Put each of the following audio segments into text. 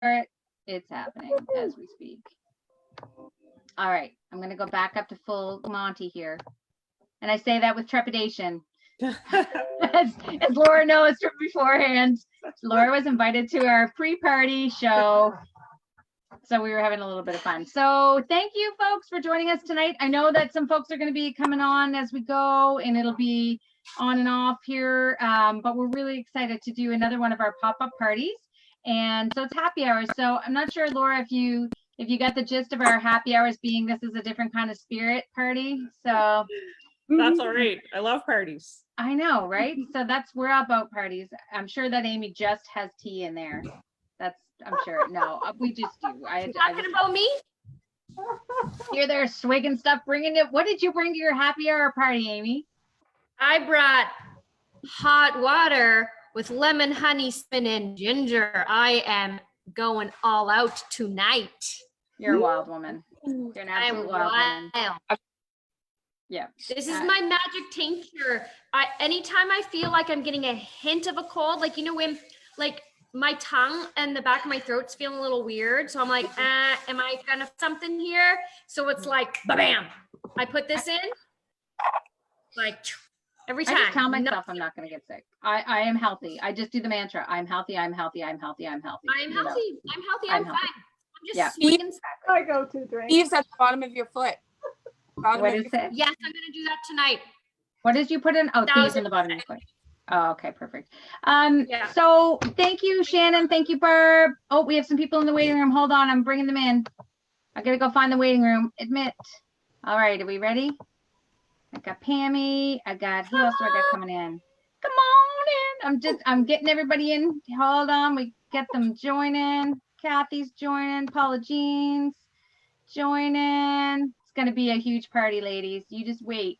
It's happening as we speak. All right, I'm going to go back up to full Monty here. And I say that with trepidation. as Laura knows from beforehand, Laura was invited to our pre-party show. So we were having a little bit of fun. So thank you folks for joining us tonight. I know that some folks are going to be coming on as we go, and it'll be on and off here. But we're really excited to do another one of our pop-up parties. And so it's happy hours. So I'm not sure, Laura, if you got the gist of our happy hours being this is a different kind of spirit party. So that's all right. I love parties. I know, right? So we're about parties. I'm sure that Amy just has tea in there. I'm sure. No, we just do. Talking about me? You're there swigging stuff, bringing it. What did you bring to your happy hour party, Amy? I brought hot water with lemon, honey, cinnamon, and ginger. I am going all out tonight. You're a wild woman. You're an absolute wild woman. Yeah. This is my magic tincture. Anytime I feel like I'm getting a hint of a cold, like, you know, when like my tongue and the back of my throat's feeling a little weird. So I'm like, am I gonna something here? So it's like, bam, I put this in, like every time. I just tell myself I'm not gonna get sick. I am healthy. I just do the mantra. I'm healthy, I'm healthy, I'm healthy, I'm healthy. I'm healthy, I'm healthy, I'm fine. I'm just swinging. I go to drink. Steve's at the bottom of your foot. What is it? Yes, I'm gonna do that tonight. What did you put in? Oh, thieves in the bottom of your foot. Oh, okay, perfect. So thank you, Shannon. Thank you, Barb. Oh, we have some people in the waiting room. Hold on, I'm bringing them in. I gotta go find the waiting room. Admit. All right, are we ready? I got Pammy. I got, who else do I got coming in? Come on in. I'm getting everybody in. Hold on, we get them joining. Kathy's joining. Paula Jean's joining. It's gonna be a huge party, ladies. You just wait.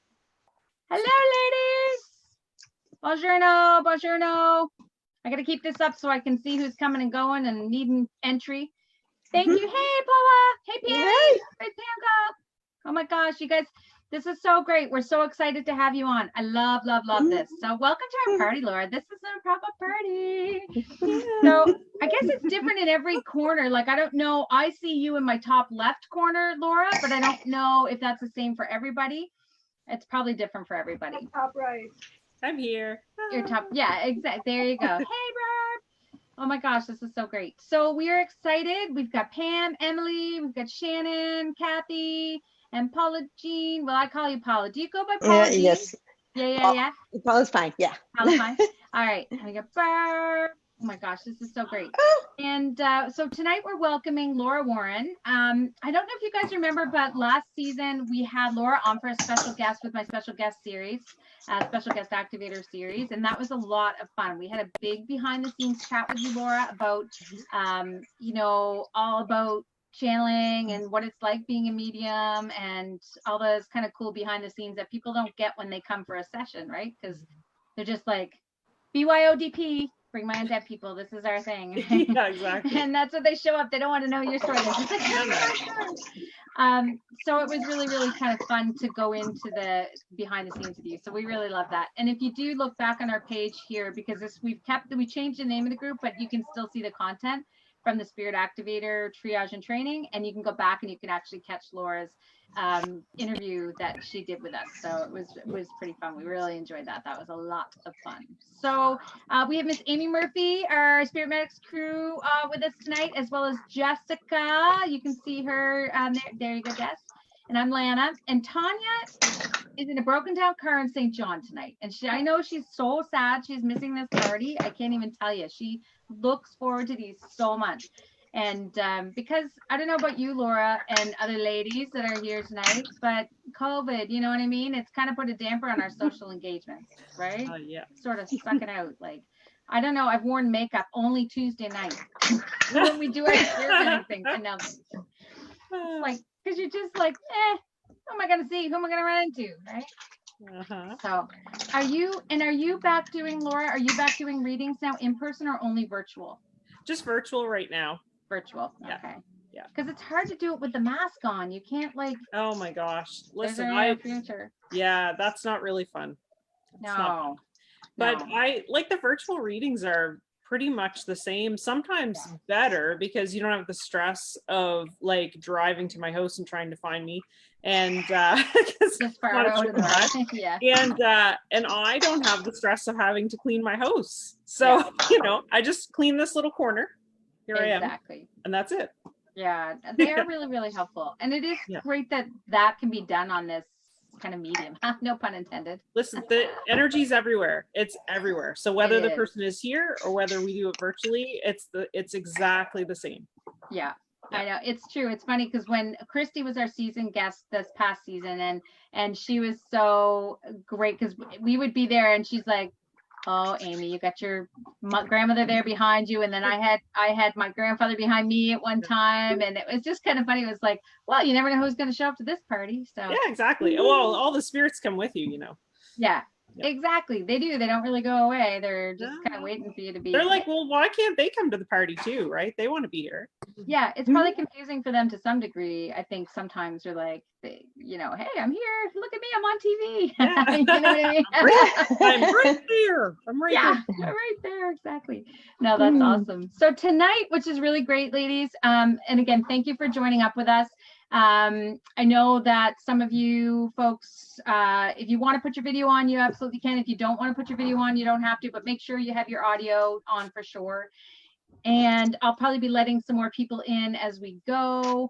Hello, ladies. Buongiorno, buongiorno. I gotta keep this up so I can see who's coming and going and needing entry. Thank you. Hey, Paula. Hey, Pam. Hey, Pam. Oh my gosh, you guys, this is so great. We're so excited to have you on. I love this. So welcome to our party, Laura. This is a pop-up party. So I guess it's different in every corner. Like, I don't know. I see you in my top left corner, Laura, but I don't know if that's the same for everybody. It's probably different for everybody. Top right. I'm here. Your top, yeah, exactly. There you go. Hey, Barb. Oh my gosh, this is so great. So we are excited. We've got Pam, Emily, we've got Shannon, Kathy, and Paula Jean. Well, I call you Paula. Do you go by Paula Jean? Yes. Yeah. Paula's fine. Yeah. Paula's fine. All right. We got Barb. Oh my gosh, this is so great. And so tonight we're welcoming Laura Warren. I don't know if you guys remember, but last season we had Laura on for a special guest with my special guest series, special guest activator series. And that was a lot of fun. We had a big behind the scenes chat with you, Laura, about, you know, all about channeling and what it's like being a medium and all those kind of cool behind the scenes that people don't get when they come for a session, right? Because they're just like, BYODP. Bring my undead people. This is our thing. Yeah, exactly. And that's what they show up. They don't want to know your story. They're just like, so it was really, really kind of fun to go into the behind the scenes with you. So we really love that. And if you do look back on our page here, because we changed the name of the group, but you can still see the content from the Spirit Activator Triage and Training. And you can go back and you can actually catch Laura's interview that she did with us. So it was pretty fun. We really enjoyed that. That was a lot of fun. So we have Miss Amy Murphy, our Spirit Medics crew with us tonight, as well as Jessica. You can see her there you go, Jess. And I'm Lana. And Tanya is in a broken down car in St. John tonight. And I know she's so sad she's missing this party. I can't even tell you. She looks forward to these so much. And because I don't know about you, Laura, and other ladies that are here tonight, but COVID, you know what I mean? It's kind of put a damper on our social engagements, right? Yeah. Sort of suck it out. Like, I don't know. I've worn makeup only Tuesday night when we do our spirit thing. Like, because you're just like, who am I going to see? Who am I going to run into, right? So are you back doing, Laura, are you back doing readings now in person or only virtual? Just virtual right now. Virtual. Yeah. Okay. Yeah. Because it's hard to do it with the mask on. You can't like. Oh my gosh. Listen, future. Yeah, that's not really fun. No. But I like the virtual readings are pretty much the same, sometimes better, because you don't have the stress of like driving to my house and trying to find me, and Just far out of the way. Yeah. and I don't have the stress of having to clean my house. So you know, I just clean this little corner. Here I am, and that's it. Yeah, they are really, really helpful, and it is great that that can be done on this kind of medium. No pun intended. Listen, the energy's everywhere. It's everywhere. So whether the person is here or whether we do it virtually, it's exactly the same. Yeah, I know, it's true. It's funny because when Christy was our season guest this past season, and she was so great because we would be there, and she's like, "Oh, Amy, you got your grandmother there behind you," and then I had my grandfather behind me at one time, and it was just kind of funny. It was like, well, you never know who's going to show up to this party. So yeah, exactly. Well, all the spirits come with you, you know. Yeah. Exactly. They do. They don't really go away. They're just kind of waiting for you to be. They're like, well, why can't they come to the party too, right? They want to be here. Yeah, it's probably confusing for them to some degree. I think sometimes they're like, you know, hey, I'm here. Look at me. I'm on TV. Yeah. You know what I mean? I'm right there. I'm right there. Yeah, right there. Exactly. No, that's awesome. So tonight, which is really great, ladies. And again, thank you for joining up with us. I know that some of you folks, if you want to put your video on, you absolutely can. If you don't want to put your video on, you don't have to, but make sure you have your audio on for sure. And I'll probably be letting some more people in as we go.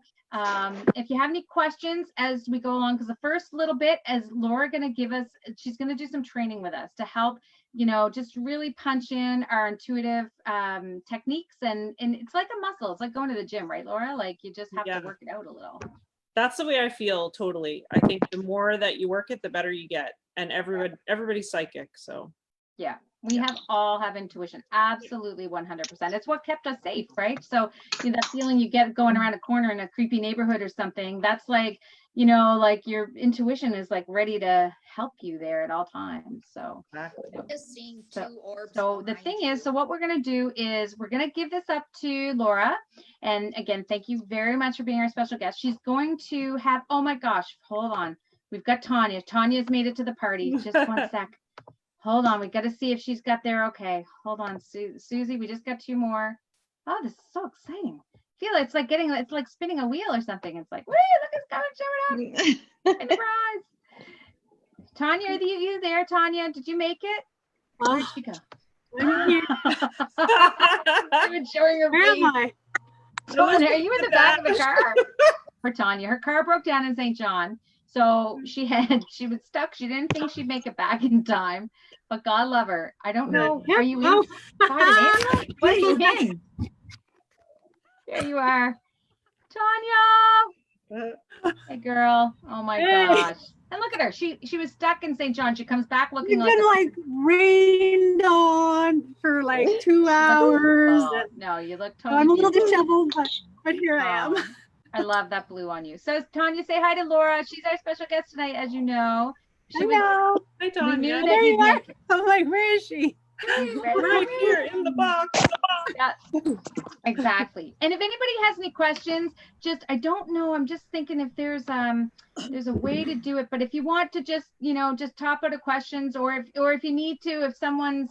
If you have any questions as we go along, because the first little bit, as Laura going to give us, she's going to do some training with us to help, you know, just really punch in our intuitive techniques. And it's like a muscle. It's like going to the gym, right, Laura? Like you just have to work it out a little. That's the way I feel, totally. I think the more that you work it, the better you get. And everybody's psychic, so. Yeah. We all have intuition. Absolutely 100%. It's what kept us safe, right? So you know, that feeling you get going around a corner in a creepy neighborhood or something, that's like, you know, like your intuition is like ready to help you there at all times. So, just seeing two orbs. So the thing is, so what we're going to do is we're going to give this up to Laura. And again, thank you very much for being our special guest. She's going to have, oh my gosh, hold on. We've got Tanya. Tanya's made it to the party. Just one sec. Hold on, we got to see if she's got there. Okay, hold on, Susie. We just got two more. Oh, this is so exciting. Feel it's like it's like spinning a wheel or something. It's like, wait, look, it's coming, showing up. Surprise. Tanya, are you there? Tanya, did you make it? Where'd she go? I'm here. Even showing her Where face. am I? Tanya, are you in the back of the car? For Tanya, her car broke down in St. John. So she was stuck. She didn't think she'd make it back in time, but God love her. I don't know. Are you in? What are you in? There you are. Tanya. Hey girl. Oh my gosh. And look at her. She was stuck in St. John. She comes back looking You've like been like rained on for like 2 hours. Oh, no, you look totally I'm a little beautiful. disheveled, but here I am. I love that blue on you. So Tanya, say hi to Laura. She's our special guest tonight, as you know. Hello. Hi, Tanya. There you are. I'm like, where is she? Right here in the box. Yeah, exactly. And if anybody has any questions, I don't know. I'm just thinking if there's a way to do it. But if you want to just top out of questions, or if you need to, if someone's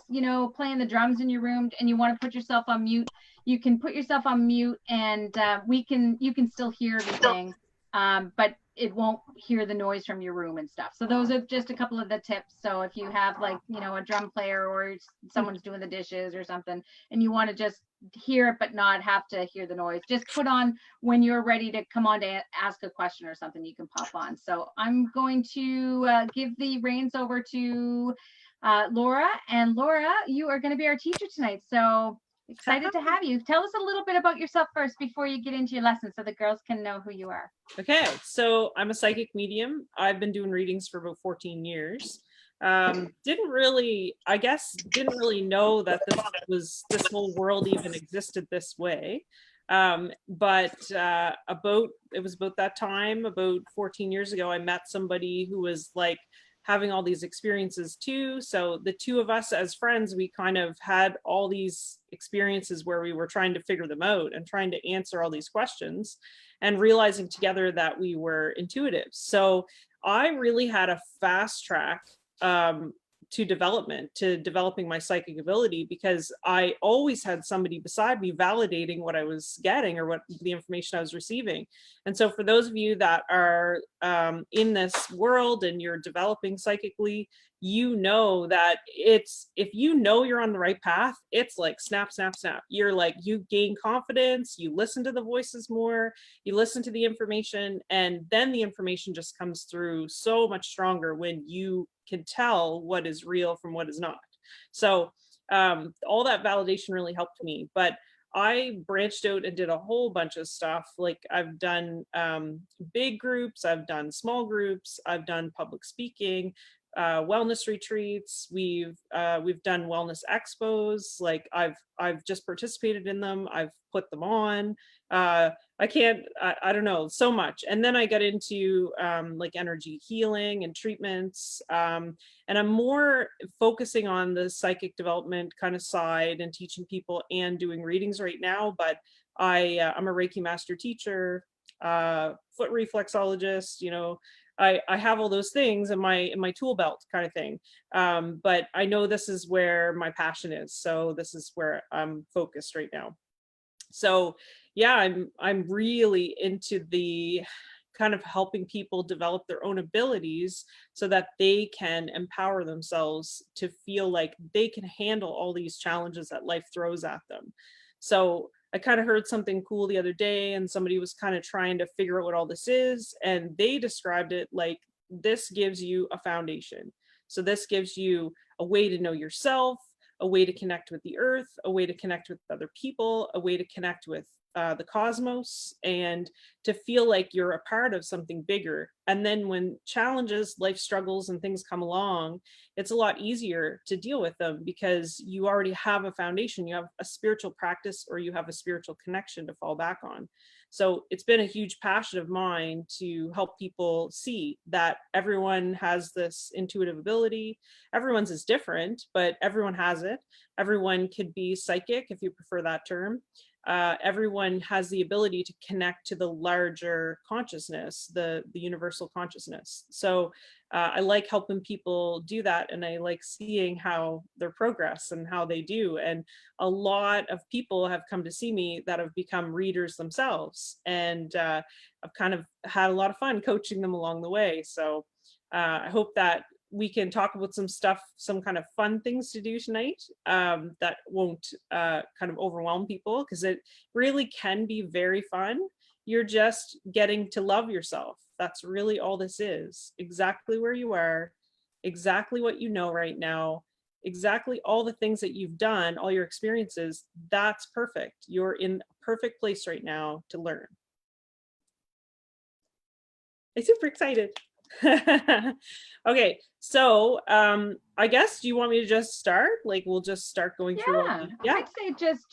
playing the drums in your room and you want to put yourself on mute, you can put yourself on mute, and you can still hear everything, but it won't hear the noise from your room and stuff. So those are just a couple of the tips. So if you have like, a drum player or someone's doing the dishes or something, and you want to just hear it but not have to hear the noise, just put on when you're ready to come on to ask a question or something, you can pop on. So I'm going to give the reins over to Laura. And Laura, you are going to be our teacher tonight. So excited to have you. Tell us a little bit about yourself first before you get into your lesson so the girls can know who you are. Okay, so I'm a psychic medium. I've been doing readings for about 14 years. Didn't really know that this whole world even existed this way. But it was about that time, about 14 years ago, I met somebody who was like having all these experiences too. So the two of us as friends, we kind of had all these experiences where we were trying to figure them out and trying to answer all these questions and realizing together that we were intuitive. So I really had a fast track development, to developing my psychic ability, because I always had somebody beside me validating what I was getting or what the information I was receiving. And so for those of you that are in this world and you're developing psychically, you know that it's, if you know you're on the right path, it's like snap, snap, snap. You're like, you gain confidence, you listen to the voices more, you listen to the information, and then the information just comes through so much stronger when you can tell what is real from what is not. So all that validation really helped me. But I branched out and did a whole bunch of stuff. Like I've done big groups, I've done small groups, I've done public speaking, wellness retreats. We've done wellness expos. Like I've just participated in them. I've put them on. I don't know, so much. And then I got into like energy healing and treatments. And I'm more focusing on the psychic development kind of side and teaching people and doing readings right now. But I'm a Reiki master teacher, foot reflexologist, you know, I have all those things in my tool belt kind of thing. But I know this is where my passion is. So this is where I'm focused right now. So yeah, I'm really into the kind of helping people develop their own abilities so that they can empower themselves to feel like they can handle all these challenges that life throws at them. So I kind of heard something cool the other day, and somebody was kind of trying to figure out what all this is, and they described it like, this gives you a foundation. So this gives you a way to know yourself, a way to connect with the earth, a way to connect with other people, a way to connect with the cosmos, and to feel like you're a part of something bigger. And then when challenges, life struggles and things come along, it's a lot easier to deal with them because you already have a foundation, you have a spiritual practice, or you have a spiritual connection to fall back on. So it's been a huge passion of mine to help people see that everyone has this intuitive ability. Everyone's is different, but everyone has it. Everyone could be psychic, if you prefer that term. Everyone has the ability to connect to the larger consciousness, the universal consciousness. So I like helping people do that, and I like seeing how their progress and how they do. And a lot of people have come to see me that have become readers themselves, and I've kind of had a lot of fun coaching them along the way. So I hope that we can talk about some stuff, some kind of fun things to do tonight that won't kind of overwhelm people, because it really can be very fun. You're just getting to love yourself. That's really all this is. Exactly where you are, exactly what you know right now, exactly all the things that you've done, all your experiences, that's perfect. You're in a perfect place right now to learn. I'm super excited. Okay, so I guess, do you want me to just start? Like, we'll just start going through. Yeah, I'd say just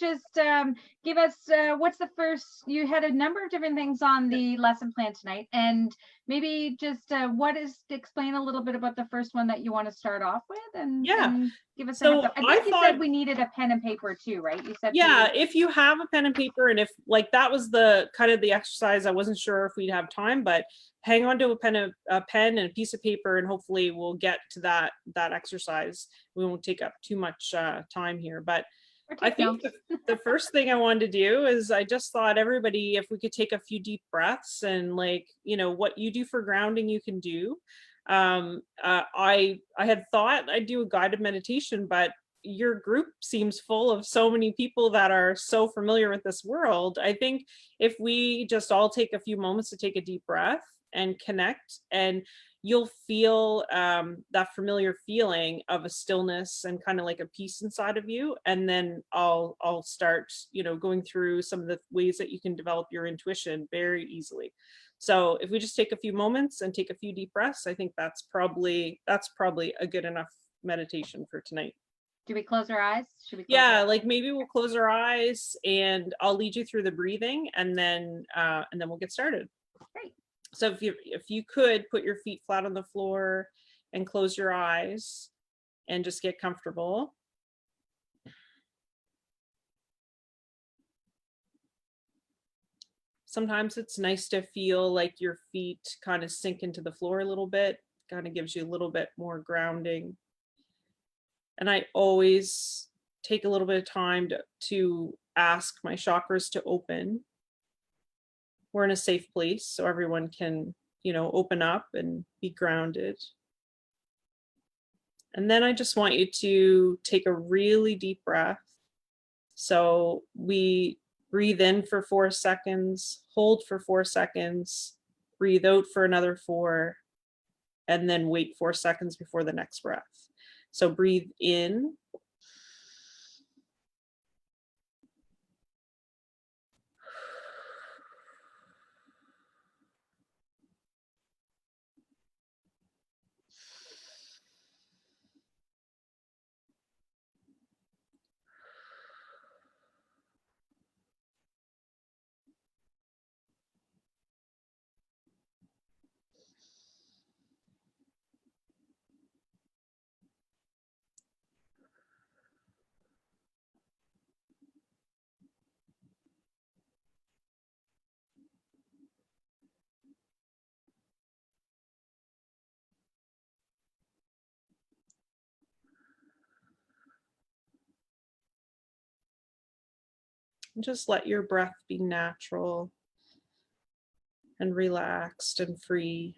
give us what's the first, you had a number of different things on the lesson plan tonight, and maybe just explain a little bit about the first one that you want to start off with, and give us a heads up. I think you said we needed a pen and paper too, right? You said if you have a pen and paper, and if like that was the kind of the exercise, I wasn't sure if we'd have time, but hang on to a pen and a piece of paper, and hopefully we'll get to that exercise. We won't take up too much time here, but I think the first thing I wanted to do is, I just thought everybody, if we could take a few deep breaths, and like, you know, what you do for grounding, you can do. I had thought I'd do a guided meditation, but your group seems full of so many people that are so familiar with this world. I think if we just all take a few moments to take a deep breath and connect, and you'll feel that familiar feeling of a stillness and kind of like a peace inside of you. And then I'll start, you know, going through some of the ways that you can develop your intuition very easily. So if we just take a few moments and take a few deep breaths, I think that's probably a good enough meditation for tonight. Do we close our eyes? Should we? Like maybe we'll close our eyes, and I'll lead you through the breathing, and then we'll get started. Great. So if you could put your feet flat on the floor and close your eyes and just get comfortable. Sometimes it's nice to feel like your feet kind of sink into the floor a little bit, kind of gives you a little bit more grounding. And I always take a little bit of time to ask my chakras to open. We're in a safe place, so everyone can, you know, open up and be grounded. And then I just want you to take a really deep breath. So we breathe in for 4 seconds, hold for 4 seconds, breathe out for another 4, and then wait 4 seconds before the next breath. So breathe in. Just let your breath be natural and relaxed and free.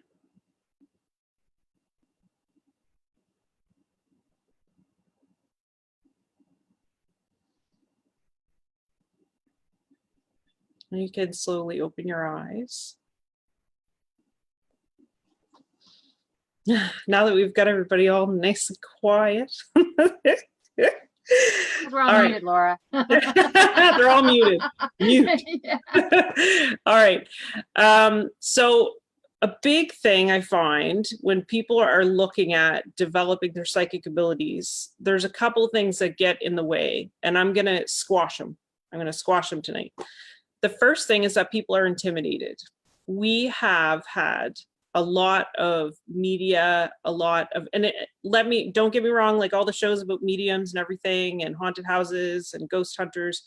And you can slowly open your eyes. Now that we've got everybody all nice and quiet. We're all muted, Laura. They're all muted. Mute. All right. So a big thing I find when people are looking at developing their psychic abilities, there's a couple of things that get in the way, and I'm going to squash them. I'm going to squash them tonight. The first thing is that people are intimidated. We have had a lot of media, a lot of, and don't get me wrong, like all the shows about mediums and everything and haunted houses and ghost hunters,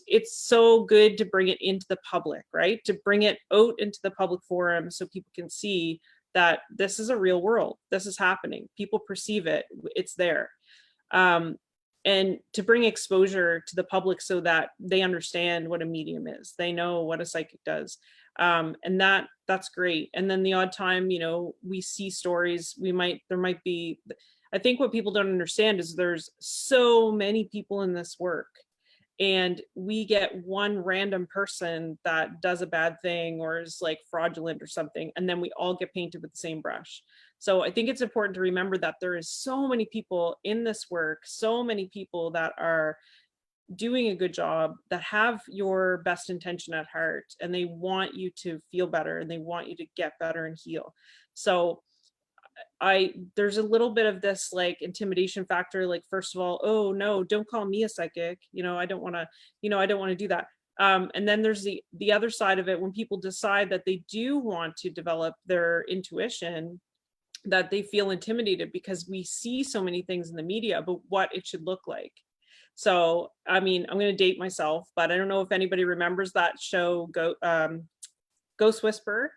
it's so good to bring it into the public, right? To bring it out into the public forum so people can see that this is a real world. This is happening. People perceive it. It's there. And to bring exposure to the public so that they understand what a medium is. They know what a psychic does. And that's great. And then the odd time, you know, we see stories, there might be, I think what people don't understand is there's so many people in this work, and we get one random person that does a bad thing or is like fraudulent or something, and then we all get painted with the same brush. So I think it's important to remember that there is so many people in this work, so many people that are doing a good job, that have your best intention at heart, and they want you to feel better and they want you to get better and heal. So there's a little bit of this like intimidation factor, like, first of all, oh no, don't call me a psychic, you know, I don't want to do that. And then there's the other side of it, when people decide that they do want to develop their intuition, that they feel intimidated because we see so many things in the media about what it should look like. So, I mean, I'm going to date myself, but I don't know if anybody remembers that show, Ghost Whisperer,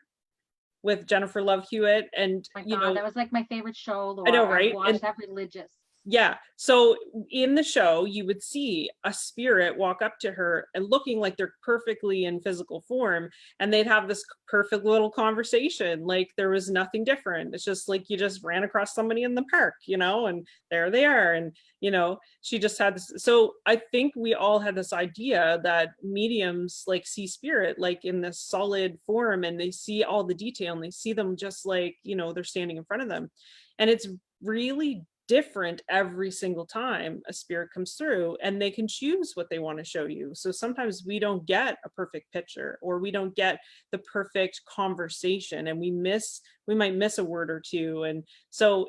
with Jennifer Love Hewitt. And my God, that was like my favorite show, Laura. I know, right? I watched that religious. Yeah. So in the show, you would see a spirit walk up to her and looking like they're perfectly in physical form, and they'd have this perfect little conversation. Like there was nothing different. It's just like you just ran across somebody in the park, you know, and there they are. And, you know, she just had this. So I think we all had this idea that mediums like see spirit like in this solid form, and they see all the detail, and they see them just like, you know, they're standing in front of them. And it's really different every single time a spirit comes through, and they can choose what they want to show you. So sometimes we don't get a perfect picture, or we don't get the perfect conversation, and we might miss a word or two. And so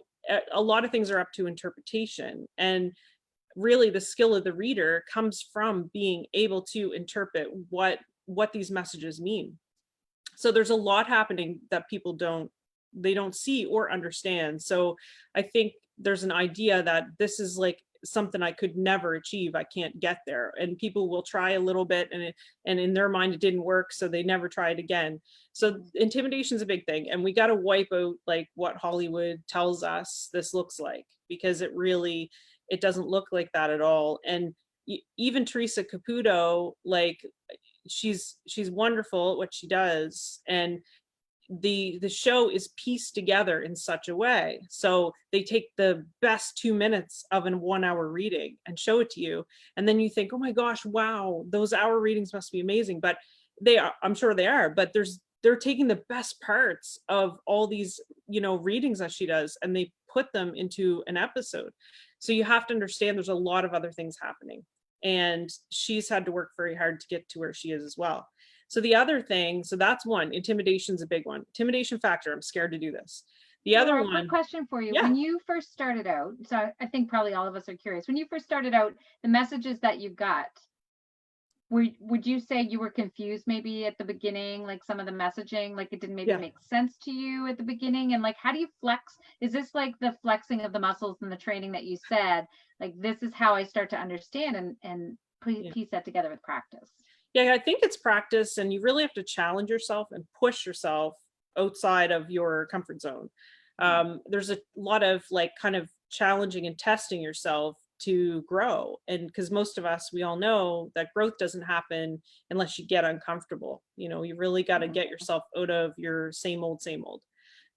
a lot of things are up to interpretation, and really the skill of the reader comes from being able to interpret what these messages mean. So there's a lot happening that people don't see or understand. So I think there's an idea that this is like something I could never achieve. I can't get there. And people will try a little bit, and in their mind it didn't work, so they never try it again. So intimidation is a big thing, and we got to wipe out like what Hollywood tells us this looks like, because it doesn't look like that at all. And even Teresa Caputo, like she's wonderful at what she does, and the show is pieced together in such a way. So they take the best 2 minutes of an 1 hour reading and show it to you. And then you think, oh my gosh, wow, those hour readings must be amazing. But they are, I'm sure they are, but they're taking the best parts of all these, readings that she does, and they put them into an episode. So you have to understand there's a lot of other things happening. And she's had to work very hard to get to where she is as well. So the other thing, so that's one, intimidation's a big one. Intimidation factor, I'm scared to do this. The other one. Quick question for you. Yeah. When you first started out, so I think probably all of us are curious, when you first started out, the messages that you got, would you say you were confused maybe at the beginning, like some of the messaging, like it didn't maybe make sense to you at the beginning? And like, how do you flex? Is this like the flexing of the muscles and the training that you said, like, this is how I start to understand and piece that together with practice? Yeah, I think it's practice, and you really have to challenge yourself and push yourself outside of your comfort zone. There's a lot of like kind of challenging and testing yourself to grow. And because most of us, we all know that growth doesn't happen unless you get uncomfortable. You really got to get yourself out of your same old.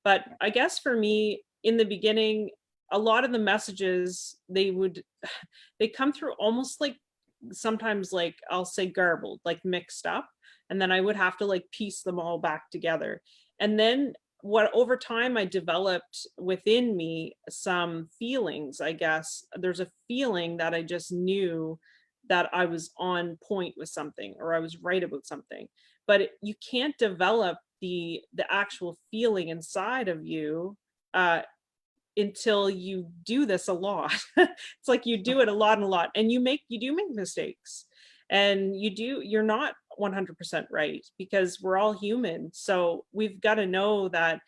But I guess for me, in the beginning, a lot of the messages, they come through almost like, sometimes like I'll say garbled, like mixed up, and then I would have to like piece them all back together. And then what over time I developed within me some feelings, I guess. There's a feeling that I just knew that I was on point with something, or I was right about something. But you can't develop the actual feeling inside of you until you do this a lot. It's like you do it a lot, and you do make mistakes, and you're not 100% right, because we're all human. So we've got to know that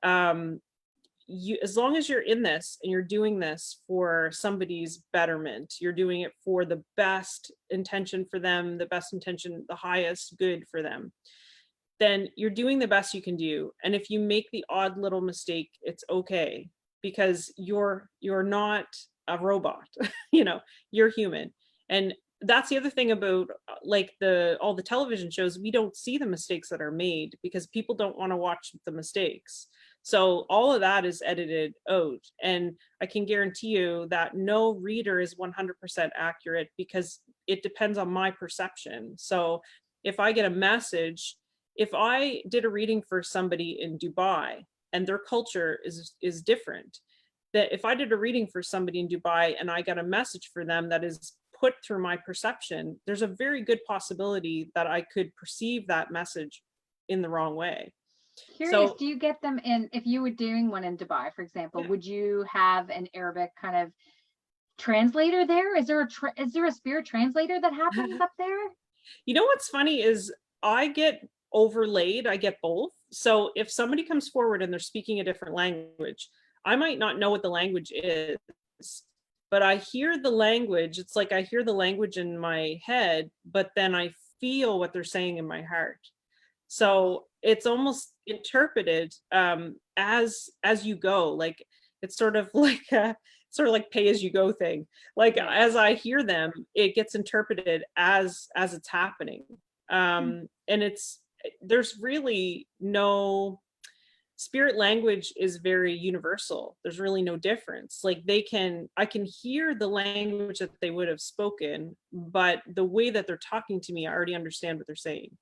as long as you're in this and you're doing this for somebody's betterment, you're doing it for the best intention for them, the highest good for them, then you're doing the best you can do. And if you make the odd little mistake, it's okay, because you're not a robot. You're human. And that's the other thing about like all the television shows, we don't see the mistakes that are made because people don't want to watch the mistakes. So all of that is edited out. And I can guarantee you that no reader is 100% accurate, because it depends on my perception. So if I get a message, if I did a reading for somebody in Dubai and their culture is different, that if I did a reading for somebody in Dubai and I got a message for them that is put through my perception, there's a very good possibility that I could perceive that message in the wrong way. Curious, do you get them in, if you were doing one in Dubai, for example, would you have an Arabic kind of translator there? Is there a spirit translator that happens up there? What's funny is I get overlaid, I get both. So if somebody comes forward and they're speaking a different language, I might not know what the language is, but I hear the language. It's like I hear the language in my head, but then I feel what they're saying in my heart. So it's almost interpreted as you go. Like it's sort of like pay as you go thing. Like as I hear them, it gets interpreted as it's happening. And there's really no spirit language is very universal. There's really no difference. Like I can hear the language that they would have spoken, but the way that they're talking to me, I already understand what they're saying.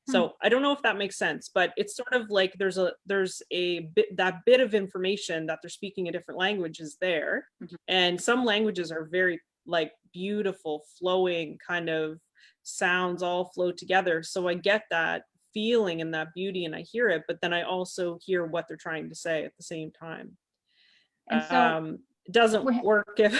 So I don't know if that makes sense, but it's sort of like there's a bit, that bit of information that they're speaking a different language is there. Mm-hmm. And some languages are very like beautiful, flowing kind of sounds all flow together. So I get that feeling and that beauty and I hear it, but then I also hear what they're trying to say at the same time. And so It doesn't work if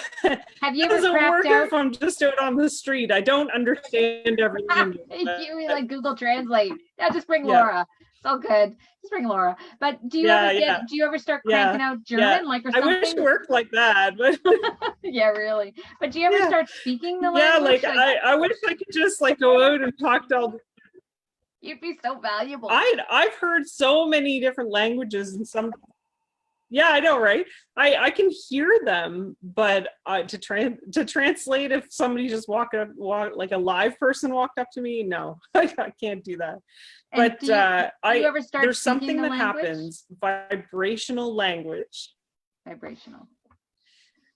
Have you it ever doesn't cracked work out? if I'm just out on the street. I don't understand every language. You like Google Translate. Yeah, just bring Yeah. Laura. It's all good. Just bring Laura. But do you Yeah, ever get? yeah. Do you ever start Yeah, cranking out German, yeah. like or I something? wish it worked like that, but Yeah, really. But do you ever Yeah. start speaking the yeah, language? like I wish I could just like go out and talk to all the You'd be so valuable. I've heard so many different languages and some yeah, I know, right? I can hear them, but to translate if somebody just walk like a live person walked up to me, no, I can't do that. And But do you ever start there's speaking something the that language? happens, vibrational language. Vibrational.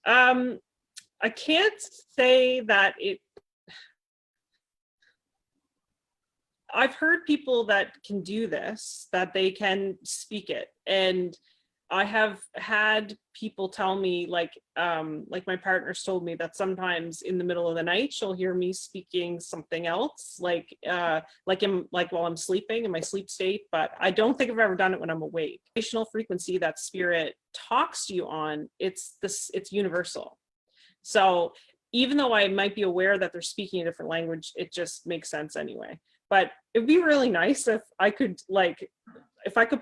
I can't say that I've heard people that can do this, that they can speak it. And I have had people tell me like my partner's told me that sometimes in the middle of the night, she'll hear me speaking something else, like while I'm sleeping in my sleep state, but I don't think I've ever done it when I'm awake. Vibrational frequency that spirit talks to you on, it's universal. So even though I might be aware that they're speaking a different language, it just makes sense anyway. But it'd be really nice if I could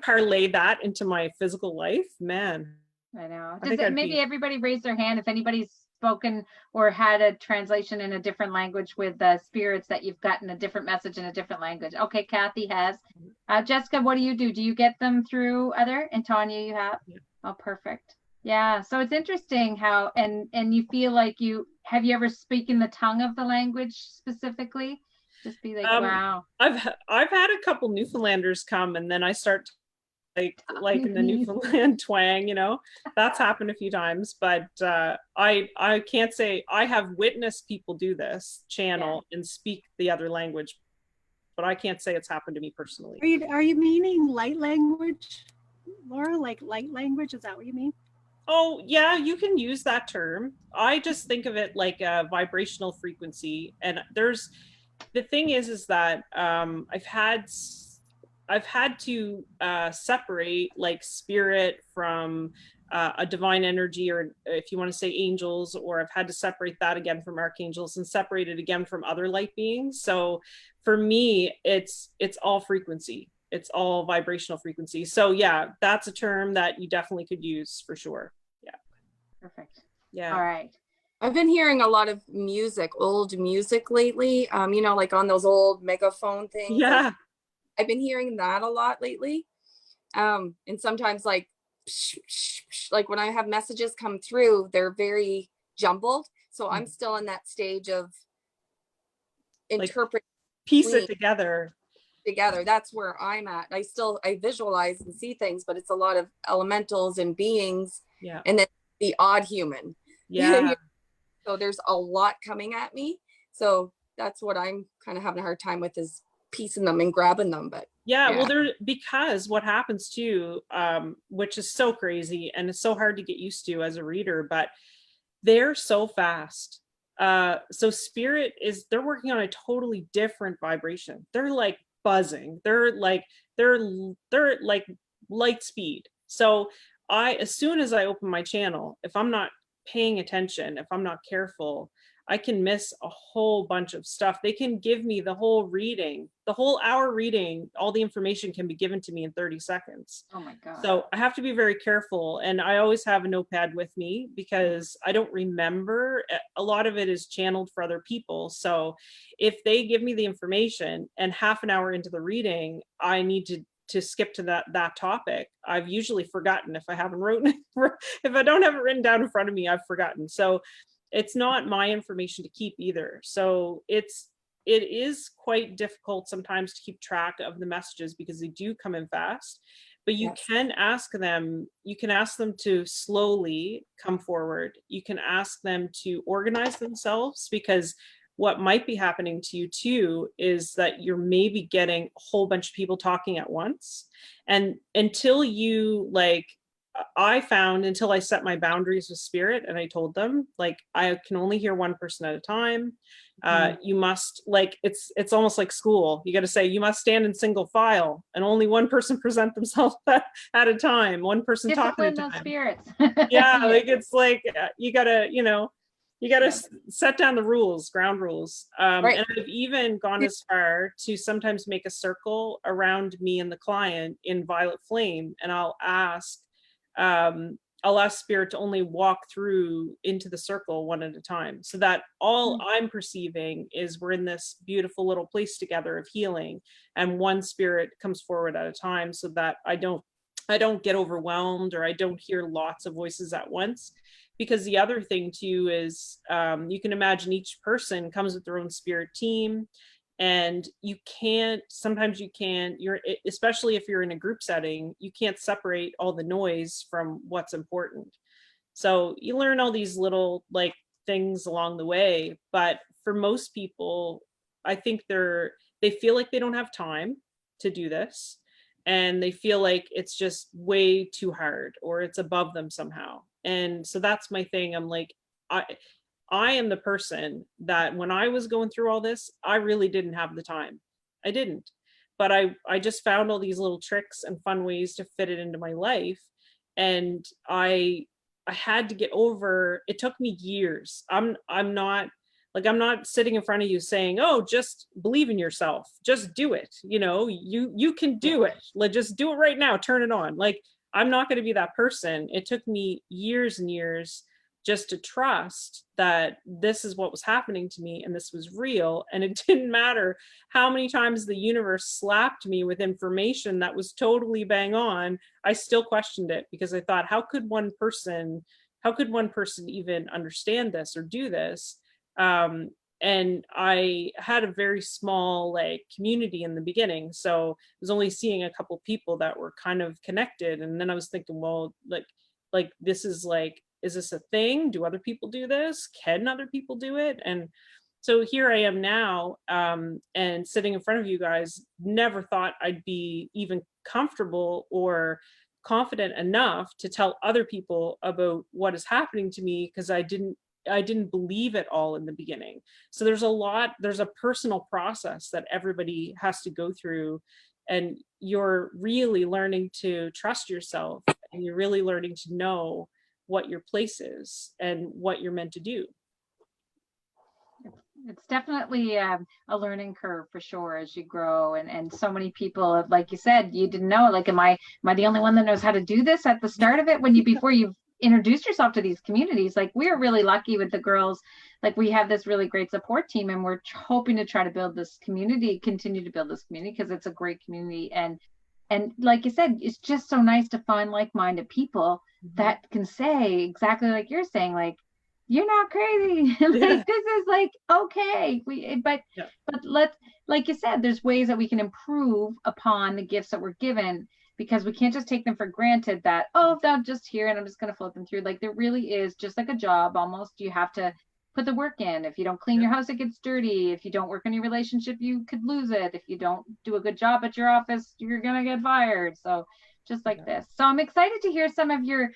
parlay that into my physical life, man. I know. Maybe everybody raise their hand if anybody's spoken or had a translation in a different language with the spirits that you've gotten a different message in a different language. Okay, Kathy has. Jessica, what do you do? Do you get them through other? And Tanya, you have? Yeah. Oh, perfect. Yeah, so it's interesting how, and you feel like have you ever spoken the tongue of the language specifically? Just be like, wow. I've had a couple Newfoundlanders come, and then I start like in the Newfoundland twang, that's happened a few times, but I can't say I have witnessed people do this channel and speak the other language, but I can't say it's happened to me personally. Are you meaning light language, Laura? Like light language? Is that what you mean? Oh yeah, you can use that term. I just think of it like a vibrational frequency, and the thing is that I've had to separate like spirit from a divine energy, or if you want to say angels, or I've had to separate that again from archangels and separate it again from other light beings. So for me, it's all frequency. It's all vibrational frequency. So yeah, that's a term that you definitely could use for sure. Yeah. Perfect. Yeah. All right. I've been hearing a lot of old music lately, like on those old megaphone things. Yeah. I've been hearing that a lot lately. And sometimes like when I have messages come through, they're very jumbled. So I'm still in that stage of interpreting. Piece it together. That's where I'm at. I visualize and see things, but it's a lot of elementals and beings. Yeah. And then the odd human. Yeah. So there's a lot coming at me. So that's what I'm kind of having a hard time with, is piecing them and grabbing them. But well, because what happens too, which is so crazy and it's so hard to get used to as a reader, but they're so fast. So spirit they're working on a totally different vibration. They're like buzzing. They're like light speed. So as soon as I open my channel, if I'm not paying attention, if I'm not careful, I can miss a whole bunch of stuff. They can give me the whole reading, the whole hour reading, all the information can be given to me in 30 seconds. Oh my God. So I have to be very careful. And I always have a notepad with me because I don't remember. A lot of it is channeled for other people. So if they give me the information and half an hour into the reading, I need to skip to that topic, I've usually forgotten. If I don't have it written down in front of me, I've forgotten. So it's not my information to keep either. So it is quite difficult sometimes to keep track of the messages because they do come in fast, but you can ask them to slowly come forward. You can ask them to organize themselves, because what might be happening to you too is that you're maybe getting a whole bunch of people talking at once. And until you I found, until I set my boundaries with spirit and I told them, like, I can only hear one person at a time. You must, like, it's almost like school. You got to say, you must stand in single file and only one person present themselves at a time, one person talk at a Discipline those time. spirits. Yeah, like, it's like, you gotta, set down the rules, ground rules. Right. And I've even gone as far to sometimes make a circle around me and the client in violet flame, and I'll ask spirit to only walk through into the circle one at a time, so that all I'm perceiving is we're in this beautiful little place together of healing, and one spirit comes forward at a time, so that I don't get overwhelmed, or I don't hear lots of voices at once. Because the other thing too is, you can imagine each person comes with their own spirit team, and sometimes you can't, especially if you're in a group setting, you can't separate all the noise from what's important. So you learn all these little, like, things along the way, but for most people, I think they feel like they don't have time to do this, and they feel like it's just way too hard, or it's above them somehow. And so that's my thing. I'm like, I am the person that when I was going through all this, I really didn't have the time. I didn't. But I just found all these little tricks and fun ways to fit it into my life. And I had to get over, it took me years. I'm not sitting in front of you saying, oh, just believe in yourself, just do it. You can do it. Like, just do it right now, turn it on. Like, I'm not going to be that person. It took me years and years just to trust that this is what was happening to me and this was real. And it didn't matter how many times the universe slapped me with information that was totally bang on. I still questioned it, because I thought, how could one person even understand this or do this? And I had a very small, like, community in the beginning, so I was only seeing a couple people that were kind of connected. And then I was thinking, well, like this is like, is this a thing? Do other people do this? Can other people do it? And so here I am now, and sitting in front of you guys. Never thought I'd be even comfortable or confident enough to tell other people about what is happening to me, because I didn't believe it all in the beginning. So there's a personal process that everybody has to go through, and you're really learning to trust yourself, and you're really learning to know what your place is and what you're meant to do. It's definitely a learning curve for sure as you grow, and so many people, like you said, you didn't know, like, am I the only one that knows how to do this at the start of it, before you've introduced yourself to these communities? Like, we're really lucky with the girls. Like, we have this really great support team, and we're hoping to try to build this community, continue to build this community, because it's a great community. And like you said, it's just so nice to find like-minded people that can say exactly like you're saying, like, you're not crazy. Like, this is like, okay. But like you said, there's ways that we can improve upon the gifts that we're given, because we can't just take them for granted that, oh, they're just here and I'm just going to float them through. Like, there really is, just like a job almost, you have to put the work in. If you don't clean your house, it gets dirty. If you don't work on your relationship, you could lose it. If you don't do a good job at your office, you're going to get fired. So just like this. So I'm excited to hear some of your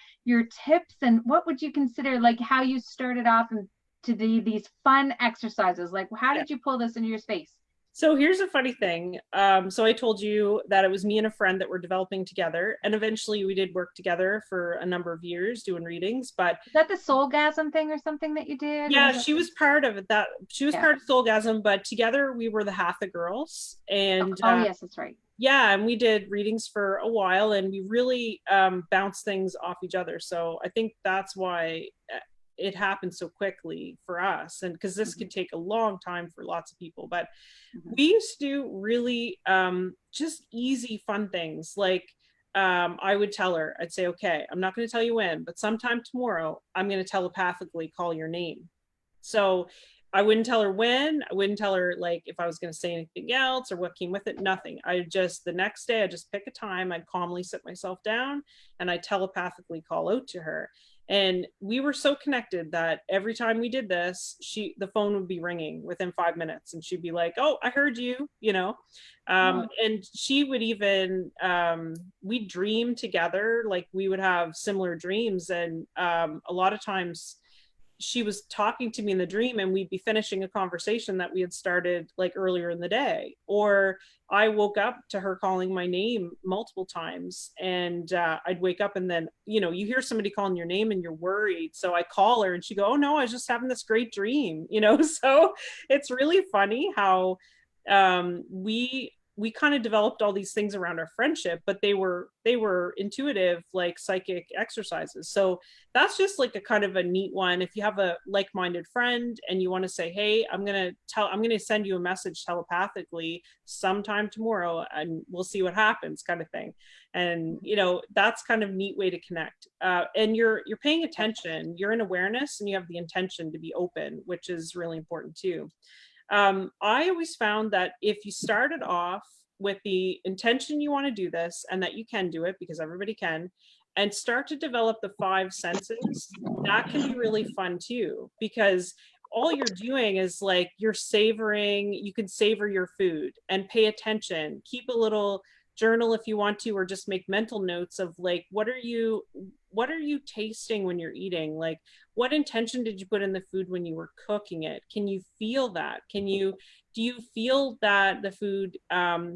tips, and what would you consider, like, how you started off and to these fun exercises. Like, how did you pull this into your space? So here's a funny thing. So I told you that it was me and a friend that were developing together, and eventually we did work together for a number of years doing readings. But is that the Soulgasm thing or something that you did? Yeah, she was part of it. She was part of Soulgasm, but together we were the Hatha girls. And yes, that's right. Yeah, and we did readings for a while, and we really bounced things off each other. So I think that's why it happened so quickly for us, and because this could take a long time for lots of people. But we used to do really just easy, fun things. Like, I would tell her, I'd say, okay, I'm not going to tell you when, but sometime tomorrow, I'm going to telepathically call your name. So I wouldn't tell her when, I wouldn't tell her, like, if I was going to say anything else or what came with it, nothing. The next day, I'd just pick a time, I'd calmly sit myself down, and I'd telepathically call out to her. And we were so connected that every time we did this, the phone would be ringing within 5 minutes, and she'd be like, "Oh, I heard you," you know. And she would even, we'd dream together, like we would have similar dreams. And a lot of times she was talking to me in the dream, and we'd be finishing a conversation that we had started like earlier in the day. Or I woke up to her calling my name multiple times, and I'd wake up, and then, you know, you hear somebody calling your name and you're worried. So I call her and she go, "Oh no, I was just having this great dream," you know. So it's really funny how we kind of developed all these things around our friendship, but they were intuitive, like psychic exercises. So that's just like a kind of a neat one. If you have a like-minded friend and you want to say, "Hey, I'm going to send you a message telepathically sometime tomorrow and we'll see what happens," kind of thing. And, you know, that's kind of neat way to connect. And you're paying attention, you're in awareness, and you have the intention to be open, which is really important too. I always found that if you started off with the intention you want to do this, and that you can do it because everybody can, and start to develop the 5 senses, that can be really fun too, because all you're doing is like you're savoring, you can savor your food and pay attention, keep a little journal if you want to, or just make mental notes of like, what are you tasting when you're eating? Like, what intention did you put in the food when you were cooking it? Can you feel that? Do you feel that the food,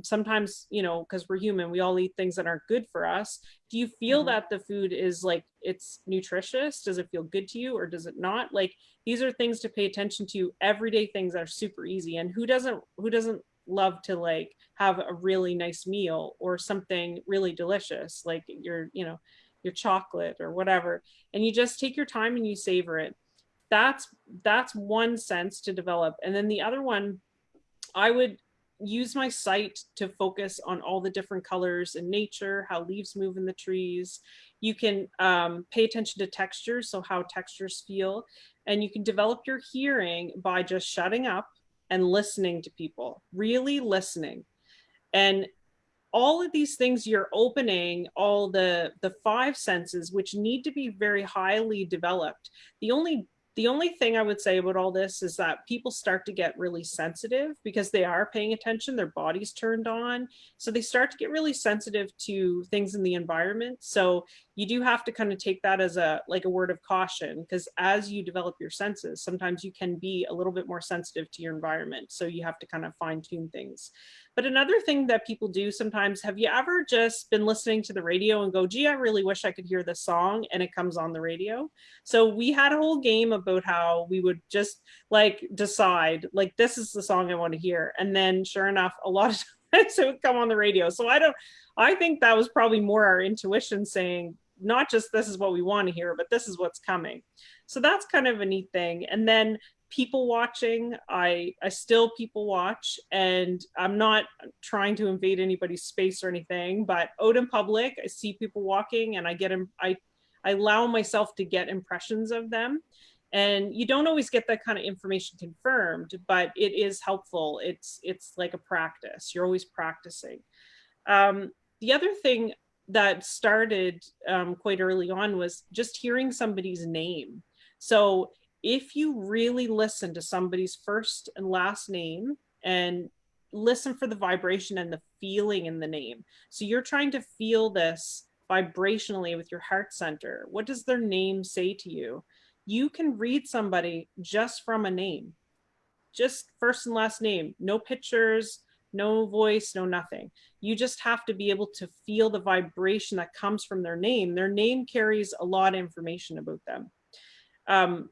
sometimes, you know, because we're human, we all eat things that aren't good for us. Do you feel that the food is like, it's nutritious? Does it feel good to you, or does it not? Like, these are things to pay attention to. Everyday things are super easy. And who doesn't love to like have a really nice meal or something really delicious, like your, you know, your chocolate or whatever, and you just take your time and you savor it. That's one sense to develop. And then the other one, I would use my sight to focus on all the different colors in nature, how leaves move in the trees. You can pay attention to textures, so how textures feel. And you can develop your hearing by just shutting up and listening to people, really listening. And all of these things, you're opening all the 5 senses, which need to be very highly developed. The only thing I would say about all this is that people start to get really sensitive because they are paying attention, their body's turned on. So they start to get really sensitive to things in the environment. So you do have to kind of take that as a word of caution, because as you develop your senses, sometimes you can be a little bit more sensitive to your environment. So you have to kind of fine tune things. But another thing that people do sometimes, have you ever just been listening to the radio and go, "Gee, I really wish I could hear this song," and it comes on the radio? So we had a whole game about how we would just like decide, like, this is the song I want to hear. And then sure enough, a lot of times it would come on the radio. So I think that was probably more our intuition saying, not just this is what we want to hear, but this is what's coming. So that's kind of a neat thing. And then people watching, I still people watch, and I'm not trying to invade anybody's space or anything, but out in public, I see people walking and I allow myself to get impressions of them. And you don't always get that kind of information confirmed, but it is helpful. It's like a practice. You're always practicing. The other thing that started quite early on was just hearing somebody's name. So if you really listen to somebody's first and last name and listen for the vibration and the feeling in the name. So you're trying to feel this vibrationally with your heart center. What does their name say to you? You can read somebody just from a name, just first and last name, no pictures, no voice, no nothing. You just have to be able to feel the vibration that comes from their name. Their name carries a lot of information about them.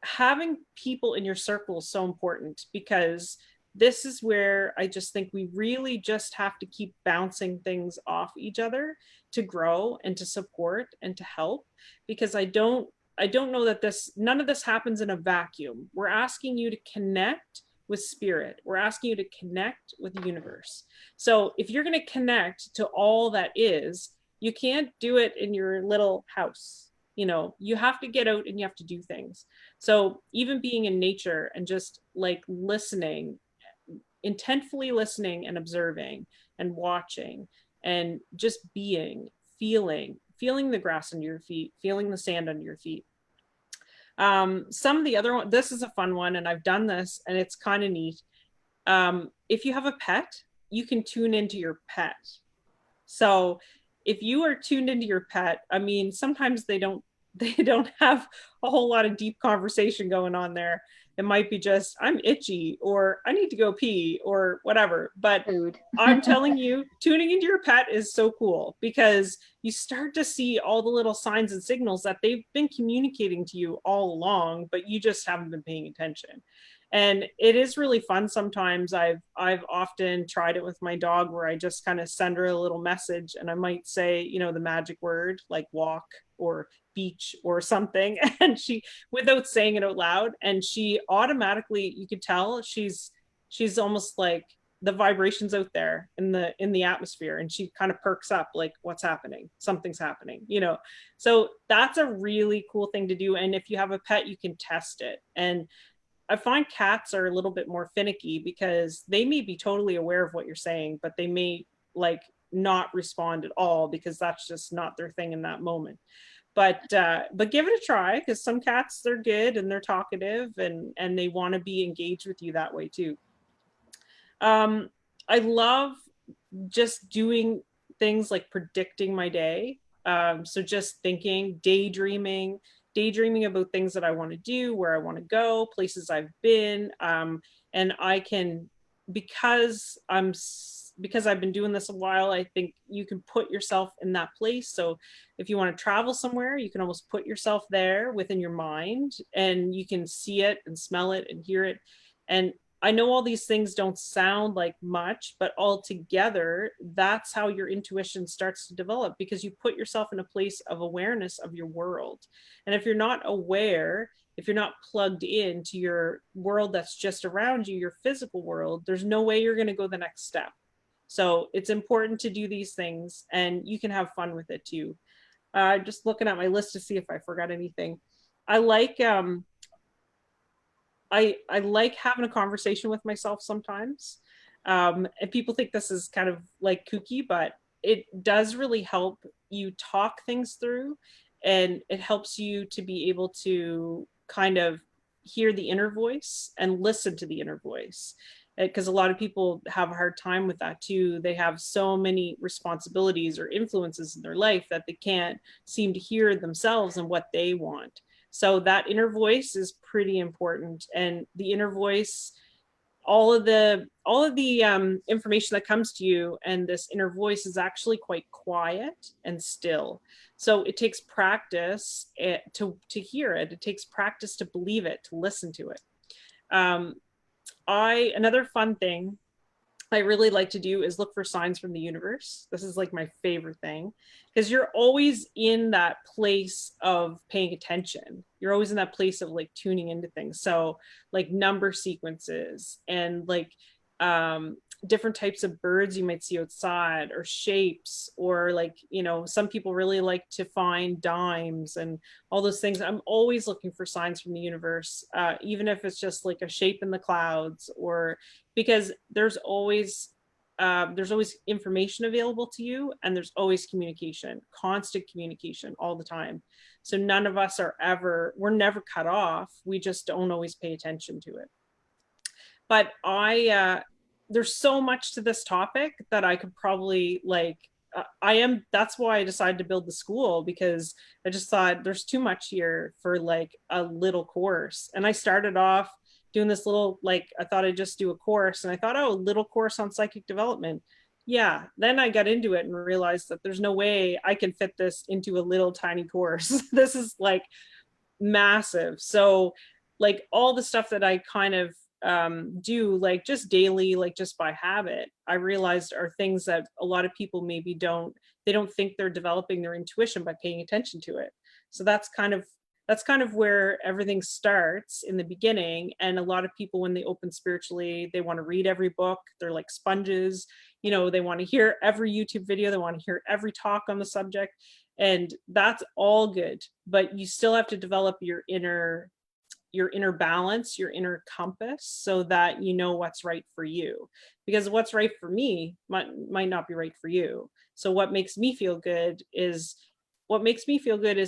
Having people in your circle is so important, because this is where I just think we really just have to keep bouncing things off each other to grow and to support and to help, because I don't know that none of this happens in a vacuum. We're asking you to connect with spirit. We're asking you to connect with the universe. So if you're going to connect to all that is, you can't do it in your little house. You know, you have to get out and you have to do things. So even being in nature and just like listening, intentfully listening and observing and watching and just being, feeling the grass under your feet, feeling the sand under your feet. Some of the other one, this is a fun one, and I've done this and it's kind of neat. If you have a pet, you can tune into your pet. So if you are tuned into your pet, I mean, sometimes they don't have a whole lot of deep conversation going on there. It might be just, I'm itchy, or I need to go pee, or whatever. But I'm telling you, tuning into your pet is so cool, because you start to see all the little signs and signals that they've been communicating to you all along, but you just haven't been paying attention. And it is really fun. Sometimes I've often tried it with my dog, where I just kind of send her a little message, and I might say, you know, the magic word like walk or beach or something, and she, without saying it out loud, and she automatically, you could tell she's almost like the vibrations out there in the atmosphere, and she kind of perks up, like, what's happening? Something's happening, you know. So that's a really cool thing to do. And if you have a pet, you can test it. And I find cats are a little bit more finicky, because they may be totally aware of what you're saying, but they may like not respond at all, because that's just not their thing in that moment. But give it a try, because some cats, they're good and they're talkative, and they want to be engaged with you that way too. I love just doing things like predicting my day. So just thinking, daydreaming about things that I want to do, where I want to go, places I've been. And I can, because I've been doing this a while, I think you can put yourself in that place. So if you want to travel somewhere, you can almost put yourself there within your mind, and you can see it and smell it and hear it. And I know all these things don't sound like much, but all together, that's how your intuition starts to develop, because you put yourself in a place of awareness of your world. And if you're not aware, if you're not plugged into your world that's just around you, your physical world, there's no way you're going to go the next step. So it's important to do these things, and you can have fun with it too. Just looking at my list to see if I forgot anything. I like having a conversation with myself sometimes. And people think this is kind of like kooky, but it does really help you talk things through, and it helps you to be able to kind of hear the inner voice and listen to the inner voice. Because a lot of people have a hard time with that too. They have so many responsibilities or influences in their life that they can't seem to hear themselves and what they want. So that inner voice is pretty important. And the inner voice, all of the information that comes to you, and this inner voice is actually quite quiet and still. So it takes practice to hear it. It takes practice to believe it, to listen to it. Another fun thing I really like to do is look for signs from the universe. This is like my favorite thing, because you're always in that place of paying attention. You're always in that place of like tuning into things. So like number sequences, and like different types of birds you might see outside, or shapes, or like, you know, some people really like to find dimes and all those things. I'm always looking for signs from the universe, even if it's just like a shape in the clouds, or because there's always information available to you, and there's always communication, constant communication all the time. So none of us we're never cut off. We just don't always pay attention to it. But there's so much to this topic that I could probably that's why I decided to build the school, because I just thought there's too much here for like a little course. And I started off doing this little, like, I thought I'd just do a course, and I thought, oh, a little course on psychic development. Yeah. Then I got into it and realized that there's no way I can fit this into a little tiny course. This is like massive. So like all the stuff that I kind of do like just daily, like just by habit, I realized are things that a lot of people maybe don't think they're developing their intuition by paying attention to it. So that's kind of where everything starts in the beginning. And a lot of people, when they open spiritually, they want to read every book. They're like sponges, you know, they want to hear every YouTube video. They want to hear every talk on the subject. And that's all good, but you still have to develop your inner your inner balance, your inner compass, so that you know what's right for you. Because what's right for me might not be right for you. So what makes me feel good is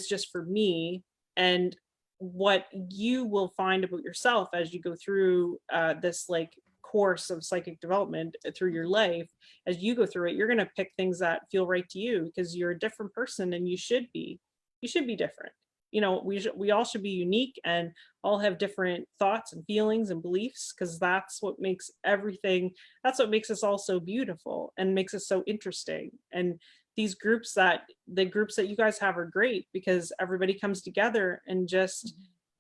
just for me. And what you will find about yourself as you go through this like course of psychic development through your life, as you go through it, you're going to pick things that feel right to you, because you're a different person and you should be different. You know, we all should be unique and all have different thoughts and feelings and beliefs, because that's what makes us all so beautiful and makes us so interesting. And the groups that you guys have are great, because everybody comes together and just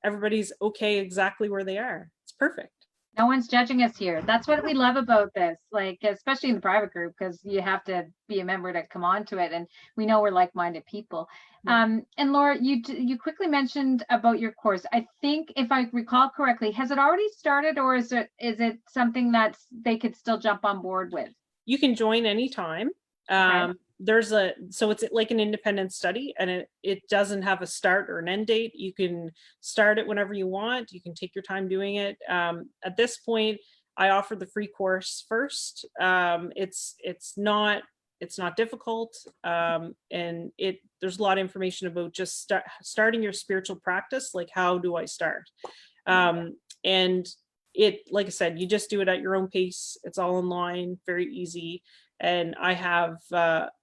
everybody's okay exactly where they are. It's perfect. No one's judging us here. That's what we love about this, like, especially in the private group, because you have to be a member to come on to it. And we know we're like-minded people. And Laura, you quickly mentioned about your course. I think if I recall correctly, has it already started, or is it something that they could still jump on board with? You can join anytime. Okay. So it's like an independent study, and it doesn't have a start or an end date. You can start it whenever you want. You can take your time doing it. At this point, I offer the free course first. It's not difficult, and there's a lot of information about just starting your spiritual practice. Like, how do I start? And like I said, you just do it at your own pace. It's all online, very easy. And I have,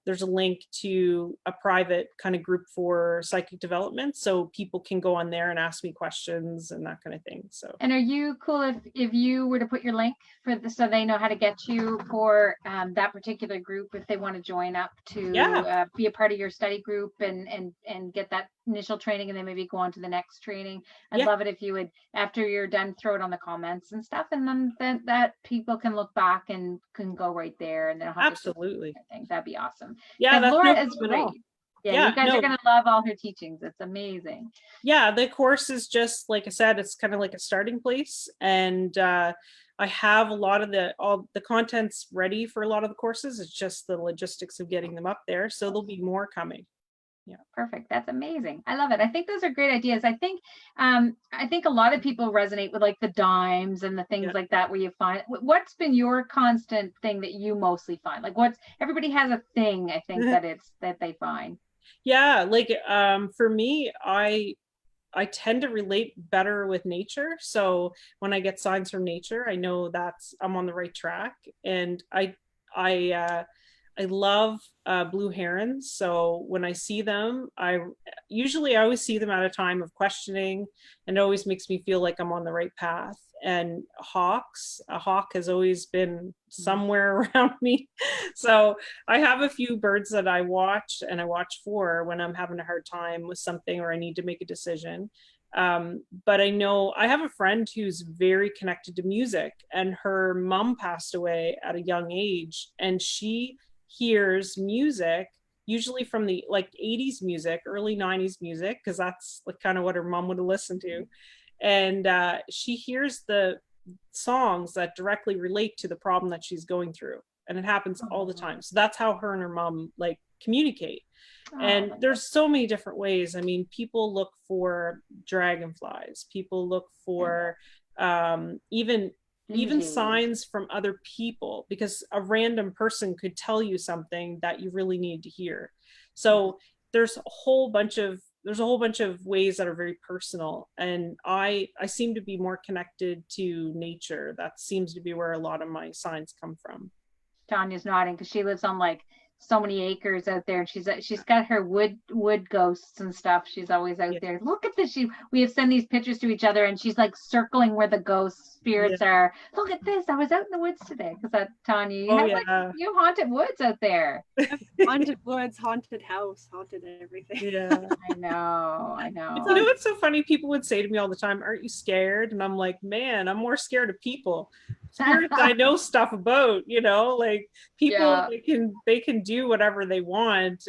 there's a link to a private kind of group for psychic development, so people can go on there and ask me questions and that kind of thing. So. And are you cool if you were to put your link for this, so they know how to get you for that particular group, if they want to join up to be a part of your study group and get that initial training, and then maybe go on to the next training? I'd love it if you would, after you're done, throw it on the comments and stuff, and then that people can look back and can go right there, and they'll have absolutely. I think that'd be awesome. Yeah, that's Laura is great. Yeah, you guys are gonna love all her teachings. It's amazing. Yeah, the course is just, like I said, it's kind of like a starting place, and I have a lot of all the contents ready for a lot of the courses. It's just the logistics of getting them up there, so there'll be more coming. Yeah, perfect. That's amazing. I love it. I think those are great ideas. I think a lot of people resonate with like the dimes and the things like that, where you find, what's been your constant thing that you mostly find? Like, everybody has a thing, I think, that they find. Yeah, like for me, I tend to relate better with nature. So when I get signs from nature, I know I'm on the right track. And I love blue herons. So when I see them, I always see them at a time of questioning, and it always makes me feel like I'm on the right path. And a hawk has always been somewhere around me. So I have a few birds that I watch for when I'm having a hard time with something, or I need to make a decision. But I know I have a friend who's very connected to music, and her mom passed away at a young age, and she hears music usually from the like 80s music, early 90s music, because that's like kind of what her mom would have listened to. And she hears the songs that directly relate to the problem that she's going through, and it happens all the time. So that's how her and her mom like communicate. And there's so many different ways. I mean, people look for dragonflies, people look for even signs from other people, because a random person could tell you something that you really need to hear. So there's a whole bunch of ways that are very personal, and I seem to be more connected to nature. That seems to be where a lot of my signs come from. Tanya's nodding because she lives on like so many acres out there, and she's got her wood ghosts and stuff. She's always out there. Look at this. We have sent these pictures to each other, and she's like circling where the ghost spirits are. Look at this. I was out in the woods today, because that Tanya, you have haunted woods out there. Haunted woods, haunted house, haunted everything. Yeah. I know. You know what's so funny? People would say to me all the time, "Aren't you scared?" And I'm like, man, I'm more scared of people. Spirits I know stuff about, like people, they can do whatever they want.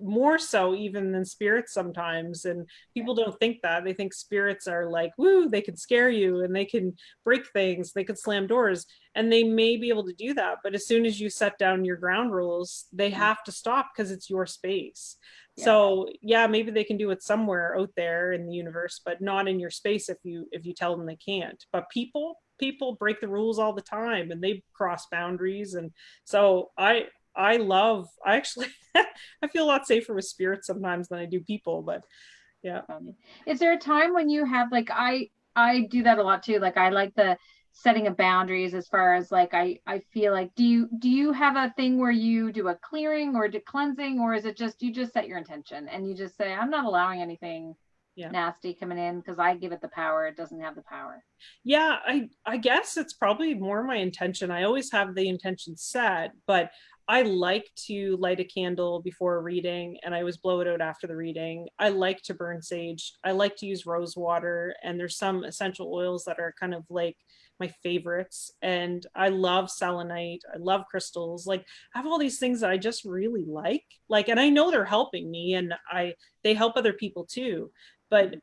more so even than spirits sometimes. And people don't think that. They think spirits are like, woo, they can scare you and they can break things, they can slam doors, and they may be able to do that. But as soon as you set down your ground rules, they have to stop because it's your space. Yeah. So yeah, maybe they can do it somewhere out there in the universe, but not in your space if you tell them they can't. But people break the rules all the time, and they cross boundaries. And so I actually I feel a lot safer with spirits sometimes than I do people. But yeah. Is there a time when you have, like, I do that a lot too. Like, I like the setting of boundaries as far as, like, I feel like, do you have a thing where you do a clearing or cleansing, or is it just you just set your intention and you just say, I'm not allowing anything nasty coming in because I give it the power, it doesn't have the power? Yeah, I guess it's probably more my intention. I always have the intention set, but I like to light a candle before a reading, and I always blow it out after the reading. I like to burn sage. I like to use rose water, and there's some essential oils that are kind of like my favorites. And I love selenite. I love crystals. Like, I have all these things that I just really like, and I know they're helping me, and they help other people too. But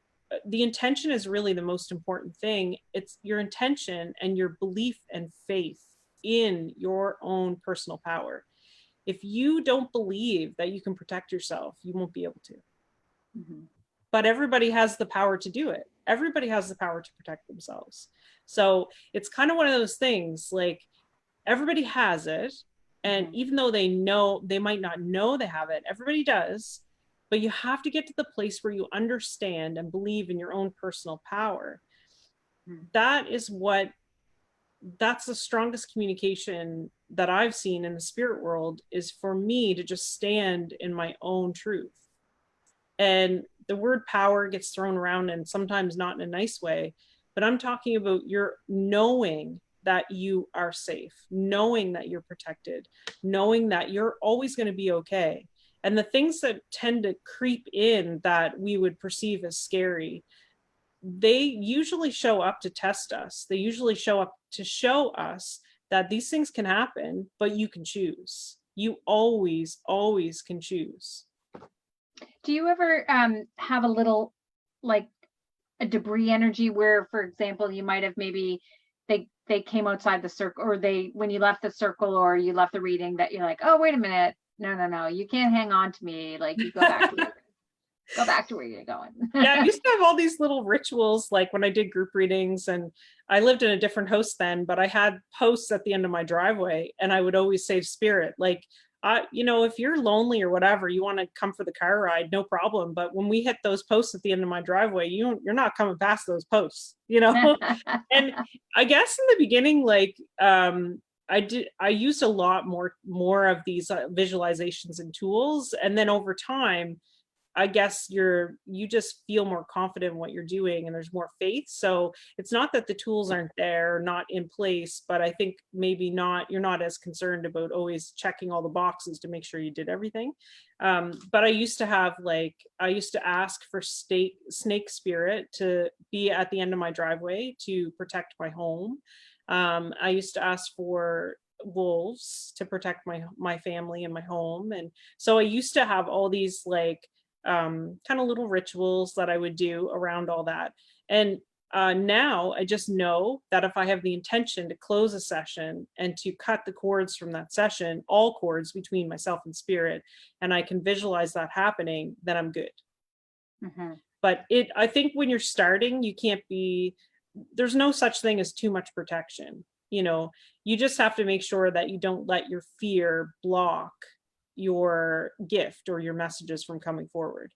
the intention is really the most important thing. It's your intention and your belief and faith in your own personal power. If you don't believe that you can protect yourself, you won't be able to. Mm-hmm. But everybody has the power to do it. Everybody has the power to protect themselves. So it's kind of one of those things, like, everybody has it. And even though they might not know they have it, everybody does. But you have to get to the place where you understand and believe in your own personal power. That's the strongest communication that I've seen in the spirit world, is for me to just stand in my own truth. And the word power gets thrown around, and sometimes not in a nice way, but I'm talking about your knowing that you are safe, knowing that you're protected, knowing that you're always going to be okay. And the things that tend to creep in that we would perceive as scary, they usually show up to test us. They usually show up to show us that these things can happen, but you can choose. You always can choose. Do you ever have a little, like, a debris energy where, for example, you might have maybe they came outside the circle, or when you left the circle or you left the reading, that you're like, oh, wait a minute, no, you can't hang on to me, like, you go back to where you're going. Yeah, I used to have all these little rituals, like when I did group readings, and I lived in a different house then, but I had posts at the end of my driveway, and I would always say to spirit, like, if you're lonely or whatever, you want to come for the car ride, no problem. But when we hit those posts at the end of my driveway, you're not coming past those posts, And I guess in the beginning, like, I used a lot more of these visualizations and tools. And then over time, I guess you just feel more confident in what you're doing, and there's more faith. So it's not that the tools aren't there, not in place, but I think maybe you're not as concerned about always checking all the boxes to make sure you did everything. But I used to ask for snake spirit to be at the end of my driveway to protect my home. I used to ask for wolves to protect my family and my home. And so I used to have all these, like, kind of little rituals that I would do around all that. And now I just know that if I have the intention to close a session and to cut the cords from that session, all cords between myself and spirit, and I can visualize that happening, then I'm good. Mm-hmm. But I think when you're starting, there's no such thing as too much protection. You just have to make sure that you don't let your fear block your gift or your messages from coming forward.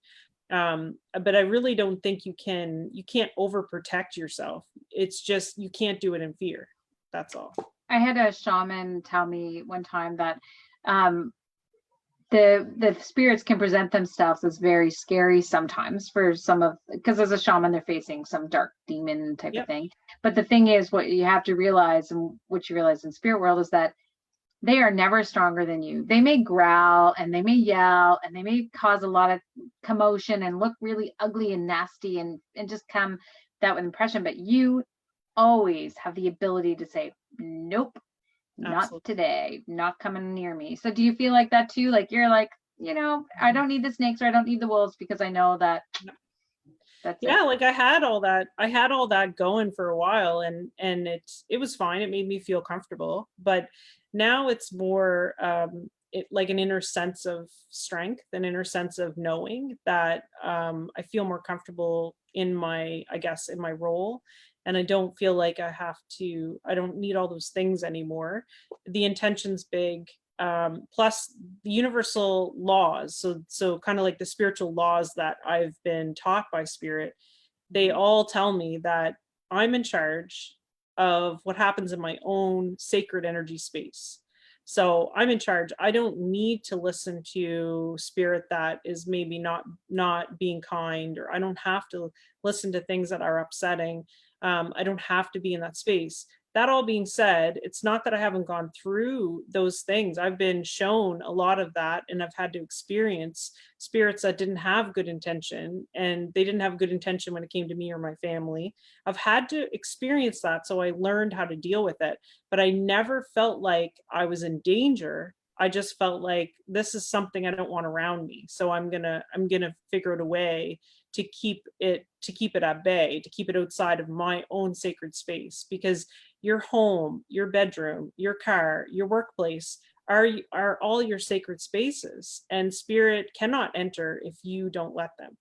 But I really don't think you can't overprotect yourself. It's just, you can't do it in fear. That's all. I had a shaman tell me one time that the spirits can present themselves as very scary sometimes because as a shaman, they're facing some dark demon type of thing. But the thing is, what you have to realize, and what you realize in spirit world, is that they are never stronger than you. They may growl and they may yell and they may cause a lot of commotion and look really ugly and nasty and just come that with impression. But you always have the ability to say, nope, not today, not coming near me. So do you feel like that too? Like, you're like, I don't need the snakes or I don't need the wolves because I know that that's yeah, it. like I had all that going for a while, and it was fine. It made me feel comfortable, but now it's more like an inner sense of strength, an inner sense of knowing that I feel more comfortable in my role, and I don't feel like I don't need all those things anymore. The intention's big. Plus the universal laws, so kind of like the spiritual laws that I've been taught by spirit, they all tell me that I'm in charge of what happens in my own sacred energy space. So I'm in charge. I don't need to listen to spirit that is maybe not being kind, or I don't have to listen to things that are upsetting. I don't have to be in that space. That all being said, it's not that I haven't gone through those things. I've been shown a lot of that, and I've had to experience spirits that didn't have good intention, and they didn't have good intention when it came to me or my family. I've had to experience that, so I learned how to deal with it. But I never felt like I was in danger. I just felt like this is something I don't want around me. So I'm gonna figure out a way to keep it at bay, to keep it outside of my own sacred space, because your home, your bedroom, your car, your workplace are all your sacred spaces, and spirit cannot enter if you don't let them.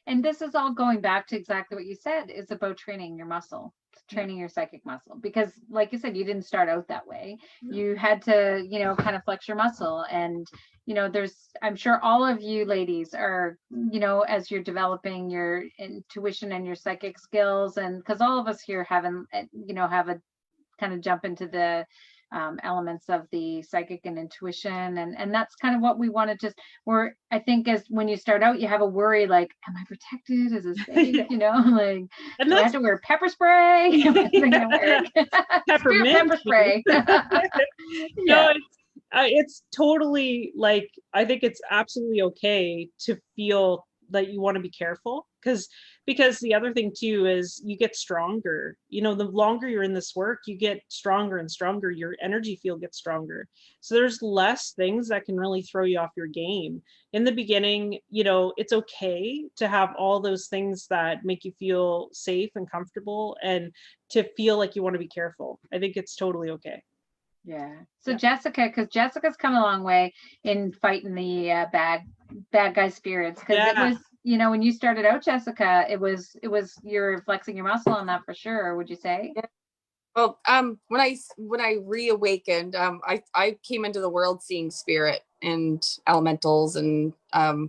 And this is all going back to exactly what you said. It's about training your muscle, training your psychic muscle, because like you said, you didn't start out that way. You had to, kind of flex your muscle. And, I'm sure all of you ladies are, as you're developing your intuition and your psychic skills, and because all of us here have a kind of jump into the elements of the psychic and intuition, and that's kind of what we want to just, where I think as when you start out, you have a worry like, am I protected? Is this safe? Like, do I have to wear pepper spray? Peppermint. Pepper spray. No, it's totally, like, I think it's absolutely okay to feel that you want to be careful, because the other thing too is you get stronger. The longer you're in this work, you get stronger and stronger. Your energy field gets stronger. So there's less things that can really throw you off your game. In the beginning, it's okay to have all those things that make you feel safe and comfortable, and to feel like you want to be careful. I think it's totally okay. Yeah. So Jessica, because Jessica's come a long way in fighting the bad guy spirits. Because it was, when you started out, Jessica, it was you're flexing your muscle on that for sure. Would you say? Well, when I reawakened, I came into the world seeing spirit and elementals and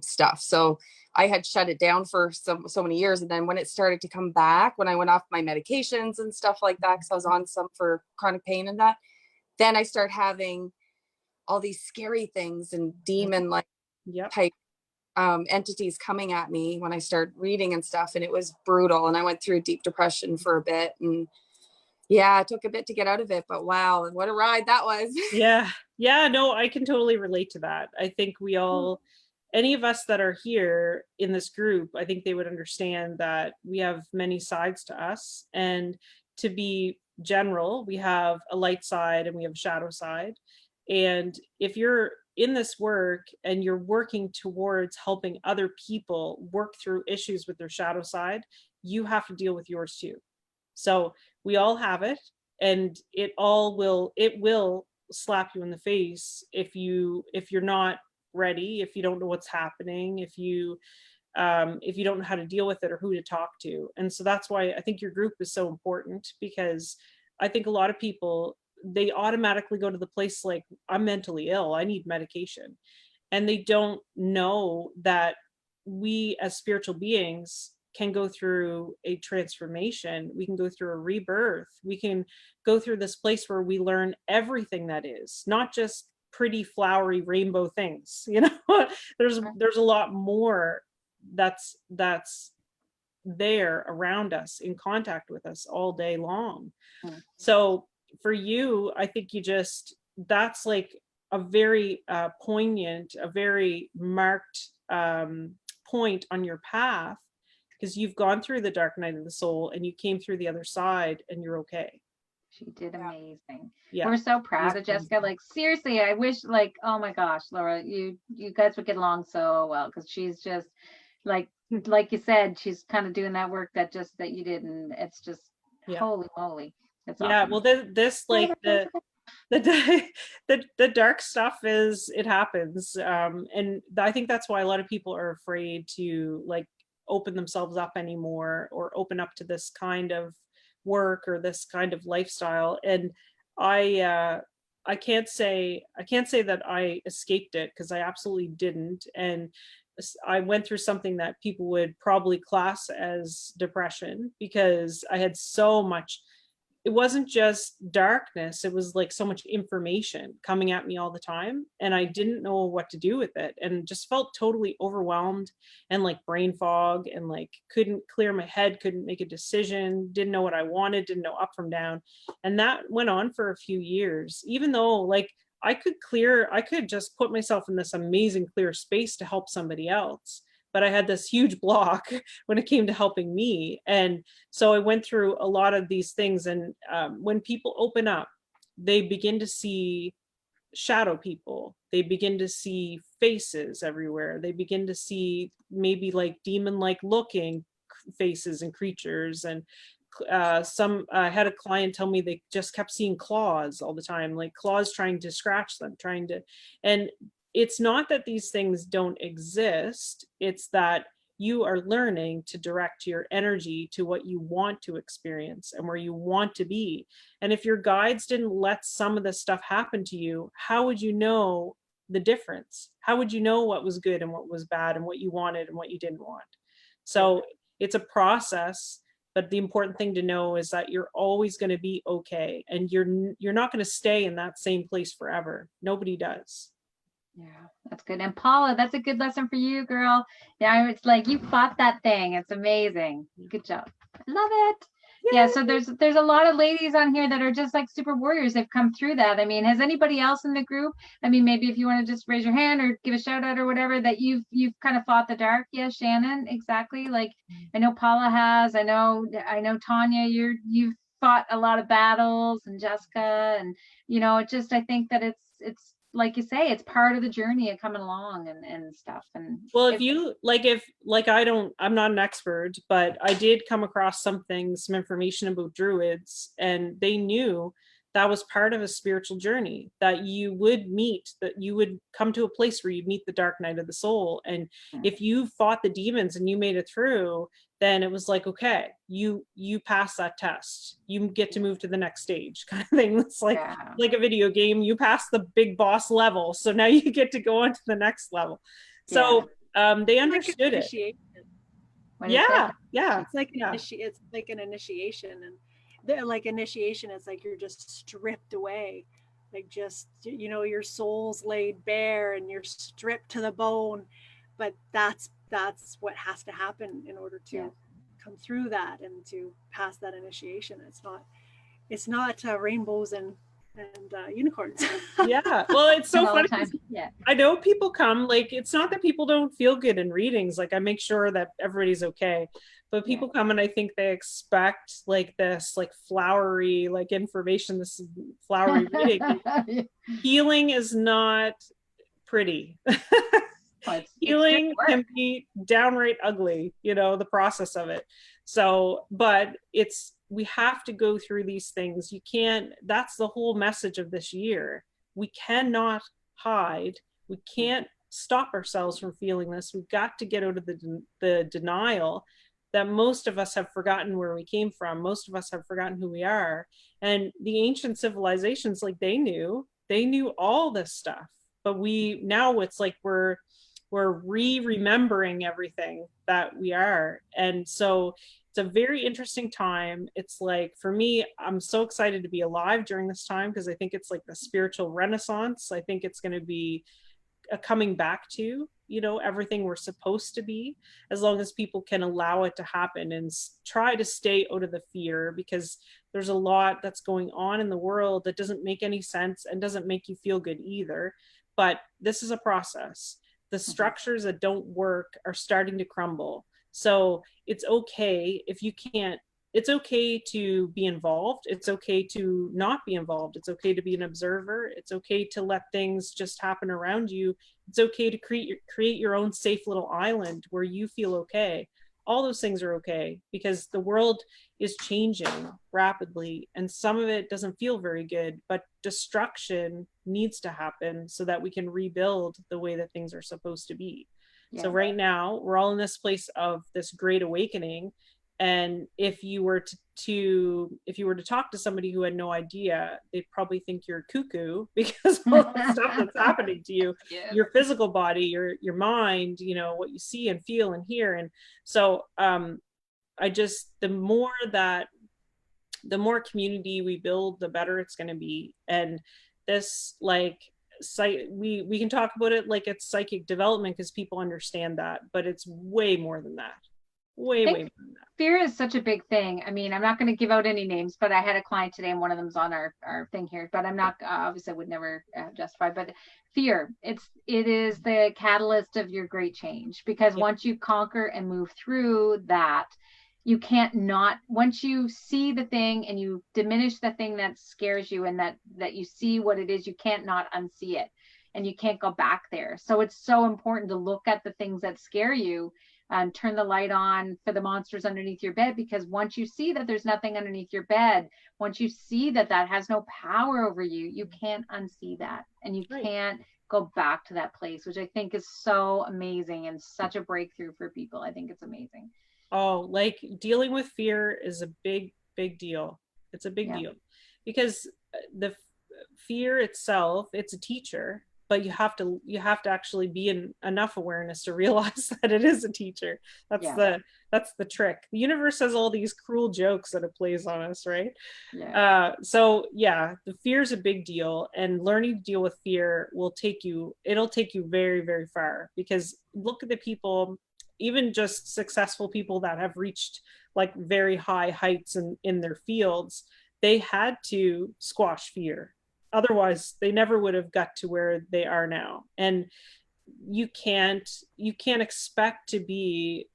stuff. So I had shut it down for so many years, and then when it started to come back, when I went off my medications and stuff like that, because I was on some for chronic pain and that, then I start having all these scary things and demon type entities coming at me when I start reading and stuff, and it was brutal. And I went through deep depression for a bit, and it took a bit to get out of it, but wow, what a ride that was. No, I can totally relate to that. I think we all, any of us that are here in this group, I think they would understand that we have many sides to us, and to be general, we have a light side and we have a shadow side. And if you're in this work and you're working towards helping other people work through issues with their shadow side, you have to deal with yours too. So we all have it, and it will slap you in the face if you're not ready, if you don't know what's happening, if you don't know how to deal with it or who to talk to. And so that's why I think your group is so important, because I think a lot of people, they automatically go to the place like, I'm mentally ill, I need medication. And they don't know that we as spiritual beings can go through a transformation. We can go through a rebirth. We can go through this place where we learn everything that is, not just pretty flowery rainbow things. There's a lot more that's there around us, in contact with us all day long. So for you, I think that's like a very poignant, a very marked point on your path, because you've gone through the dark night of the soul and you came through the other side and you're okay. She did amazing. Yeah. We're so proud of Jessica. Like, seriously, I wish, like, oh my gosh, Laura, you guys would get along so well, because she's just like you said, she's kind of doing that work that you did, and it's just holy moly. It's awesome. Well, this like the dark stuff is, it happens, and I think that's why a lot of people are afraid to like open themselves up anymore, or open up to this kind of work or this kind of lifestyle. And I can't say that I escaped it, because I absolutely didn't. And I went through something that people would probably class as depression, because I had so much. It wasn't just darkness, it was like so much information coming at me all the time, and I didn't know what to do with it, and just felt totally overwhelmed, and like brain fog, and like couldn't clear my head, couldn't make a decision, didn't know what I wanted, didn't know up from down. And that went on for a few years, even though like I could just put myself in this amazing clear space to help somebody else, but I had this huge block when it came to helping me. And so I went through a lot of these things. And when people open up, they begin to see shadow people. They begin to see faces everywhere. They begin to see maybe like demon-like looking faces and creatures. And I had a client tell me they just kept seeing claws all the time, like claws trying to scratch them, and it's not that these things don't exist, it's that you are learning to direct your energy to what you want to experience and where you want to be. And if your guides didn't let some of this stuff happen to you, how would you know the difference? How would you know what was good and what was bad, and what you wanted and what you didn't want? So it's a process, but the important thing to know is that you're always going to be okay, and you're not going to stay in that same place forever. Nobody does. Yeah, that's good. And Paula, that's a good lesson for you, girl. Yeah, it's like you fought that thing. It's amazing. Good job. I love it. Yay. Yeah, so there's a lot of ladies on here that are just like super warriors. They've come through that. I mean, has anybody else in the group? I mean, maybe if you want to just raise your hand or give a shout out or whatever, that you've kind of fought the dark. Yeah, Shannon, exactly. Like I know Paula has. I know Tanya, you've fought a lot of battles, and Jessica, and I think that it's like you say, it's part of the journey of coming along and stuff. And well, I'm not an expert, but I did come across some information about druids, and they knew that was part of a spiritual journey, that you would come to a place where you'd meet the dark night of the soul. And if you fought the demons and you made it through, then it was like, okay, you pass that test, you get to move to the next stage, kind of thing. It's like a video game, you pass the big boss level, so now you get to go on to the next level. So they understood it. Yeah. It's like it's like an initiation, and like initiation is like you're just stripped away, like just your soul's laid bare and you're stripped to the bone. But that's what has to happen in order to come through that and to pass that initiation. It's not rainbows and unicorns. Yeah, well, it's so funny. I know people come, like, it's not that people don't feel good in readings, like I make sure that everybody's okay, but people come and I think they expect like this like flowery like information, this flowery reading. Healing is not pretty. Healing can be downright ugly, the process of it. So, but we have to go through these things. That's the whole message of this year. We cannot hide. We can't stop ourselves from feeling this. We've got to get out of the denial that most of us have forgotten where we came from. Most of us have forgotten who we are. And the ancient civilizations, like they knew all this stuff, but now it's like we're remembering everything that we are. And so it's a very interesting time. It's like, for me, I'm so excited to be alive during this time, because I think it's like the spiritual renaissance. I think it's going to be a coming back to, everything we're supposed to be, as long as people can allow it to happen and try to stay out of the fear, because there's a lot that's going on in the world that doesn't make any sense and doesn't make you feel good either. But this is a process. The structures that don't work are starting to crumble. So it's okay if you can't it's okay to be involved. It's okay to not be involved. It's okay to be an observer. It's okay to let things just happen around you. It's okay to create your own safe little island where you feel okay. All those things are okay, because the world is changing rapidly and some of it doesn't feel very good, but destruction needs to happen so that we can rebuild the way that things are supposed to be. Yeah. So right now we're all in this place of this great awakening. And if you were to talk to somebody who had no idea, they'd probably think you're cuckoo because of all the stuff that's happening to you, yeah. Your physical body, your mind, you know, what you see and feel and hear. And so the more community we build, the better it's going to be. And this, like, we can talk about it like it's psychic development because people understand that, but it's way more than that. Way more than that. Fear is such a big thing. I mean, I'm not going to give out any names, but I had a client today and one of them's on our thing here, but I'm not, obviously I would never justify, but fear, it is the catalyst of your great change, because once you conquer and move through that, you can't not, once you see the thing and you diminish the thing that scares you and that you see what it is, you can't not unsee it and you can't go back there. So it's so important to look at the things that scare you and turn the light on for the monsters underneath your bed, because once you see that there's nothing underneath your bed, once you see that has no power over you, you can't unsee that and you can't go back to that place, which I think is so amazing and such a breakthrough for people. I think it's amazing. Oh, like dealing with fear is a big deal. It's a big deal because the fear itself, it's a teacher, but you have to actually be in enough awareness to realize that it is a teacher. That's the trick. The universe has all these cruel jokes that it plays on us, right? So the fear is a big deal, and learning to deal with fear it'll take you very, very far, because look at the people, even just successful people that have reached like very high heights in their fields, they had to squash fear. Otherwise, they never would have got to where they are now. And you can't expect to be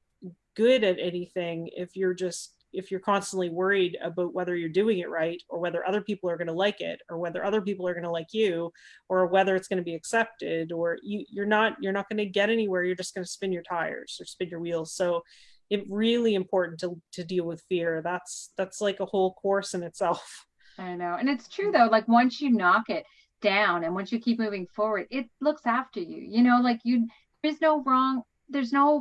good at anything if you're constantly worried about whether you're doing it right, or whether other people are going to like it, or whether other people are going to like you, or whether it's going to be accepted, or you're not going to get anywhere. You're just going to spin your tires or spin your wheels. So it's really important to deal with fear. That's like a whole course in itself. I know. And it's true though, like once you knock it down and once you keep moving forward, it looks after you, you know, like there's no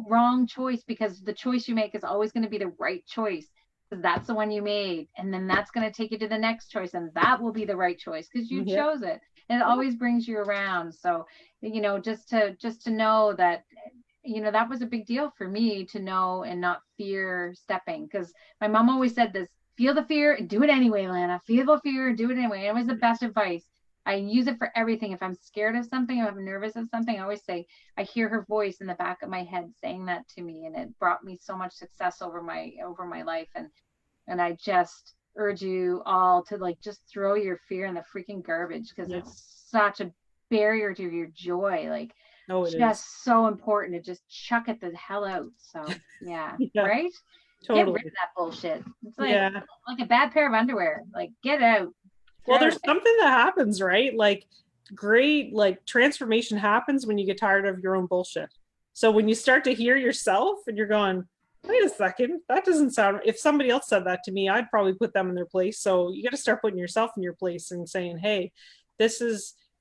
wrong choice, because the choice you make is always going to be the right choice. That's the one you made, and then that's going to take you to the next choice, and that will be the right choice because you chose it. And it always brings you around. So, you know, just to know that, you know, that was a big deal for me to know and not fear stepping, because my mom always said this: feel the fear and do it anyway, Lana. Feel the fear and do it anyway. It was the best advice. I use it for everything. If I'm scared of something, or I'm nervous of something, I always say, I hear her voice in the back of my head saying that to me. And it brought me so much success over my life. And I just urge you all to like, just throw your fear in the freaking garbage, because it's such a barrier to your joy. Like, it's just so important to just chuck it the hell out. So right? Totally. Get rid of that bullshit. It's like a bad pair of underwear. Like, get out. Well, there's something that happens, right? Like, great, like, transformation happens when you get tired of your own bullshit. So when you start to hear yourself and you're going, wait a second, that doesn't sound, if somebody else said that to me, I'd probably put them in their place. So you got to start putting yourself in your place and saying, hey,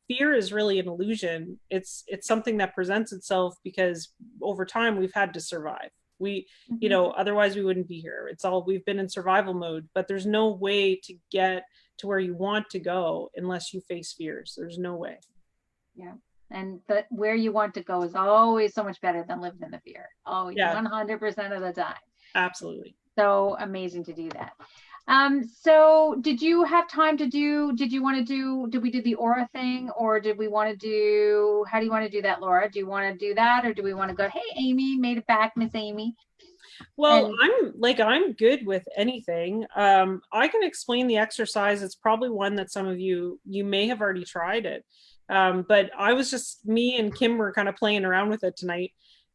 fear is really an illusion. It's something that presents itself because over time we've had to survive. You know, otherwise we wouldn't be here. We've been in survival mode, but there's no way to get to where you want to go unless you face fears. There's no way. Yeah. But where you want to go is always so much better than living in the fear. Always, 100% of the time. Absolutely. So amazing to do that. So did you have time to did we do the aura thing, or did we want to do, how do you want to do that, Laura? Do you want to do that, or do we want to go, hey, Amy, made it back, Miss Amy? Well, I'm good with anything. I can explain the exercise. It's probably one that some of you may have already tried it. But me and Kim were kind of playing around with it tonight.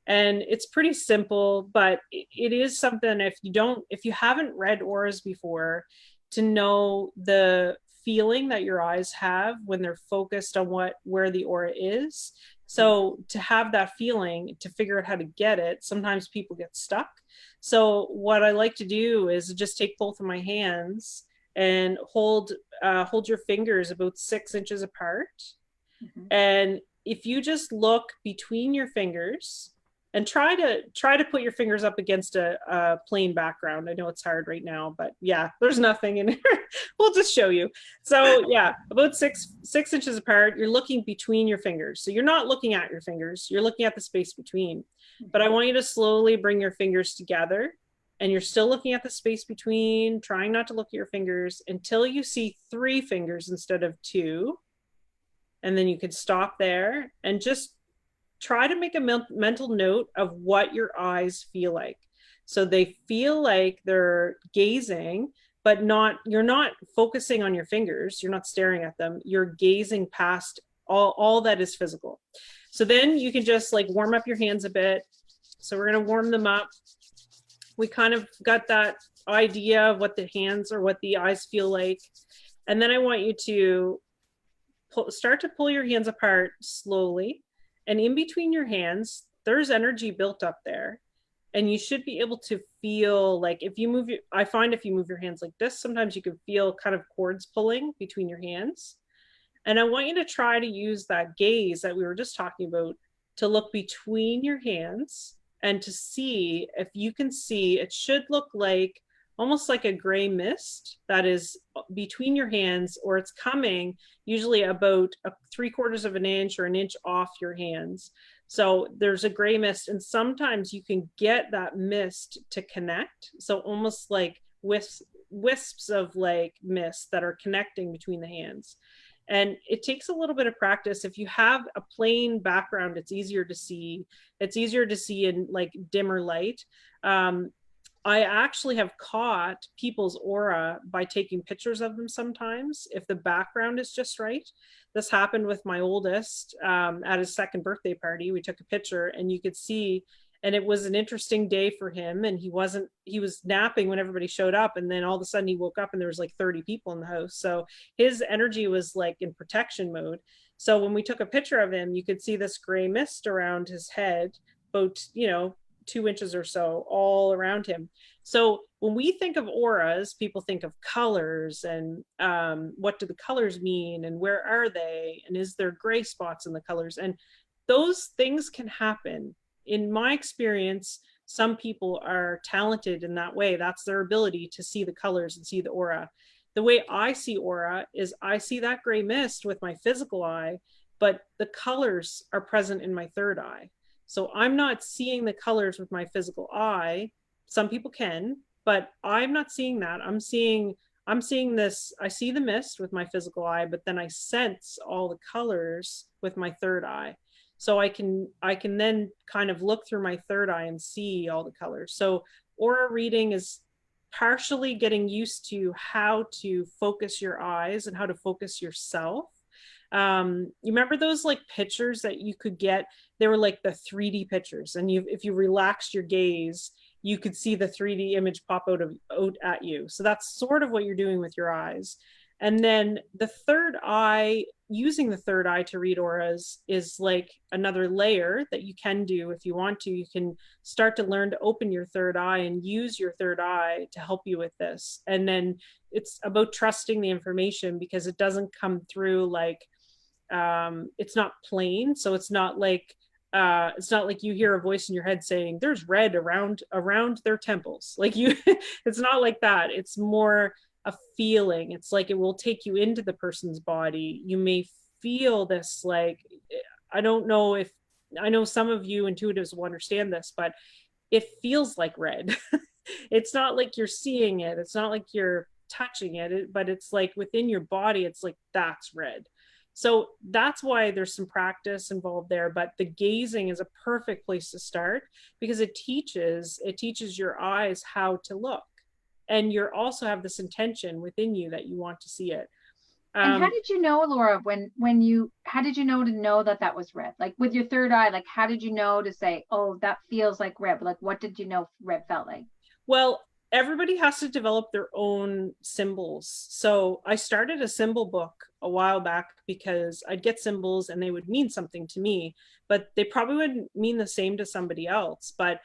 And it's pretty simple, but it is something, if you haven't read auras before, to know the feeling that your eyes have when they're focused on where the aura is. So to have that feeling, to figure out how to get it, sometimes people get stuck. So what I like to do is just take both of my hands and hold your fingers about 6 inches apart. And if you just look between your fingers and try to put your fingers up against a plain background. I know it's hard right now, but yeah, there's nothing in here. We'll just show you. So yeah, about six inches apart, you're looking between your fingers. So you're not looking at your fingers, you're looking at the space between. But I want you to slowly bring your fingers together, and you're still looking at the space between, trying not to look at your fingers until you see 3 fingers instead of 2. And then you can stop there and just try to make a mental note of what your eyes feel like. So they feel like they're gazing, but you're not focusing on your fingers. You're not staring at them. You're gazing past all that is physical. So then you can just like warm up your hands a bit. So we're going to warm them up. We kind of got that idea of what the hands or what the eyes feel like. And then I want you to start to pull your hands apart slowly. And in between your hands, there's energy built up there. And you should be able to feel like I find if you move your hands like this, sometimes you can feel kind of cords pulling between your hands. And I want you to try to use that gaze that we were just talking about to look between your hands and to see if you can see, it should look like almost like a gray mist that is between your hands, or it's coming usually about 3/4 of an inch or an inch off your hands. So there's a gray mist, and sometimes you can get that mist to connect. So almost like wisps of like mist that are connecting between the hands. And it takes a little bit of practice. If you have a plain background, it's easier to see. It's easier to see in like dimmer light. I actually have caught people's aura by taking pictures of them sometimes, if the background is just right. This happened with my oldest at his 2nd birthday party. We took a picture and you could see, and it was an interesting day for him. And he was napping when everybody showed up. And then all of a sudden he woke up and there was like 30 people in the house. So his energy was like in protection mode. So when we took a picture of him, you could see this gray mist around his head, about, 2 inches or so all around him. So when we think of auras, people think of colors and what do the colors mean and where are they? And is there gray spots in the colors? And those things can happen. In my experience, some people are talented in that way. That's their ability to see the colors and see the aura. The way I see aura is I see that gray mist with my physical eye, but the colors are present in my 3rd eye. So I'm not seeing the colors with my physical eye. Some people can, but I'm not seeing that. I'm seeing this, I see the mist with my physical eye, but then I sense all the colors with my 3rd eye. So I can then kind of look through my 3rd eye and see all the colors. So aura reading is partially getting used to how to focus your eyes and how to focus yourself. You remember those like pictures that you could get? They were like the 3D pictures, and if you relaxed your gaze, you could see the 3D image pop out at you. So that's sort of what you're doing with your eyes. And then the 3rd eye, using the 3rd eye to read auras is like another layer that you can do if you want to. You can start to learn to open your 3rd eye and use your 3rd eye to help you with this. And then it's about trusting the information, because it doesn't come through like, it's not plain. So it's not like you hear a voice in your head saying there's red around their temples. Like it's not like that. It's more a feeling. It's like it will take you into the person's body. You may feel this, like, I don't know if, I know some of you intuitives will understand this, but it feels like red. It's not like you're seeing it. It's not like you're touching it, but it's like within your body, it's like, that's red. So that's why there's some practice involved there, but the gazing is a perfect place to start, because it teaches your eyes how to look. And you also have this intention within you that you want to see it. And how did you know, Laura, how did you know that that was red? Like with your third eye, like how did you know to say, oh, that feels like red? Like what did you know red felt like? Well, everybody has to develop their own symbols. So I started a symbol book a while back because I'd get symbols and they would mean something to me, but they probably wouldn't mean the same to somebody else. But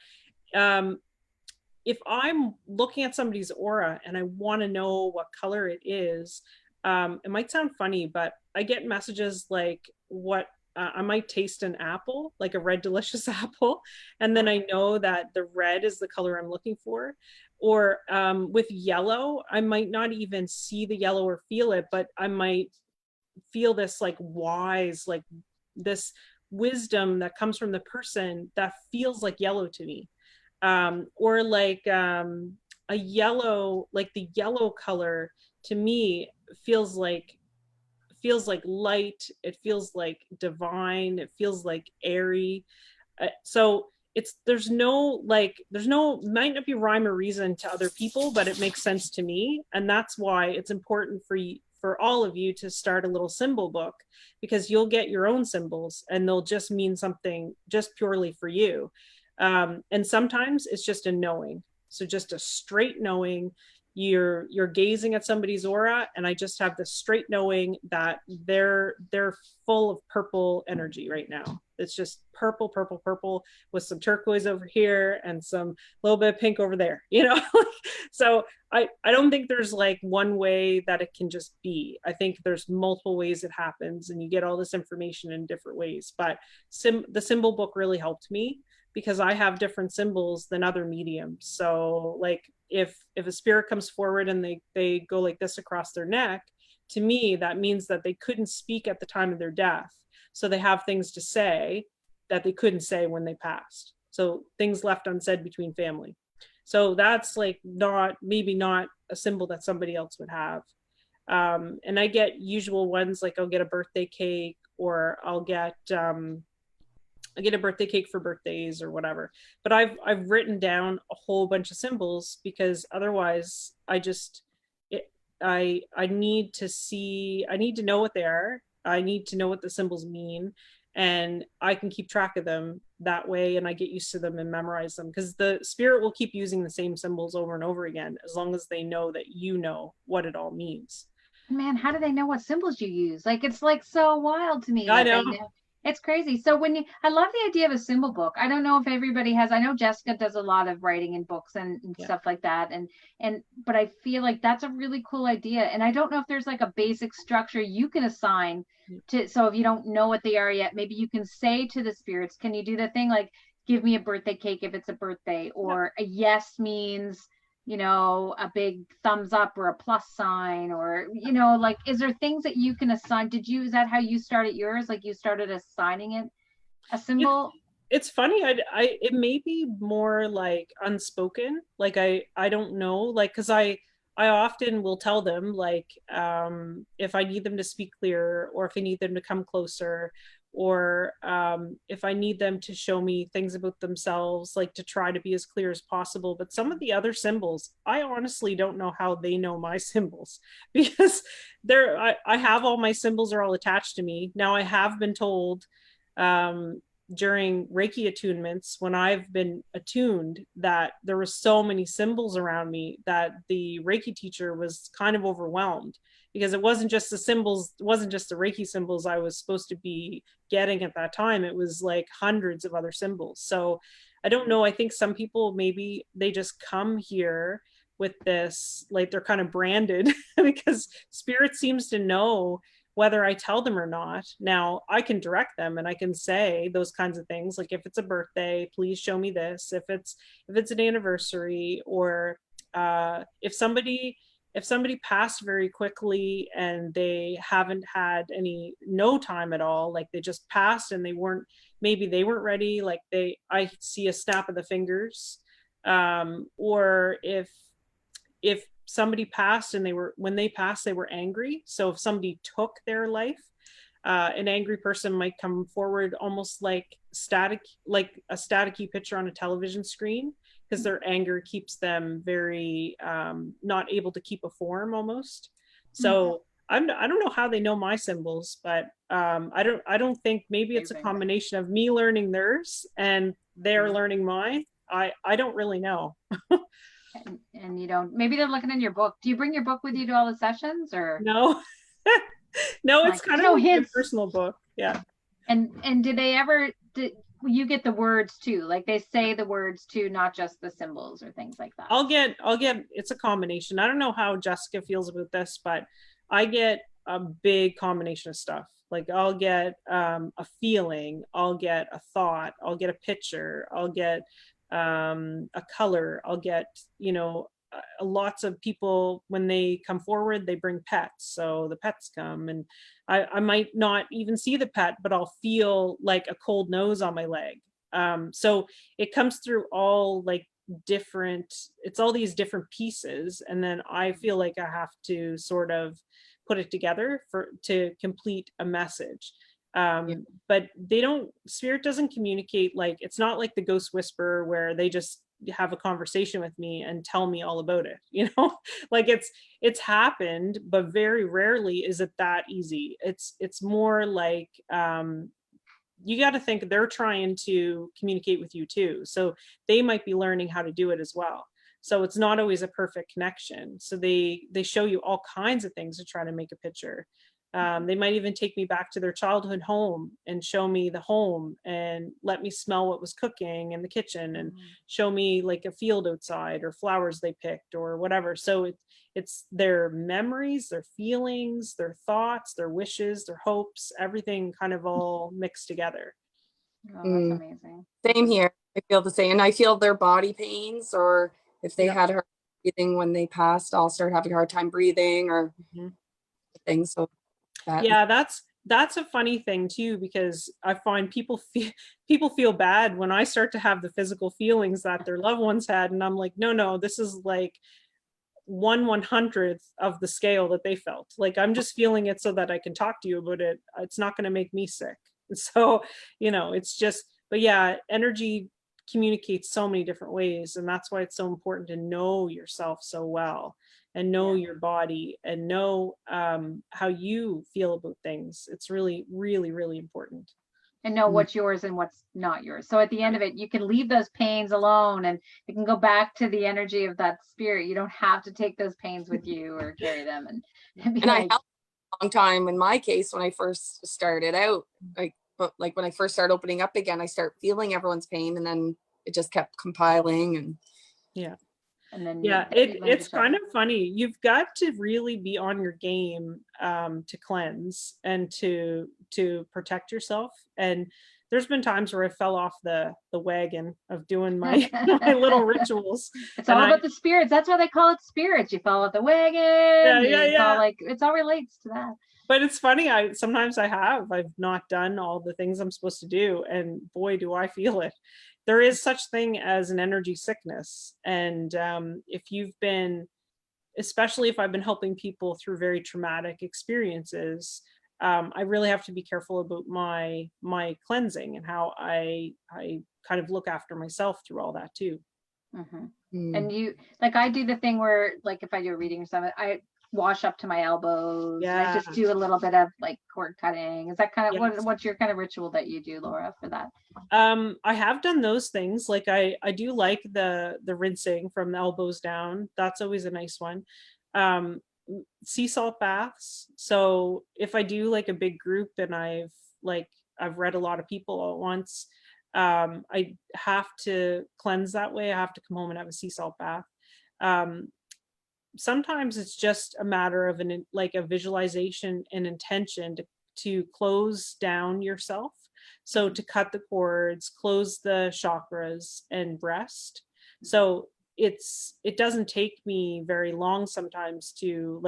if I'm looking at somebody's aura and I want to know what color it is, it might sound funny, but I get messages like what I might taste an apple, like a red delicious apple, and then I know that the red is the color I'm looking for. Or with yellow, I might not even see the yellow or feel it, but I might feel this like wise, like this wisdom that comes from the person that feels like yellow to me. Or like a yellow, like the yellow color to me feels like light, it feels like divine, it feels like airy. So there's no might not be rhyme or reason to other people, but it makes sense to me. And that's why it's important for all of you to start a little symbol book, because you'll get your own symbols and they'll just mean something just purely for you. And sometimes it's just a knowing. So just a straight knowing. You're gazing at somebody's aura, and I just have this straight knowing that they're full of purple energy right now. It's just purple, purple, purple with some turquoise over here and some little bit of pink over there, you know? So I don't think there's like one way that it can just be. I think there's multiple ways it happens, and you get all this information in different ways. But the symbol book really helped me because I have different symbols than other mediums. So like if a spirit comes forward and they go like this across their neck, to me, that means that they couldn't speak at the time of their death. So they have things to say that they couldn't say when they passed. So things left unsaid between family. So that's like maybe not a symbol that somebody else would have. And I get usual ones, like I'll get a birthday cake, or I'll get a birthday cake for birthdays or whatever. But I've written down a whole bunch of symbols, because otherwise I need to know what they are. I need to know what the symbols mean, and I can keep track of them that way, and I get used to them and memorize them, because the spirit will keep using the same symbols over and over again, as long as they know that you know what it all means. Man, how do they know what symbols you use? Like, it's like so wild to me. I know. It's crazy. So I love the idea of a symbol book. I don't know if everybody has, I know Jessica does a lot of writing in books and stuff like that. But I feel like that's a really cool idea. And I don't know if there's like a basic structure you can assign to, so if you don't know what they are yet, maybe you can say to the spirits, can you do the thing like, give me a birthday cake if it's a birthday, or a yes means, a big thumbs up or a plus sign, or, like, is there things that you can assign? Is that how you started yours? Like you started assigning it a symbol? It's funny. It may be more like unspoken. Like, I don't know, like, cause I often will tell them, like, if I need them to speak clearer, or if I need them to come closer, or if I need them to show me things about themselves, like to try to be as clear as possible. But some of the other symbols, I honestly don't know how they know my symbols, because I have all my symbols are all attached to me. Now I have been told during Reiki attunements, when I've been attuned, that there were so many symbols around me that the Reiki teacher was kind of overwhelmed, because it wasn't just the symbols, it wasn't just the Reiki symbols I was supposed to be getting at that time. It was like hundreds of other symbols. So I don't know. I think some people, maybe they just come here with this, like they're kind of branded because spirit seems to know whether I tell them or not. Now I can direct them and I can say those kinds of things. Like if it's a birthday, please show me this. If it's an anniversary, or if somebody passed very quickly and they haven't had no time at all, like they just passed and maybe they weren't ready. Like I see a snap of the fingers. Or if somebody passed and when they passed, they were angry. So if somebody took their life, an angry person might come forward almost like a staticky picture on a television screen, because their anger keeps them very not able to keep a form almost. So I don't know how they know my symbols, but I don't think, maybe it's a combination of me learning theirs and they're learning mine. I don't really know. And you don't, maybe they're looking in your book. Do you bring your book with you to all the sessions, or No. No, it's like, kind of no like a hints? personal book. Yeah. And did they ever, you get the words too? Like they say the words too, not just the symbols or things like that. I'll get, it's a combination. I don't know how Jessica feels about this, but I get a big combination of stuff. Like I'll get a feeling, I'll get a thought, I'll get a picture, I'll get a color, I'll get, you know, lots of people, when they come forward, they bring pets. So the pets come, and I might not even see the pet, but I'll feel like a cold nose on my leg. So it comes through all like different, it's all these different pieces. And then I feel like I have to sort of put it together to complete a message. But they don't, spirit doesn't communicate, like, it's not like the ghost whisperer where they just have a conversation with me and tell me all about it, you know. Like it's happened, but very rarely is it that easy. It's more like you got to think they're trying to communicate with you too, so they might be learning how to do it as well. So it's not always a perfect connection, so they show you all kinds of things to try to make a picture. They might even take me back to their childhood home and show me the home and let me smell what was cooking in the kitchen and show me like a field outside or flowers they picked or whatever. So it's their memories, their feelings, their thoughts, their wishes, their hopes, everything kind of all mixed together. Oh, that's amazing. Same here. I feel the same. And I feel their body pains, or if they had hard breathing when they passed, I'll start having a hard time breathing or things. So yeah, that's a funny thing too, because I find people feel bad when I start to have the physical feelings that their loved ones had, and I'm like, no, this is like 1/100th of the scale that they felt. Like, I'm just feeling it so that I can talk to you about it. It's not going to make me sick. So, you know, it's just, but yeah, energy communicates so many different ways, and that's why it's so important to know yourself so well and know your body and know how you feel about things. It's really, really, really important. And know what's yours and what's not yours. So at the end of it, you can leave those pains alone and you can go back to the energy of that spirit. You don't have to take those pains with you or carry them. And I held a long time in my case when I first started out, like when I first started opening up again, I start feeling everyone's pain, and then it just kept compiling. And and then it's kind of funny. You've got to really be on your game to cleanse and to protect yourself. And there's been times where I fell off the wagon of doing my my little rituals. It's all about the spirits. That's why they call it spirits. You fall off the wagon. It's all like, it's all relates to that. But it's funny, I've not done all the things I'm supposed to do, and boy, do I feel it. There is such thing as an energy sickness. And if you've been, especially if I've been helping people through very traumatic experiences, I really have to be careful about my cleansing and how I kind of look after myself through all that too. And you, like, I do the thing where, like, if I do a reading or something, I wash up to my elbows. And I just do a little bit of like cord cutting. Is that kind of what's your kind of ritual that you do, Laura, for that? I have done those things. Like I do like the rinsing from the elbows down. That's always a nice one. Sea salt baths. So if I do like a big group and I've read a lot of people all at once, I have to cleanse that way. I have to come home and have a sea salt bath. Sometimes it's just a matter of a visualization and intention to close down yourself. So to cut the cords, close the chakras and breast. So it doesn't take me very long sometimes to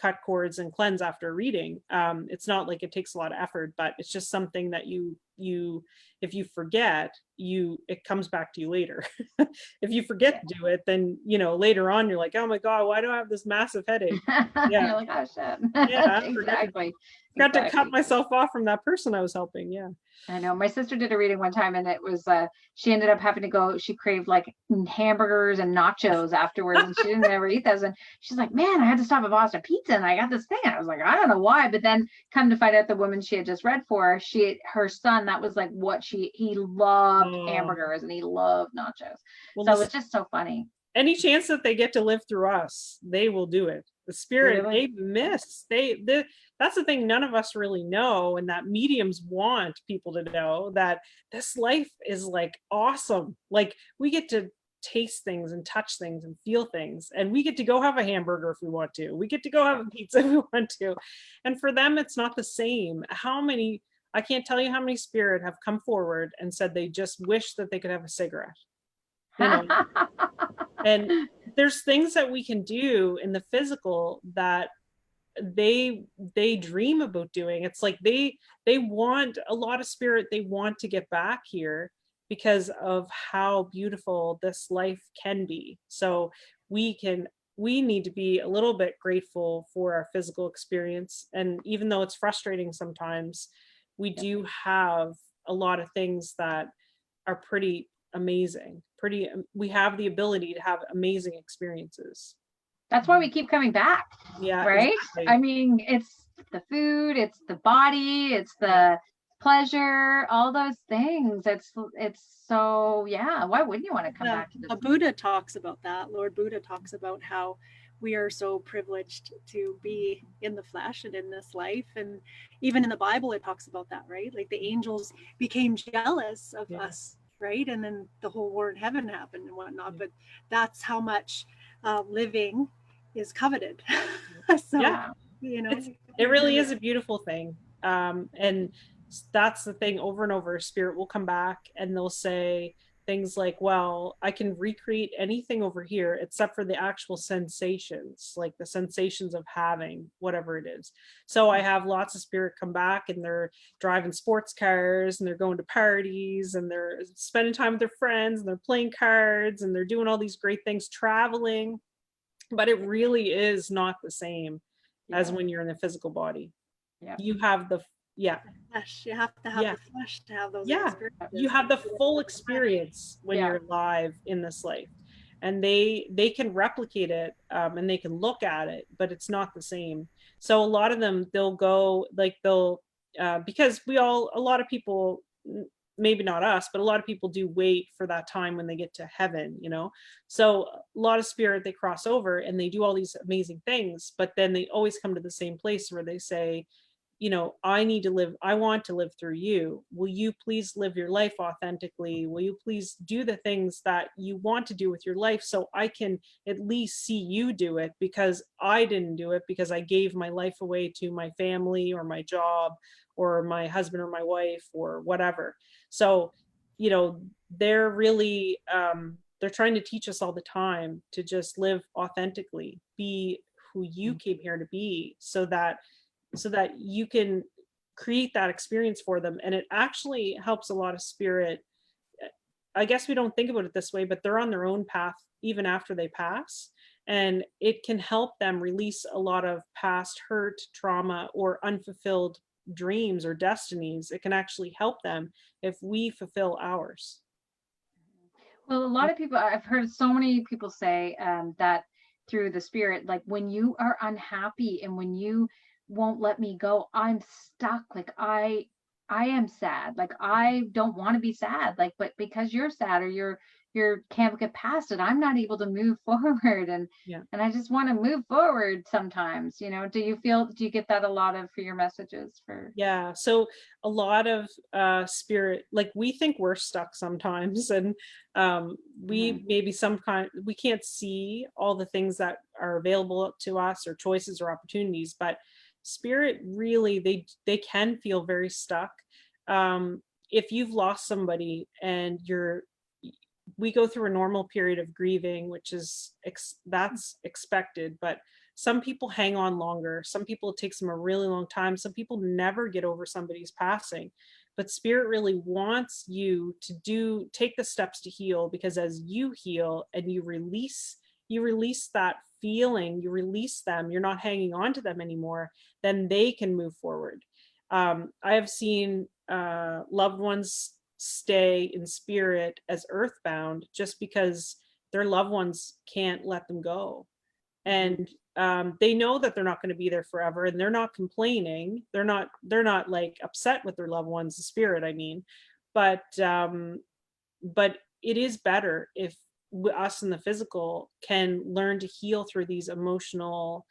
cut cords and cleanse after a reading. It's not like it takes a lot of effort, but it's just something that you if you forget, it comes back to you later. If you forget to do it, then later on you're like, oh my God, why do I have this massive headache? Yeah. You're like, oh shit. Yeah, I Exactly. forgot to cut myself off from that person I was helping. Yeah. I know. My sister did a reading one time, and it was she ended up having to go. She craved like hamburgers and nachos afterwards, and she didn't ever eat those. And she's like, "Man, I had to stop at Boston Pizza, and I got this thing." And I was like, "I don't know why," but then come to find out, the woman she had just read for, her son, that was like what he loved hamburgers and he loved nachos. Well, so it's just so funny. Any chance that they get to live through us, they will do it. The spirit, really? That's the thing none of us really know, and that mediums want people to know, that this life is like awesome. Like we get to taste things and touch things and feel things, and we get to go have a hamburger if we want to. We get to go have a pizza if we want to. And for them, it's not the same. I can't tell you how many spirit have come forward and said they just wish that they could have a cigarette. And there's things that we can do in the physical that they dream about doing. It's like they want, a lot of spirit, they want to get back here because of how beautiful this life can be. So we need to be a little bit grateful for our physical experience. And even though it's frustrating sometimes, we do have a lot of things that are pretty amazing. We have the ability to have amazing experiences. That's why we keep coming back. Yeah, right. Exactly. I mean, it's the food, it's the body, it's the pleasure, all those things. It's so, yeah, why wouldn't you want to come back to this? Buddha talks about that. Lord Buddha talks about how we are so privileged to be in the flesh and in this life. And even in the Bible, it talks about that, right? Like the angels became jealous of us, right? And then the whole war in heaven happened and whatnot. But that's how much living is coveted. So, yeah, it really is a beautiful thing. And that's the thing, over and over, spirit will come back and they'll say things like, well, I can recreate anything over here except for the actual sensations, like the sensations of having whatever it is. So I have lots of spirit come back and they're driving sports cars and they're going to parties and they're spending time with their friends and they're playing cards and they're doing all these great things, traveling. But it really is not the same as when you're in the physical body. Yeah. You have the flesh. You have to have the flesh to have those experiences. You have the full experience when you're alive in this life, and they can replicate it and they can look at it, but it's not the same. So a lot of them, they'll go like because a lot of people, maybe not us, but a lot of people do wait for that time when they get to heaven, so a lot of spirit, they cross over and they do all these amazing things, but then they always come to the same place where they say, I want to live through you. Will you please live your life authentically? Will you please do the things that you want to do with your life so I can at least see you do it, because I didn't do it because I gave my life away to my family or my job or my husband or my wife or whatever. So, they're really, they're trying to teach us all the time to just live authentically, be who you came here to be, so that you can create that experience for them. And it actually helps a lot of spirit. I guess we don't think about it this way, but they're on their own path even after they pass. And it can help them release a lot of past hurt, trauma, or unfulfilled dreams or destinies. It can actually help them if we fulfill ours. Well, a lot of people, I've heard so many people say that through the spirit, like when you are unhappy and when you won't let me go, I'm stuck. Like I am sad. Like I don't want to be sad. Like, but because you're sad or you can't get past it, I'm not able to move forward. And I just want to move forward sometimes. Do you get that a lot of for your messages for? Yeah. So a lot of spirit, like we think we're stuck sometimes, and we we can't see all the things that are available to us or choices or opportunities, but spirit really, they can feel very stuck. If you've lost somebody and we go through a normal period of grieving, which is that's expected, but some people hang on longer. Some people, it takes them a really long time. Some people never get over somebody's passing. but spirit really wants you to take the steps to heal, because as you heal and you release that feeling, you release them, you're not hanging on to them anymore, then they can move forward. I have seen loved ones stay in spirit as earthbound just because their loved ones can't let them go. And they know that they're not going to be there forever, and they're not complaining. They're not like upset with their loved ones, the spirit, I mean, but it is better if us in the physical can learn to heal through these emotional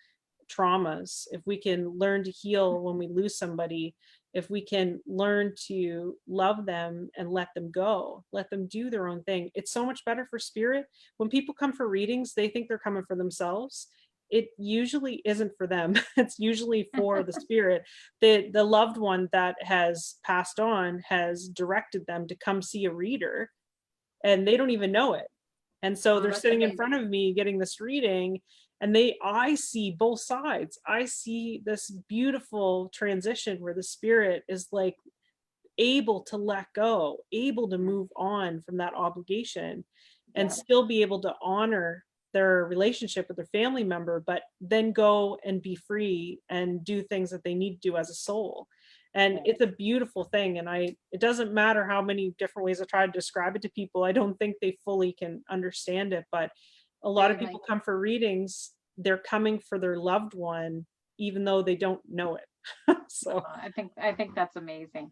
traumas. If we can learn to heal when we lose somebody, if we can learn to love them and let them go, let them do their own thing, it's so much better for spirit. When people come for readings, they think they're coming for themselves. It usually isn't for them. It's usually for the spirit. The loved one that has passed on has directed them to come see a reader, and they don't even know it. And so they're sitting in front of me getting this reading, and I see both sides. I see this beautiful transition where the spirit is like able to let go, able to move on from that obligation, and still be able to honor their relationship with their family member, but then go and be free and do things that they need to do as a soul. And it's a beautiful thing. And it doesn't matter how many different ways I try to describe it to people, I don't think they fully can understand it. But a lot of people come for readings, they're coming for their loved one, even though they don't know it. So I think that's amazing.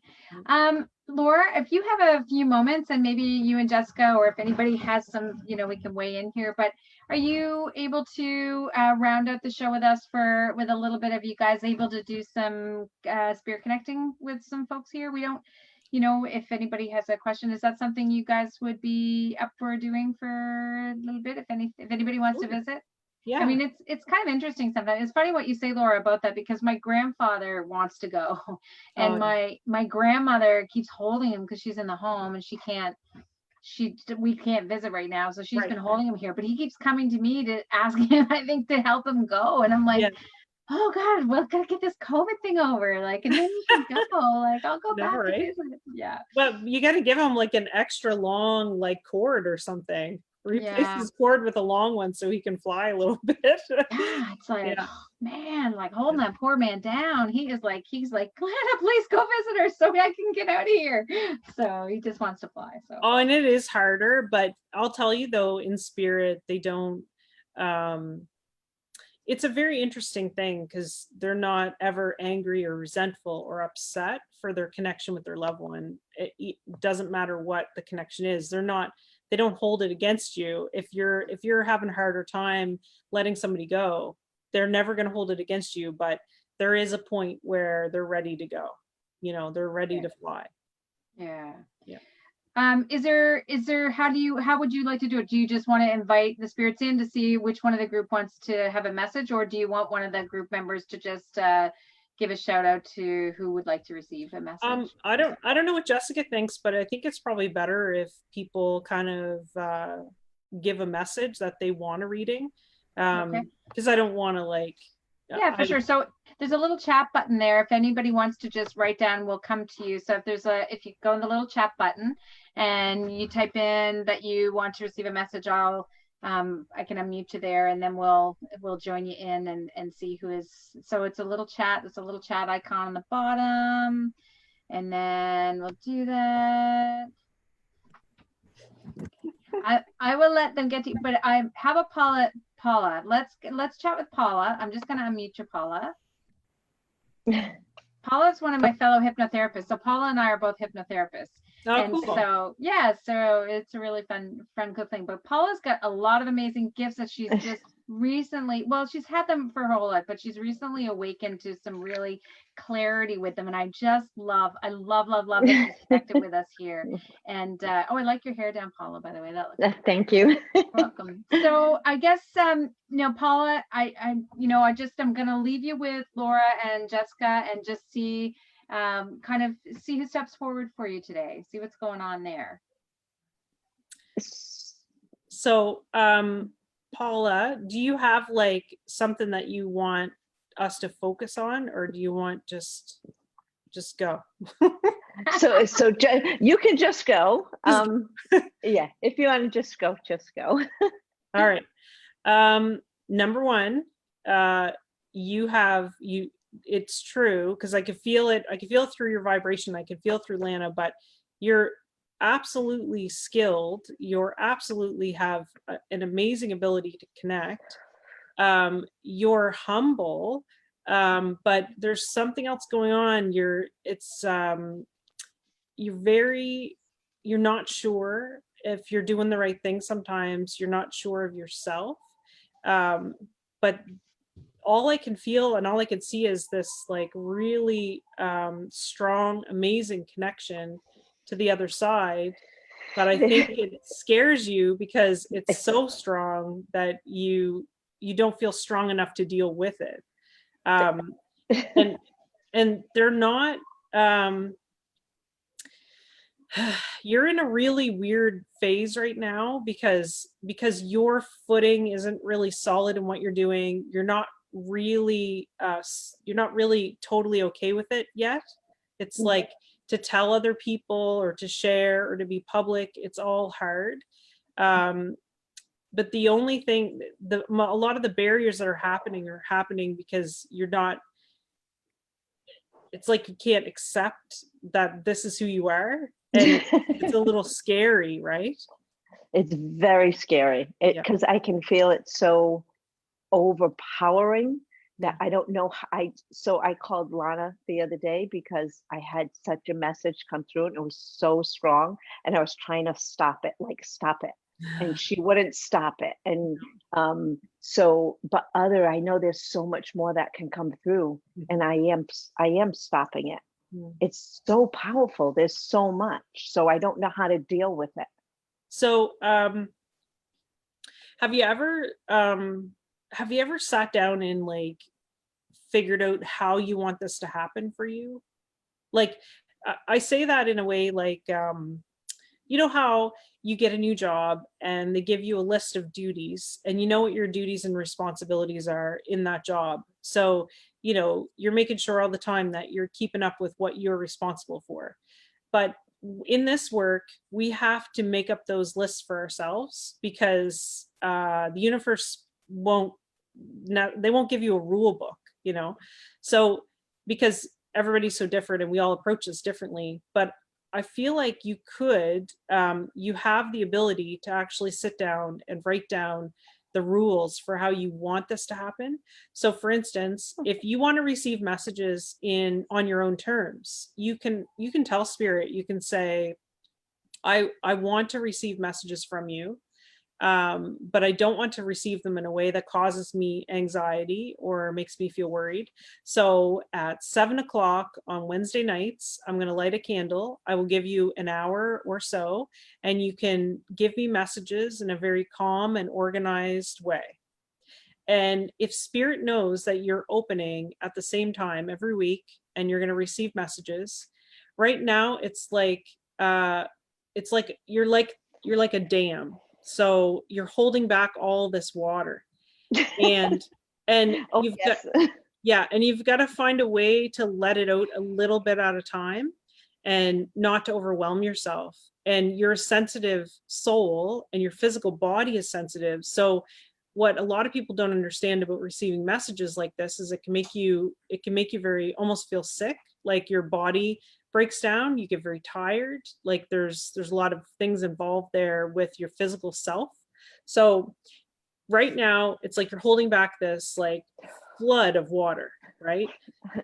Laura, if you have a few moments, and maybe you and Jessica, or if anybody has some, we can weigh in here, but are you able to round out the show with us with a little bit of you guys able to do some spirit connecting with some folks here? We don't, if anybody has a question, is that something you guys would be up for doing for a little bit? If anybody wants to visit? Yeah. I mean, it's kind of interesting sometimes. It's funny what you say, Laura, about that, because my grandfather wants to go, and my grandmother keeps holding him because she's in the home and we can't visit right now, so she's been holding him here. But he keeps coming to me to ask him, I think, to help him go, and I'm like, oh God, well, gotta get this COVID thing over, like, and then you can go. Like, I'll go back to visit. Yeah. But you got to give him like an extra long like cord or something. Replace his cord with a long one so he can fly a little bit. Yeah, it's like, oh, man, like holding that poor man down. He's like, Glenna, please go visit her so I can get out of here. So he just wants to fly. So and it is harder, but I'll tell you though, in spirit, they don't. It's a very interesting thing because they're not ever angry or resentful or upset for their connection with their loved one. It doesn't matter what the connection is. They don't hold it against you. If you're having a harder time letting somebody go, they're never going to hold it against you, but there is a point where they're ready to go. They're ready to fly. Yeah. Yeah. Is there, how would you like to do it? Do you just want to invite the spirits in to see which one of the group wants to have a message, or do you want one of the group members to just give a shout out to who would like to receive a message? I don't know what Jessica thinks, but I think it's probably better if people kind of give a message that they want a reading. Because I don't want to yeah, for sure. So there's a little chat button there. If anybody wants to just write down, we'll come to you. So if you go in the little chat button and you type in that you want to receive a message, I can unmute you there, and then we'll join you in and see who is. So it's a little chat. There's a little chat icon on the bottom, and then we'll do that. I will let them get to you, but I have a Paula, let's chat with Paula. I'm just going to unmute you, Paula. Paula is one of my fellow hypnotherapists. So Paula and I are both hypnotherapists. And cool. So it's a really fun, cool thing. But Paula's got a lot of amazing gifts that she's just recently, she's had them for her whole life, but she's recently awakened to some really clarity with them. And I just love that she's connected with us here. And I like your hair down, Paula, by the way. That looks thank you. Welcome. So I guess Paula, I'm gonna leave you with Laura and Jessica and just see kind of see who steps forward for you today, see what's going on there. So Paula, do you have like something that you want us to focus on, or do you want just go? You can just go. Yeah, if you want to just go, just go. All right. Number one, it's true, because I could feel it. I could feel it through your vibration. I could feel it through Lana, but you're absolutely skilled. You're absolutely have an amazing ability to connect. You're humble, but there's something else going on. You're not sure if you're doing the right thing. Sometimes you're not sure of yourself. But all I can feel and all I can see is this like really strong, amazing connection to the other side. But I think it scares you because it's so strong that you don't feel strong enough to deal with it. And they're not, you're in a really weird phase right now because your footing isn't really solid in what you're doing. You're not really totally okay with it yet. It's like to tell other people or to share or to be public, it's all hard. But the only thing, a lot of the barriers that are happening because you're not, it's like you can't accept that this is who you are. And it's a little scary, right? It's very scary because I can feel it so overpowering that I don't know. So I called Lana the other day because I had such a message come through and it was so strong, and I was trying to stop it, and she wouldn't stop it. And but I know there's so much more that can come through, and I am stopping it. It's so powerful. There's so much. So I don't know how to deal with it. So have you ever sat down and like figured out how you want this to happen for you? Like I say that in a way like you know how you get a new job and they give you a list of duties and you know what your duties and responsibilities are in that job. So, you know, you're making sure all the time that you're keeping up with what you're responsible for. But in this work, we have to make up those lists for ourselves because the universe won't give you a rule book, you know? So because everybody's so different and we all approach this differently, but I feel like you have the ability to actually sit down and write down the rules for how you want this to happen. So for instance, if you want to receive messages on your own terms, you can tell Spirit, you can say, I want to receive messages from you, but I don't want to receive them in a way that causes me anxiety or makes me feel worried. So at 7:00 on Wednesday nights, I'm going to light a candle. I will give you an hour or so, and you can give me messages in a very calm and organized way. And if Spirit knows that you're opening at the same time every week and you're going to receive messages, right now it's like you're like a dam. So you're holding back all this water, and you've got to find a way to let it out a little bit at a time and not to overwhelm yourself. And you're a sensitive soul and your physical body is sensitive. So what a lot of people don't understand about receiving messages like this is it can make you very almost feel sick, like your body breaks down, you get very tired, like there's a lot of things involved there with your physical self. So right now it's like you're holding back this like flood of water, right?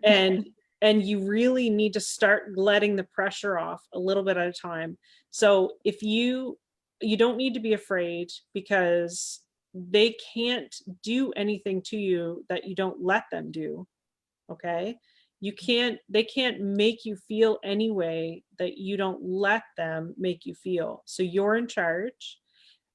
And you really need to start letting the pressure off a little bit at a time. So if you don't need to be afraid, because they can't do anything to you that you don't let them do. Okay? They can't make you feel any way that you don't let them make you feel. So you're in charge,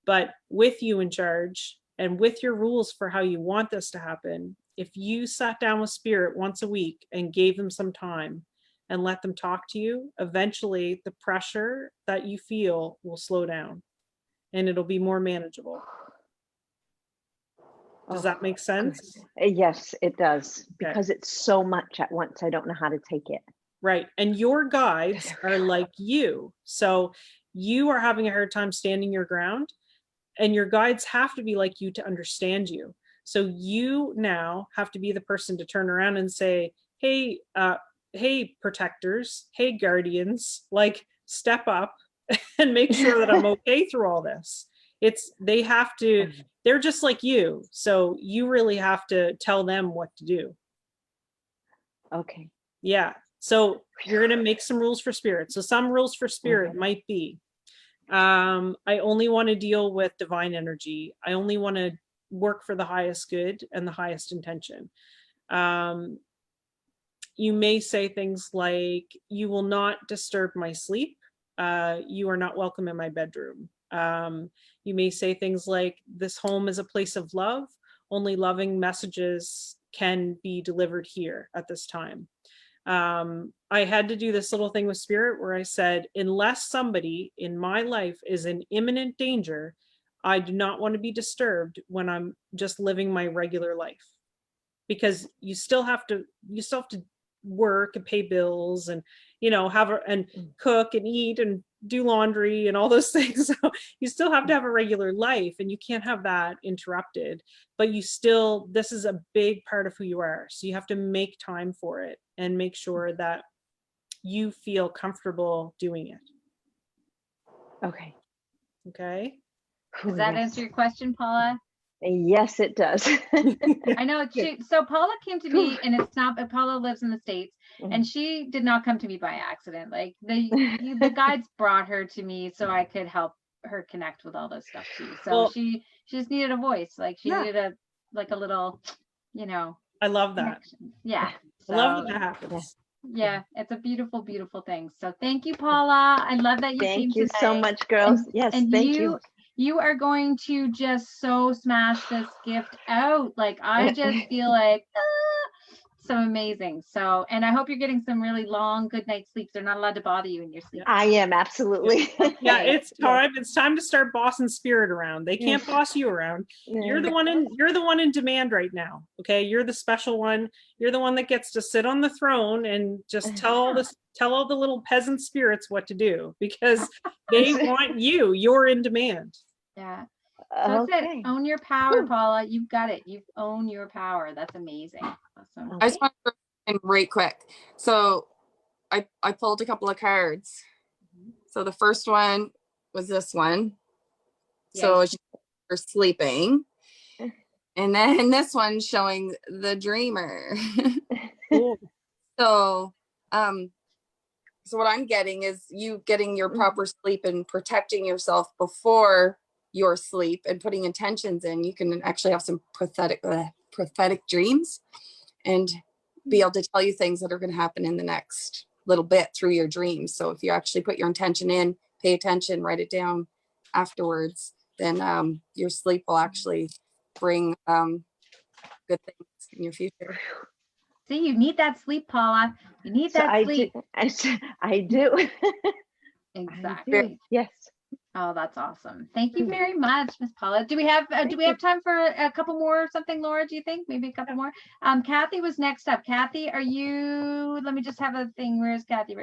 but with you in charge and with your rules for how you want this to happen, if you sat down with Spirit once a week and gave them some time and let them talk to you, eventually the pressure that you feel will slow down and it'll be more manageable. Does that make sense? Yes, it does. Because it's so much at once. I don't know how to take it. Right. And your guides are like you. So you are having a hard time standing your ground, and your guides have to be like you to understand you. So you now have to be the person to turn around and say, hey, hey, protectors, hey, guardians, like step up and make sure that I'm okay through all this. They have to, they're just like you. So you really have to tell them what to do. Okay. Yeah. So you're going to make some rules for spirit. So some rules for spirit might be, I only want to deal with divine energy. I only want to work for the highest good and the highest intention. You may say things like, you will not disturb my sleep. You are not welcome in my bedroom. You may say things like, this home is a place of love. Only loving messages can be delivered here at this time. I had to do this little thing with spirit where I said, unless somebody in my life is in imminent danger, I do not want to be disturbed when I'm just living my regular life, because you still have to work and pay bills and, you know, and cook and eat and do laundry and all those things. So you still have to have a regular life, and you can't have that interrupted, but this is a big part of who you are. So you have to make time for it and make sure that you feel comfortable doing it. Okay. Okay. Does that answer your question, Paula? Yes, it does. I know. So Paula came to me, and it's not, but Paula lives in the States, and she did not come to me by accident. Like the guides brought her to me so I could help her connect with all this stuff too. So she just needed a voice. Like she needed a little, you know. I love that. Connection. Yeah. I love that happens. Yeah, it's a beautiful, beautiful thing. So thank you, Paula. I love that you came Thank you today. so much, girls. Yes, and thank you. You are going to just so smash this gift out. Like, I just feel like so amazing. So, and I hope you're getting some really long, good night's sleeps. They're not allowed to bother you in your sleep. I am, absolutely. Yeah, it's time. It's time to start bossing spirit around. They can't boss you around. You're the one in demand right now. Okay, you're the special one. You're the one that gets to sit on the throne and just tell all the little peasant spirits what to do, because they want you. You're in demand. Yeah. So that's it. Own your power, Paula. You've got it. You own your power. That's amazing. Awesome. I just want to in right quick. So I pulled a couple of cards. So the first one was this one. Yeah. So you're sleeping. And then this one showing the dreamer. Cool. So what I'm getting is you getting your proper sleep and protecting yourself before your sleep and putting intentions in. You can actually have some prophetic dreams and be able to tell you things that are going to happen in the next little bit through your dreams. So if you actually put your intention in, pay attention, write it down afterwards, then your sleep will actually bring good things in your future. See, you need that sleep, Paula. You need that sleep. I do. Exactly. I do. Yes. Oh, that's awesome. Thank you very much, Miss Paula. Do we have time for a couple more or something, Laura? Do you think maybe a couple more? Kathy was next up. Kathy, are you? Let me just have a thing. Where's Kathy?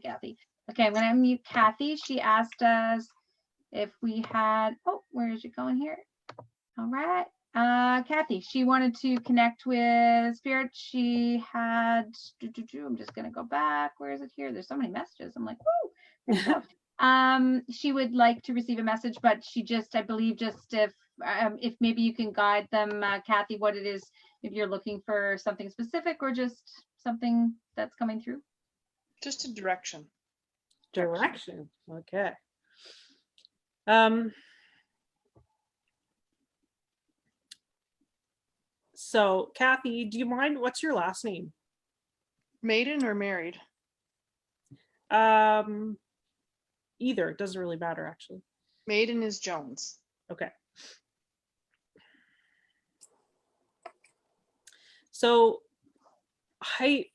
Kathy? Okay, I'm gonna unmute Kathy. She asked us if we had. Oh, where is it going here? All right. Kathy, she wanted to connect with spirit. She had. I'm just gonna go back. Where is it here? There's so many messages. I'm like, whoa. She would like to receive a message, but she just, I believe, just if maybe you can guide them, Kathy, what it is, if you're looking for something specific or just something that's coming through. Just a direction. Direction. Okay. So Kathy, do you mind, what's your last name? Maiden or married? Either, it doesn't really matter actually. Maiden is Jones. Okay. So I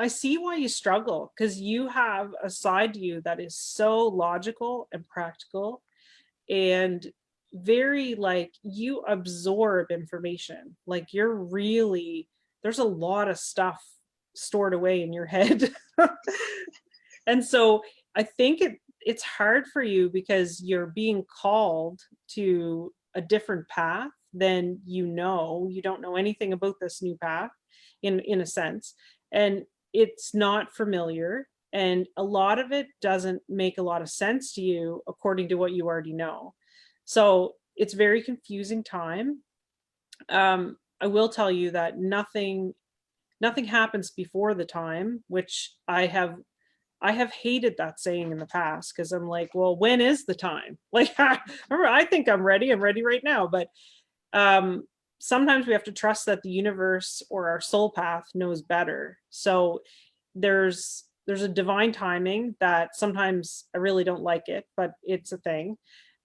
see why you struggle, because you have a side to you that is so logical and practical and very like you absorb information. Like you're really, there's a lot of stuff stored away in your head. And so I think it's hard for you because you're being called to a different path than you don't know anything about this new path in a sense, and it's not familiar, and a lot of it doesn't make a lot of sense to you according to what you already know. So it's very confusing time. I will tell you that nothing happens before the time, which I have hated that saying in the past, because I'm like, well, when is the time? Like, I think I'm ready right now. But sometimes we have to trust that the universe or our soul path knows better. So there's a divine timing that sometimes I really don't like it, but it's a thing.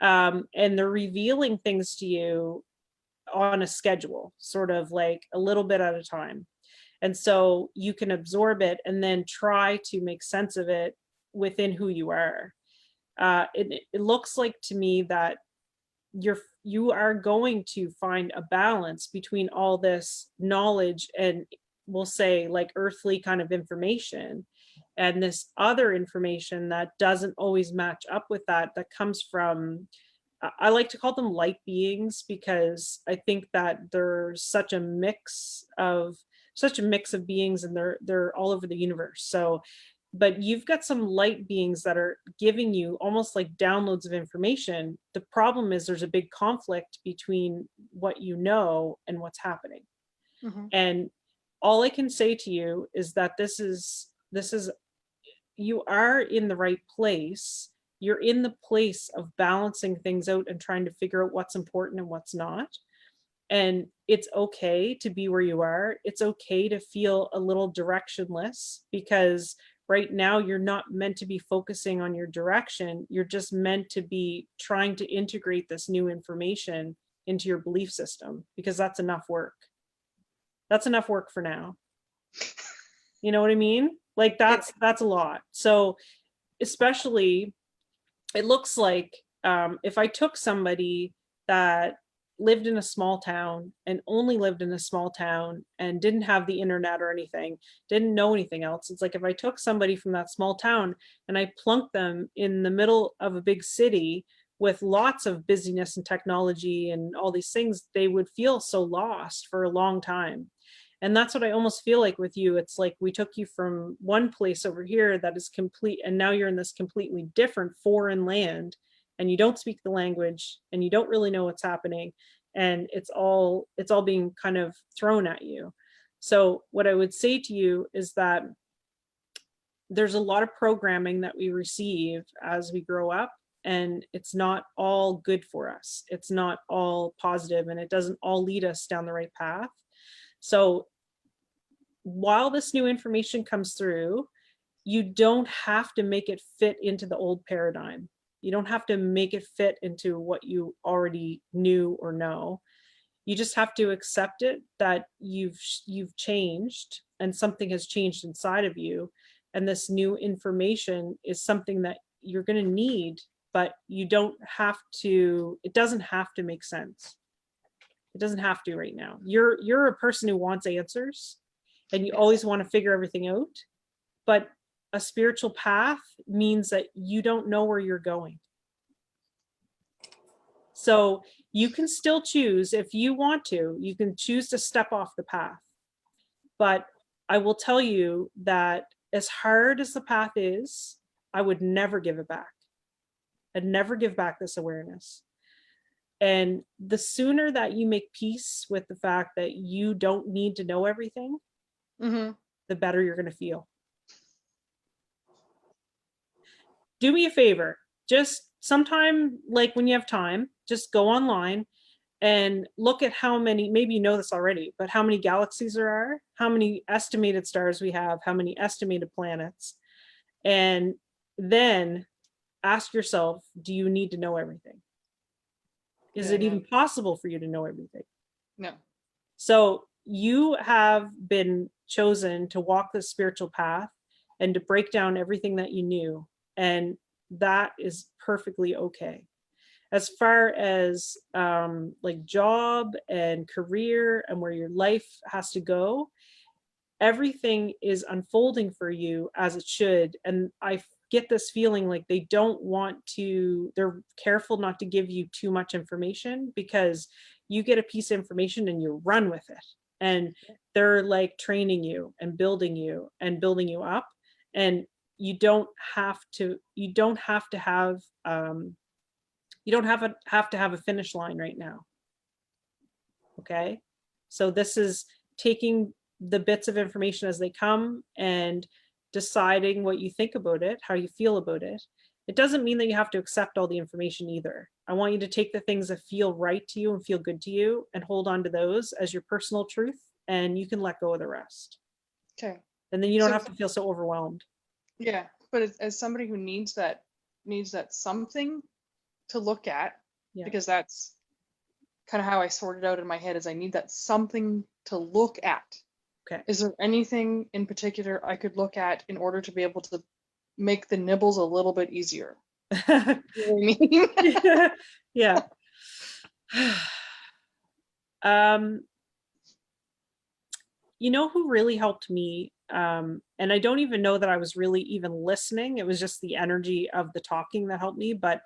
And they're revealing things to you on a schedule, sort of like a little bit at a time. And so you can absorb it and then try to make sense of it within who you are. It looks like to me that you are going to find a balance between all this knowledge and, we'll say, like earthly kind of information, and this other information that doesn't always match up with that comes from, I like to call them light beings, because I think that there's such a mix of beings, and they're all over the universe. So, but you've got some light beings that are giving you almost like downloads of information. The problem is there's a big conflict between what you know and what's happening. Mhm. And all I can say to you is that this is you are in the right place. You're in the place of balancing things out and trying to figure out what's important and what's not. And it's okay to be where you are. It's okay to feel a little directionless, because right now you're not meant to be focusing on your direction. You're just meant to be trying to integrate this new information into your belief system, because that's enough work. That's enough work for now. You know what I mean? Like that's a lot. So especially, it looks like if I took somebody that lived in a small town and only lived in a small town and didn't have the internet or anything, didn't know anything else. It's like if I took somebody from that small town and I plunked them in the middle of a big city with lots of busyness and technology and all these things, they would feel so lost for a long time. And that's what I almost feel like with you. It's like we took you from one place over here that is complete, and now you're in this completely different foreign land, and you don't speak the language, and you don't really know what's happening, and it's all being kind of thrown at you. So what I would say to you is that there's a lot of programming that we receive as we grow up, and it's not all good for us. It's not all positive, and it doesn't all lead us down the right path. So while this new information comes through, you don't have to make it fit into the old paradigm. You don't have to make it fit into what you already knew or know. You just have to accept it, that you've changed and something has changed inside of you. And this new information is something that you're going to need, but you don't have to, it doesn't have to make sense. It doesn't have to right now. You're a person who wants answers, and you always want to figure everything out. But a spiritual path means that you don't know where you're going. So you can still choose, if you want to, you can choose to step off the path. But I will tell you that as hard as the path is, I would never give it back. I'd never give back this awareness. And the sooner that you make peace with the fact that you don't need to know everything, the better you're going to feel. Do me a favor, just sometime, like when you have time, just go online and look at how many, maybe you know this already, but how many galaxies there are, how many estimated stars we have, how many estimated planets. And then ask yourself, do you need to know everything? Is it even possible for you to know everything? No. So you have been chosen to walk the spiritual path and to break down everything that you knew. And that is perfectly okay. As far as like job and career and where your life has to go, everything is unfolding for you as it should. And I get this feeling like they don't want to, they're careful not to give you too much information, because you get a piece of information and you run with it. And they're like training you and building you up. And you don't have to have a finish line right now. Okay. So this is taking the bits of information as they come and deciding what you think about it, how you feel about it. It doesn't mean that you have to accept all the information either. I want you to take the things that feel right to you and feel good to you and hold on to those as your personal truth, and you can let go of the rest. Okay. And then you don't have to feel so overwhelmed. Yeah, but as somebody who needs that something to look at, because that's kind of how I sort it out in my head, is I need that something to look at. Okay. Is there anything in particular I could look at in order to be able to make the nibbles a little bit easier? You know what I mean? Yeah. You know who really helped me? And I don't even know that I was really even listening. It was just the energy of the talking that helped me. But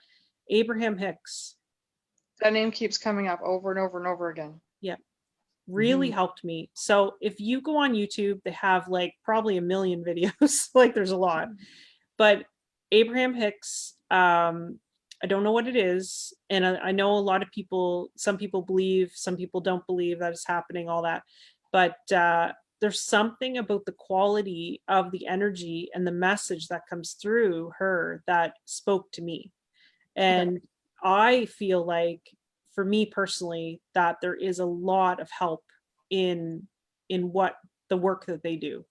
Abraham Hicks. That name keeps coming up over and over and over again. Yeah. Really helped me. So if you go on YouTube, they have like probably a million videos. Like there's a lot. But Abraham Hicks, I don't know what it is. And I know a lot of people, some people believe, some people don't believe that it's happening, all that. But there's something about the quality of the energy and the message that comes through her that spoke to me. And I feel like, for me personally, that there is a lot of help in what the work that they do.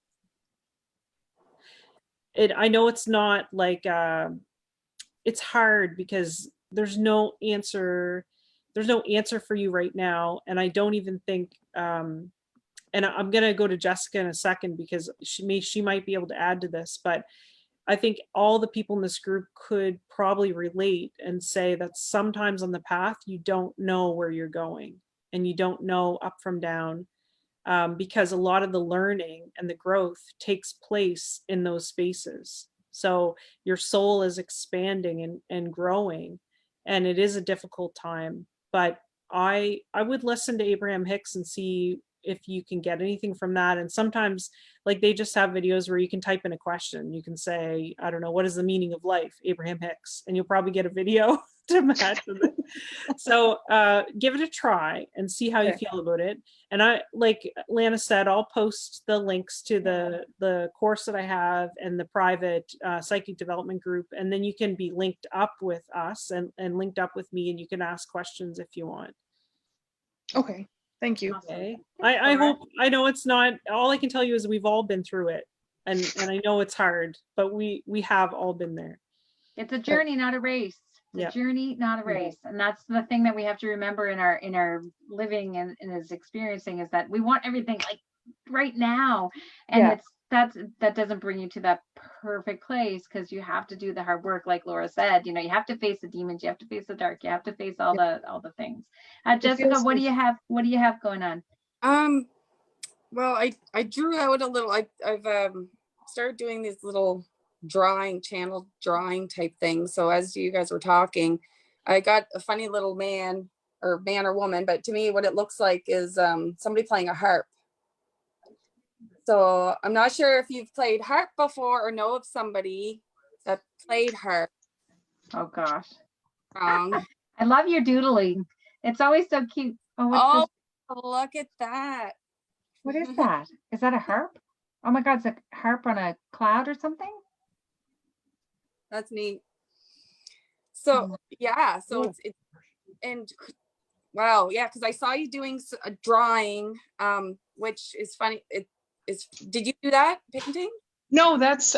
I know it's not like, it's hard because there's no answer for you right now. And I don't even think, and I'm going to go to Jessica in a second because she might be able to add to this, but I think all the people in this group could probably relate and say that sometimes on the path, you don't know where you're going and you don't know up from down, because a lot of the learning and the growth takes place in those spaces. So your soul is expanding and growing, and it is a difficult time, but I would listen to Abraham Hicks and see if you can get anything from that. And sometimes like they just have videos where you can type in a question. You can say, I don't know, what is the meaning of life, Abraham Hicks? And you'll probably get a video to match with it. So give it a try and see how you feel about it. And I, like Lana said, I'll post the links to the course that I have and the private psychic development group. And then you can be linked up with us and linked up with me, and you can ask questions if you want. Okay. Thank you. Okay. I hope, I know it's not, all I can tell you is we've all been through it, and I know it's hard, but we have all been there. It's a journey, not a race. It's a journey, not a race. And that's the thing that we have to remember in our living and is experiencing, is that we want everything like right now. And that doesn't bring you to that perfect place, because you have to do the hard work. Like Laura said, you have to face the demons, you have to face the dark, you have to face all the things. Jessica, what do you have going on? Well, I drew out a little. I've started doing these little channel drawing type things. So as you guys were talking, I got a funny little man or woman, but to me what it looks like is somebody playing a harp. So I'm not sure if you've played harp before or know of somebody that played harp. Oh gosh. I love your doodling. It's always so cute. Look at that. What is that? Is that a harp? Oh my God, it's a harp on a cloud or something? That's neat. So yeah, so it's and wow, yeah, because I saw you doing a drawing, which is funny. Did you do that painting? No, that's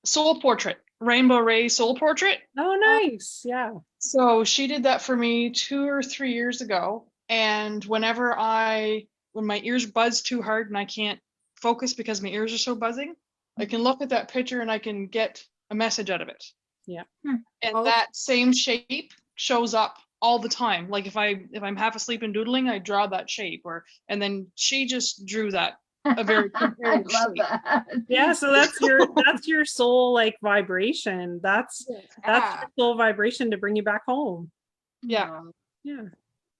soul portrait, Rainbow Ray soul portrait. Oh, nice. Yeah. So she did that for me 2 or 3 years ago. And when my ears buzz too hard and I can't focus because my ears are so buzzing, I can look at that picture and I can get a message out of it. Yeah. And that same shape shows up all the time. Like if I'm half asleep and doodling, I draw that shape, and then she just drew that a very I comparative love shape. that. Yeah, so that's your soul like vibration. That's your soul vibration to bring you back home. Yeah. Yeah.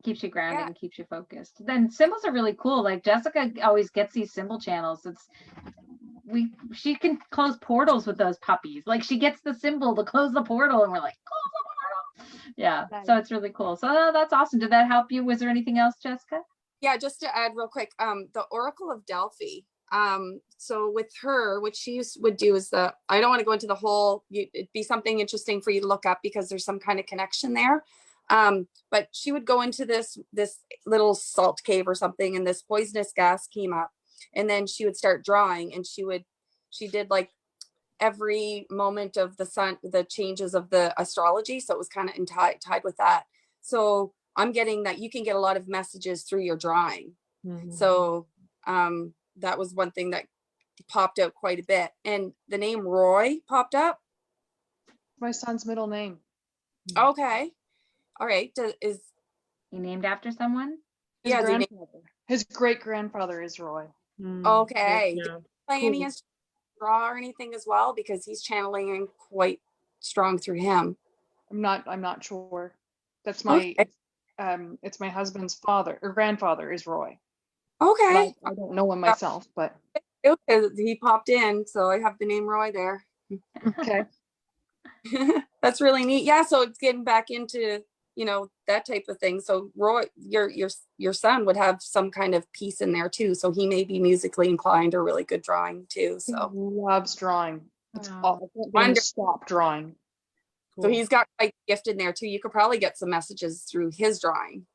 Keeps you grounded and keeps you focused. Then symbols are really cool. Like Jessica always gets these symbol channels. She can close portals with those puppies. Like she gets the symbol to close the portal, and we're like, close the portal. Yeah. Nice. So it's really cool. So that's awesome. Did that help you? Was there anything else, Jessica? Yeah, just to add real quick, the Oracle of Delphi. So with her, what she would do is I don't want to go into the whole, it'd be something interesting for you to look up because there's some kind of connection there. But she would go into this little salt cave or something, and this poisonous gas came up, and then she would start drawing, and she did like every moment of the sun, the changes of the astrology. So it was kind of tied with that. So I'm getting that you can get a lot of messages through your drawing. Mm-hmm. So that was one thing that popped out quite a bit. And the name Roy popped up. My son's middle name. Okay. All right. Is he named after someone? His grandfather. His great grandfather is Roy. Okay. Yeah. Did you play any draw or anything as well? Because he's channeling quite strong through him. I'm not sure. That's my it's my husband's father or grandfather is Roy. Okay. I don't know him myself, but he popped in, so I have the name Roy there. Okay. That's really neat. Yeah, so it's getting back into, that type of thing. So Roy, your son would have some kind of piece in there too. So he may be musically inclined or really good drawing too. So he loves drawing. It's all stop drawing. Cool. So he's got like gift in there too. You could probably get some messages through his drawing.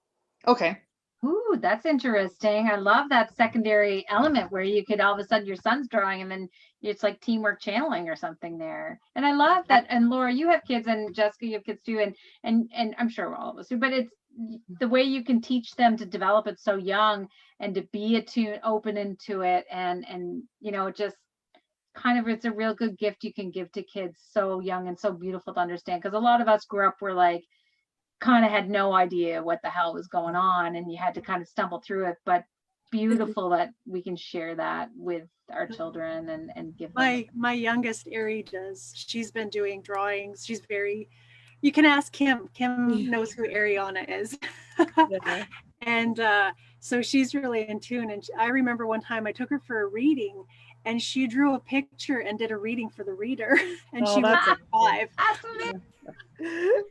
Okay. Ooh, that's interesting. I love that secondary element where you could all of a sudden your son's drawing and then it's like teamwork channeling or something there. And I love that. And Laura, you have kids, and Jessica, you have kids too. And I'm sure all of us do, but it's the way you can teach them to develop it so young and to be open into it. And just kind of, it's a real good gift you can give to kids so young and so beautiful to understand. Because a lot of us grew up, we're like, kind of had no idea what the hell was going on, and you had to kind of stumble through it, but beautiful that we can share that with our children and give them. My youngest Ari does. She's been doing drawings. She's you can ask Kim. Kim knows who Ariana is. Yeah. And so she's really in tune. And I remember one time I took her for a reading, and she drew a picture and did a reading for the reader. And she was 5. Awesome.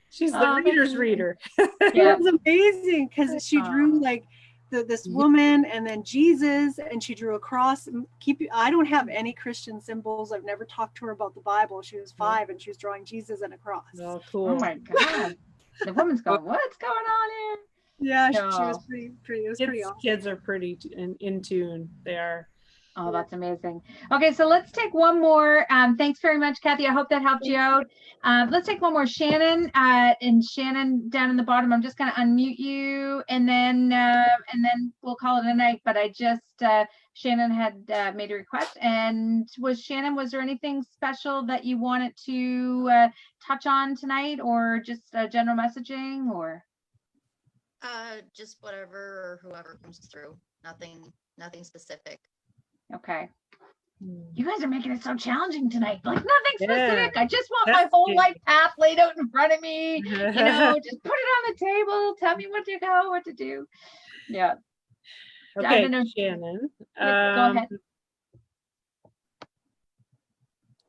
She's the reader's reader. Yeah, it was amazing because she drew like this woman and then Jesus, and she drew a cross. I don't have any Christian symbols. I've never talked to her about the Bible. She was 5 and she was drawing Jesus and a cross. Oh, cool. Oh my God. The woman's going, what's going on here? Yeah, she was pretty. It was pretty awesome. Kids are pretty in tune. They are. Oh, that's amazing. Okay, so let's take one more. Thanks very much, Kathy. I hope that helped you out. Let's take one more. Shannon, and Shannon down in the bottom. I'm just going to unmute you, and then we'll call it a night. But I just Shannon had made a request, and was there anything special that you wanted to touch on tonight, or just general messaging, or? Just whatever or whoever comes through. Nothing specific. Okay. You guys are making it so challenging tonight. Like nothing specific. I just want my whole life path laid out in front of me. Just put it on the table. Tell me what to do. Yeah. Okay, I don't know. Shannon. Go ahead.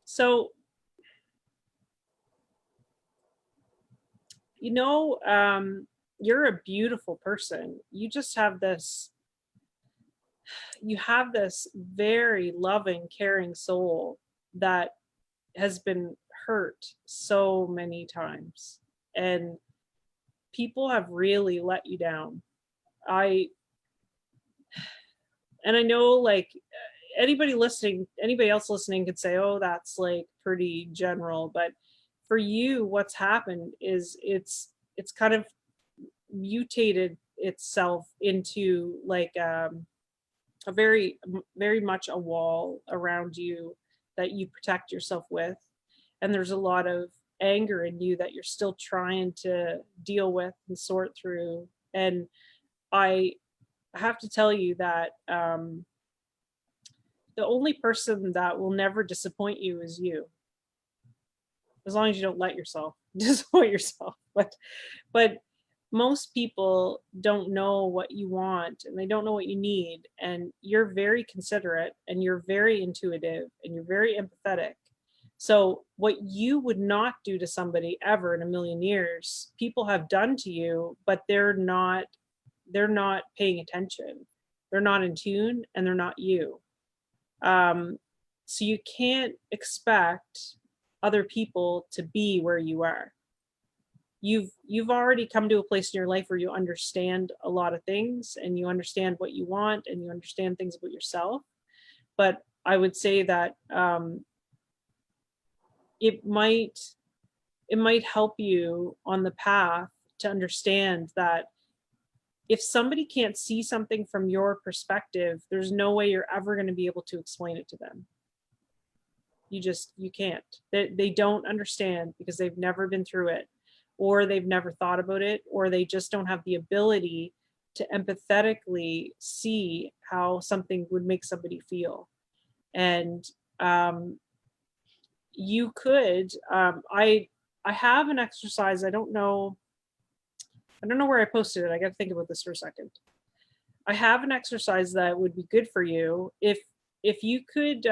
So, you're a beautiful person. You just have this. You have this very loving, caring soul that has been hurt so many times, and people have really let you down. I know, like, anybody else listening could say, oh, that's like pretty general, but for you, what's happened is it's kind of mutated itself into like a very, very much a wall around you that you protect yourself with. And there's a lot of anger in you that you're still trying to deal with and sort through. And I have to tell you that the only person that will never disappoint you is you, as long as you don't let yourself disappoint yourself. But most people don't know what you want, and they don't know what you need, and you're very considerate, and you're very intuitive, and you're very empathetic. So what you would not do to somebody ever in a million years, people have done to you, but they're not paying attention. They're not in tune, and they're not you. So you can't expect other people to be where you are. You've already come to a place in your life where you understand a lot of things, and you understand what you want, and you understand things about yourself. But I would say that it might help you on the path to understand that if somebody can't see something from your perspective, there's no way you're ever going to be able to explain it to them. You can't. They don't understand because they've never been through it, or they've never thought about it, or they just don't have the ability to empathetically see how something would make somebody feel. And you could, I have an exercise. I don't know where I posted it. I got to think about this for a second. I have an exercise that would be good for you if you could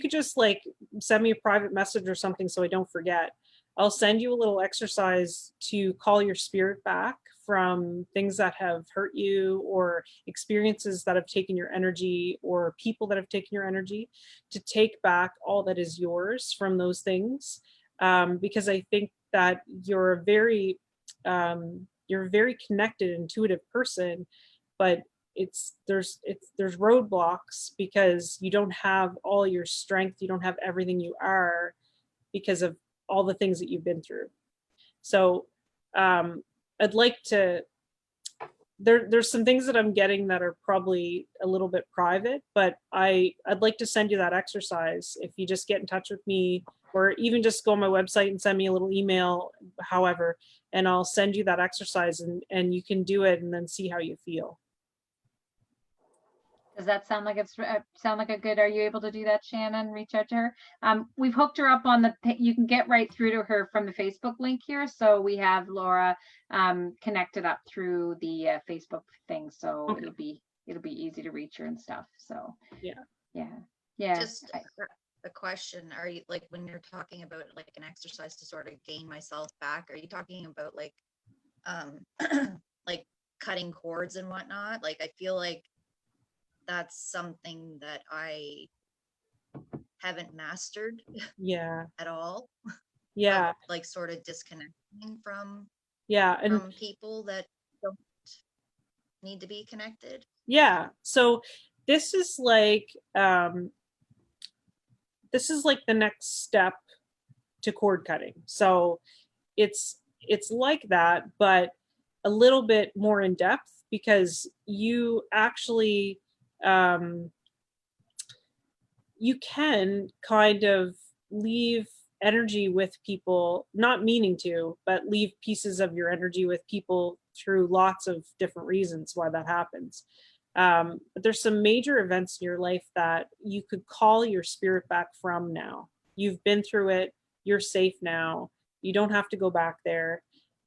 just like send me a private message or something so I don't forget. I'll send you a little exercise to call your spirit back from things that have hurt you, or experiences that have taken your energy, or people that have taken your energy, to take back all that is yours from those things. Because I think that you're a very connected, intuitive person, but there's roadblocks because you don't have all your strength, you don't have everything you are because of all the things that you've been through. So I'd like to, there's some things that I'm getting that are probably a little bit private, but I'd like to send you that exercise if you just get in touch with me, or even just go on my website and send me a little email, however, and I'll send you that exercise, and you can do it and then see how you feel. Does that sound like a good, are you able to do that, Shannon? Reach out to her. We've hooked her up on you can get right through to her from the Facebook link here. So we have Laura connected up through the Facebook thing. So okay. it'll be easy to reach her and stuff. So yeah. Just a question. Are you, like, when you're talking about like an exercise to sort of gain myself back, are you talking about like like cutting cords and whatnot? Like, I feel like that's something that I haven't mastered at all. Like sort of disconnecting from people that don't need to be connected. So this is like the next step to cord cutting. So it's like that, but a little bit more in depth, because you actually you can kind of leave energy with people, not meaning to, but leave pieces of your energy with people through lots of different reasons why that happens. But there's some major events in your life that you could call your spirit back from now. You've been through it, you're safe now, you don't have to go back there.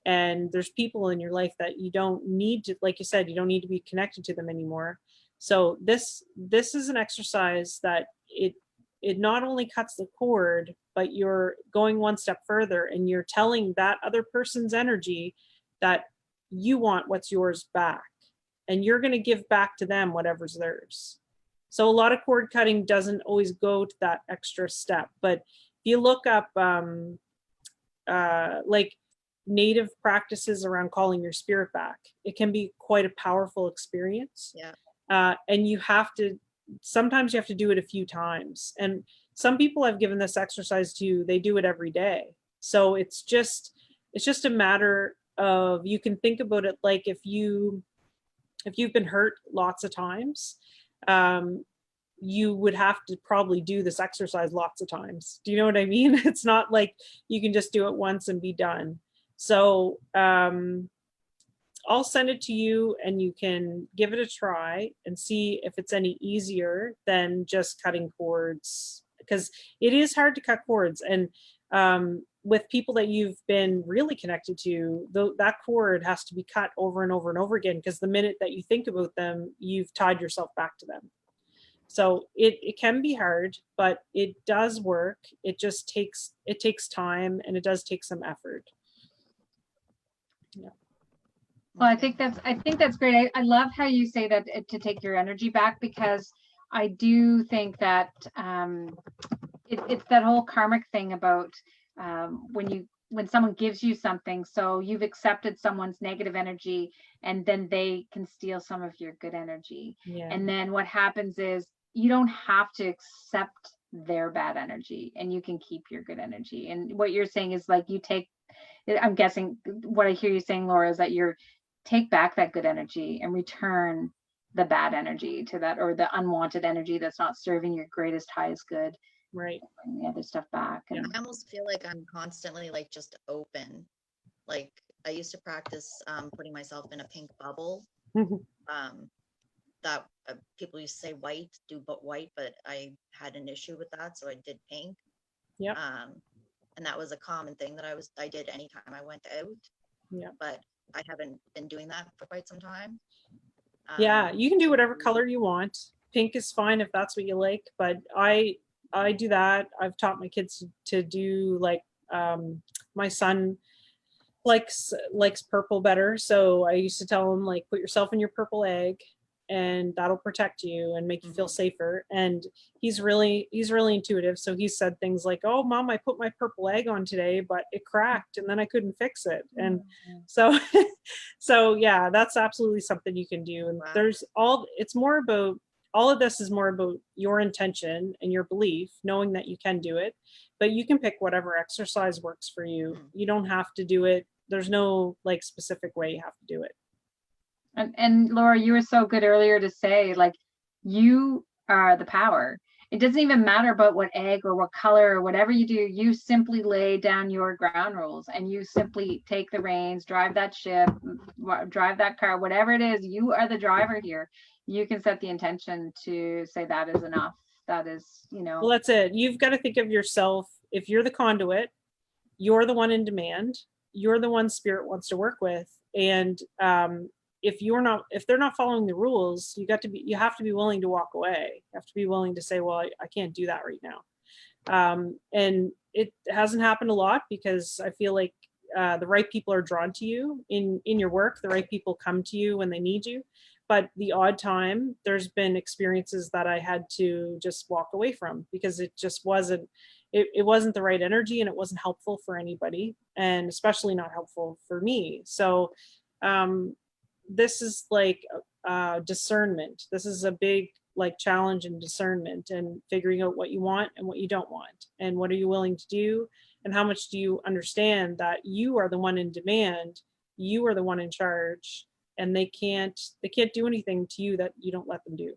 And there's people in your life that you don't need to, like you said, you don't need to be connected to them anymore. So this is an exercise that it not only cuts the cord, but you're going one step further, and you're telling that other person's energy that you want what's yours back, and you're going to give back to them whatever's theirs. So a lot of cord cutting doesn't always go to that extra step, but if you look up like native practices around calling your spirit back, it can be quite a powerful experience. And sometimes you have to do it a few times. And some people I've given this exercise to, they do it every day. So it's just a matter of, you can think about it like if you've been hurt lots of times, you would have to probably do this exercise lots of times. Do you know what I mean? It's not like you can just do it once and be done. So I'll send it to you and you can give it a try and see if it's any easier than just cutting cords, because it is hard to cut cords. And with people that you've been really connected to, that cord has to be cut over and over and over again, because the minute that you think about them, you've tied yourself back to them. So it can be hard, but it does work. It just takes time, and it does take some effort. Yeah. Well, I think that's great. I love how you say that to take your energy back, because I do think that it's that whole karmic thing about when someone gives you something, so you've accepted someone's negative energy, and then they can steal some of your good energy. Yeah. And then what happens is you don't have to accept their bad energy, and you can keep your good energy. And what you're saying is like I'm guessing what I hear you saying, Laura, is that take back that good energy and return the bad energy to that, or the unwanted energy that's not serving your greatest, highest good. Right. Bring the other stuff back. And I almost feel like I'm constantly like just open. Like I used to practice putting myself in a pink bubble. That people used to say do white, but I had an issue with that, so I did pink. Yeah. And that was a common thing that I did anytime I went out. Yeah. But I haven't been doing that for quite some time. Yeah, you can do whatever color you want. Pink is fine if that's what you like, but I do that. I've taught my kids to do like my son likes purple better, so I used to tell him like put yourself in your purple egg, and that'll protect you and make you feel safer. And he's really intuitive, so he said things like, oh Mom, I put my purple egg on today, but it cracked and then I couldn't fix it. And so yeah, that's absolutely something you can do. And all of this is more about your intention and your belief, knowing that you can do it, but you can pick whatever exercise works for you. You don't have to do it. There's no like specific way you have to do it. And Laura, you were so good earlier to say, like, you are the power. It doesn't even matter about what egg or what color or whatever you do. You simply lay down your ground rules, and you simply take the reins, drive that ship, drive that car, whatever it is. You are the driver here. You can set the intention to say that is enough. That is, Well, that's it. You've got to think of yourself. If you're the conduit, you're the one in demand. You're the one Spirit wants to work with. And if they're not following the rules, you have to be willing to walk away. You have to be willing to say, well, I can't do that right now. And it hasn't happened a lot, because I feel like the right people are drawn to you in your work. The right people come to you when they need you. But the odd time, there's been experiences that I had to just walk away from, because it just wasn't the right energy, and it wasn't helpful for anybody, and especially not helpful for me. So this is like discernment. This is a big like challenge in discernment, and figuring out what you want and what you don't want, and what are you willing to do, and how much do you understand that you are the one in demand, you are the one in charge, and they can't do anything to you that you don't let them do.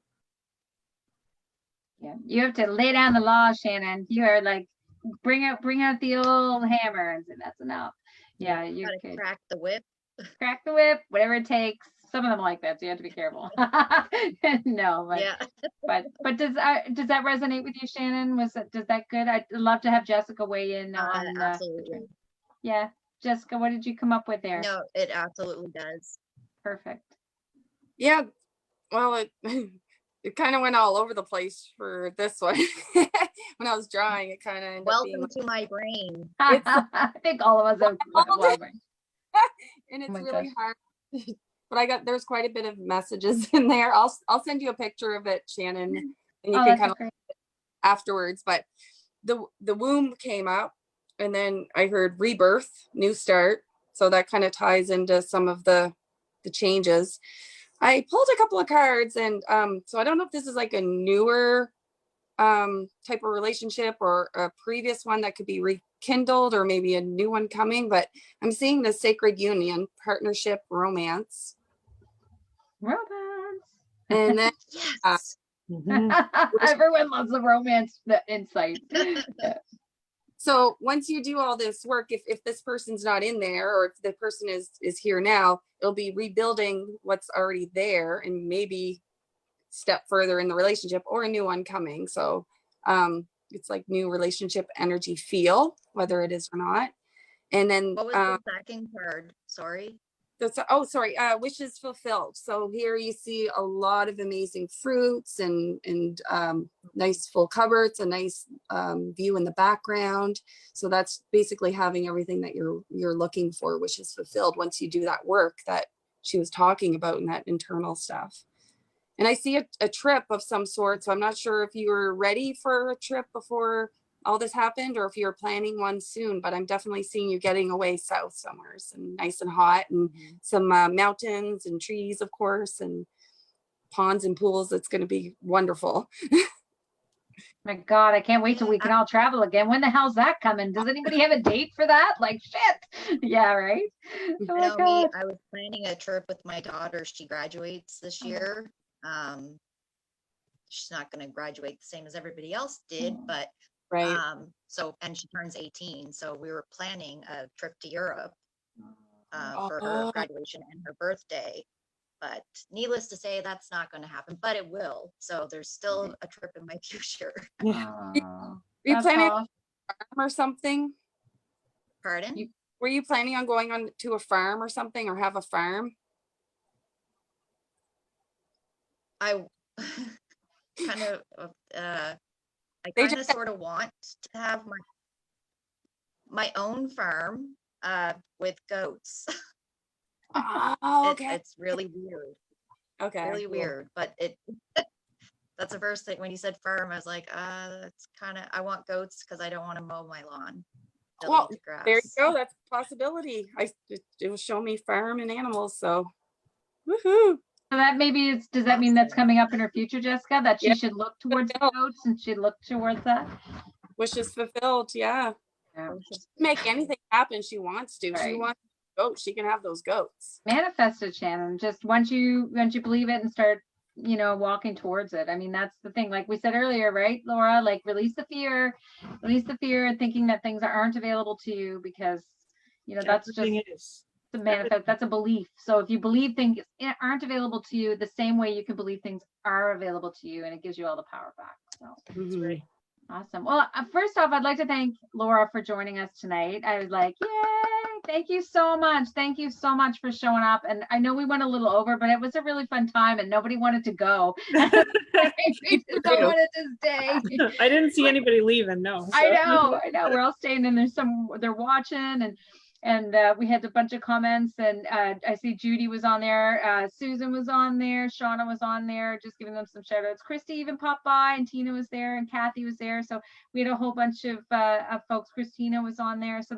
Yeah, you have to lay down the law, Shannon. You are like, bring out the old hammer, and say that's enough. Yeah, you gotta crack the whip. Crack the whip, whatever it takes. Some of them like that, so you have to be careful. No, but yeah. but does that resonate with you, Shannon? Does that good? I'd love to have Jessica weigh in on absolutely. Yeah, Jessica, what did you come up with there? No, it absolutely does. Perfect. Yeah, well, it kind of went all over the place for this one. When I was drawing, it kind of ended welcome up being to my brain. I think all of us have wild brain. And it's really hard. But there's quite a bit of messages in there. I'll send you a picture of it, Shannon, and you can kind of afterwards. But the womb came up, and then I heard rebirth, new start. So that kind of ties into some of the changes. I pulled a couple of cards, and so I don't know if this is like a newer type of relationship or a previous one that could be rekindled, or maybe a new one coming, but I'm seeing the sacred union, partnership, romance. And then yes. Everyone loves the romance, the insight. So once you do all this work, if this person's not in there, or if the person is here now, it'll be rebuilding what's already there and maybe step further in the relationship or a new one coming. So it's like new relationship energy feel, whether it is or not. And then what was the second card? Sorry. Wishes fulfilled. So here you see a lot of amazing fruits and nice full cupboards, a nice view in the background. So that's basically having everything that you're looking for, wishes fulfilled, once you do that work that she was talking about in that internal stuff. And I see a trip of some sort. So I'm not sure if you were ready for a trip before all this happened, or if you're planning one soon, but I'm definitely seeing you getting away south somewhere, some nice and hot, and some mountains and trees, of course, and ponds and pools. It's going to be wonderful. My God, I can't wait till we can all travel again. When the hell's that coming? Does anybody have a date for that? Like, shit. Yeah, right. Oh my God. I was planning a trip with my daughter. She graduates this year. She's not going to graduate the same as everybody else did, but right. And she turns 18. So we were planning a trip to Europe for her graduation and her birthday. But needless to say, that's not going to happen, but it will. So there's still a trip in my future. Were you planning on a farm or something? Pardon? Were you planning on going on to a farm or something, or have a farm? I kind of sort of want to have my own farm with goats. Oh, okay. It's really weird. Okay. Really weird, but that's the first thing when you said farm. I was like, that's kind of, I want goats because I don't want to mow my lawn. Well, there you go. That's a possibility. It will show me farm and animals. So, woohoo! So that maybe does that mean that's coming up in her future, Jessica? That she should look towards the goats and she'd look towards that? Wishes fulfilled, yeah. Make anything happen she wants to. Right. She wants goats, she can have those goats. Manifest it, Shannon. Just once you believe it and start, walking towards it. I mean, that's the thing. Like we said earlier, right, Laura? Like release the fear and thinking that things aren't available to you, because that's just to manifest. That's a belief. So if you believe things aren't available to you, the same way you can believe things are available to you, and it gives you all the power back. So that's right. Awesome. Well, first off, I'd like to thank Laura for joining us tonight. I was like, yay! Thank you so much. Thank you so much for showing up. And I know we went a little over, but it was a really fun time, and nobody wanted to go. We just all wanted to stay. I didn't see anybody leaving. No. So. I know. We're all staying, and they're watching, and we had a bunch of comments, and I see Judy was on there, Susan was on there, Shauna was on there, just giving them some shout outs. Christy even popped by, and Tina was there, and Kathy was there. So we had a whole bunch of folks. Christina was on there. So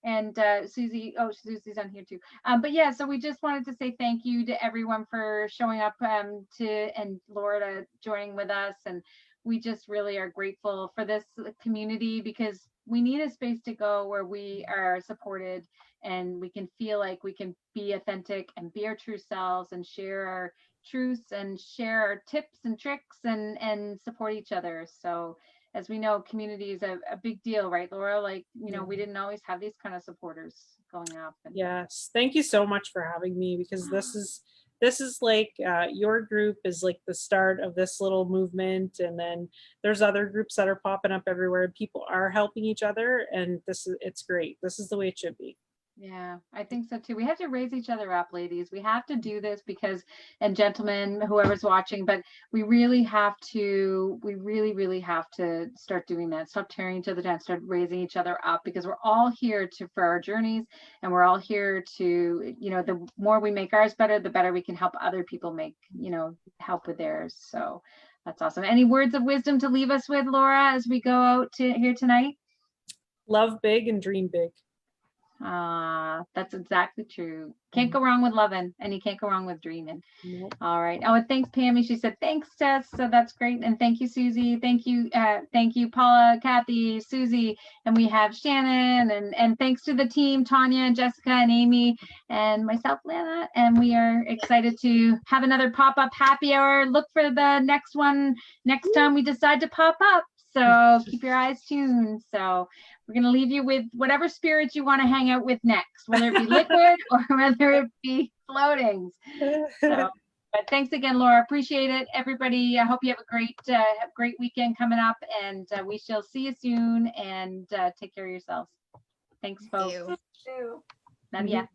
and Susie, Susie's on here too. But yeah, so we just wanted to say thank you to everyone for showing up and Laura joining with us. And we just really are grateful for this community, because we need a space to go where we are supported and we can feel like we can be authentic and be our true selves and share our truths and share our tips and tricks and support each other. So as we know, community is a big deal, right, Laura? Like, we didn't always have these kind of supporters going up. Yes. Thank you so much for having me, because this is like your group is like the start of this little movement, and then there's other groups that are popping up everywhere. People are helping each other, and it's great. This is the way it should be. Yeah, I think so too. We have to raise each other up, ladies. We have to do this because, and gentlemen, whoever's watching, but we really have to start doing that. Stop tearing each other down, start raising each other up, because we're all here for our journeys, and we're all here to, the more we make ours better, the better we can help other people help with theirs. So that's awesome. Any words of wisdom to leave us with, Laura, as we go out here tonight? Love big and dream big. That's exactly true. Can't go wrong with loving, and you can't go wrong with dreaming. Nope. All right. Oh, and thanks, Pammy. She said, thanks, Tess. So that's great. And thank you, Susie. Thank you, Paula, Kathy, Susie, and we have Shannon, and thanks to the team, Tanya, Jessica, and Amy, and myself, Lana. And we are excited to have another pop-up happy hour. Look for the next one next time we decide to pop up. So keep your eyes tuned. So we're going to leave you with whatever spirits you want to hang out with next, whether it be liquid or whether it be floatings. So, but thanks again, Laura. Appreciate it. Everybody, I hope you have a great weekend coming up, and we shall see you soon, and take care of yourselves. Thanks, folks. Thank you. Love ya.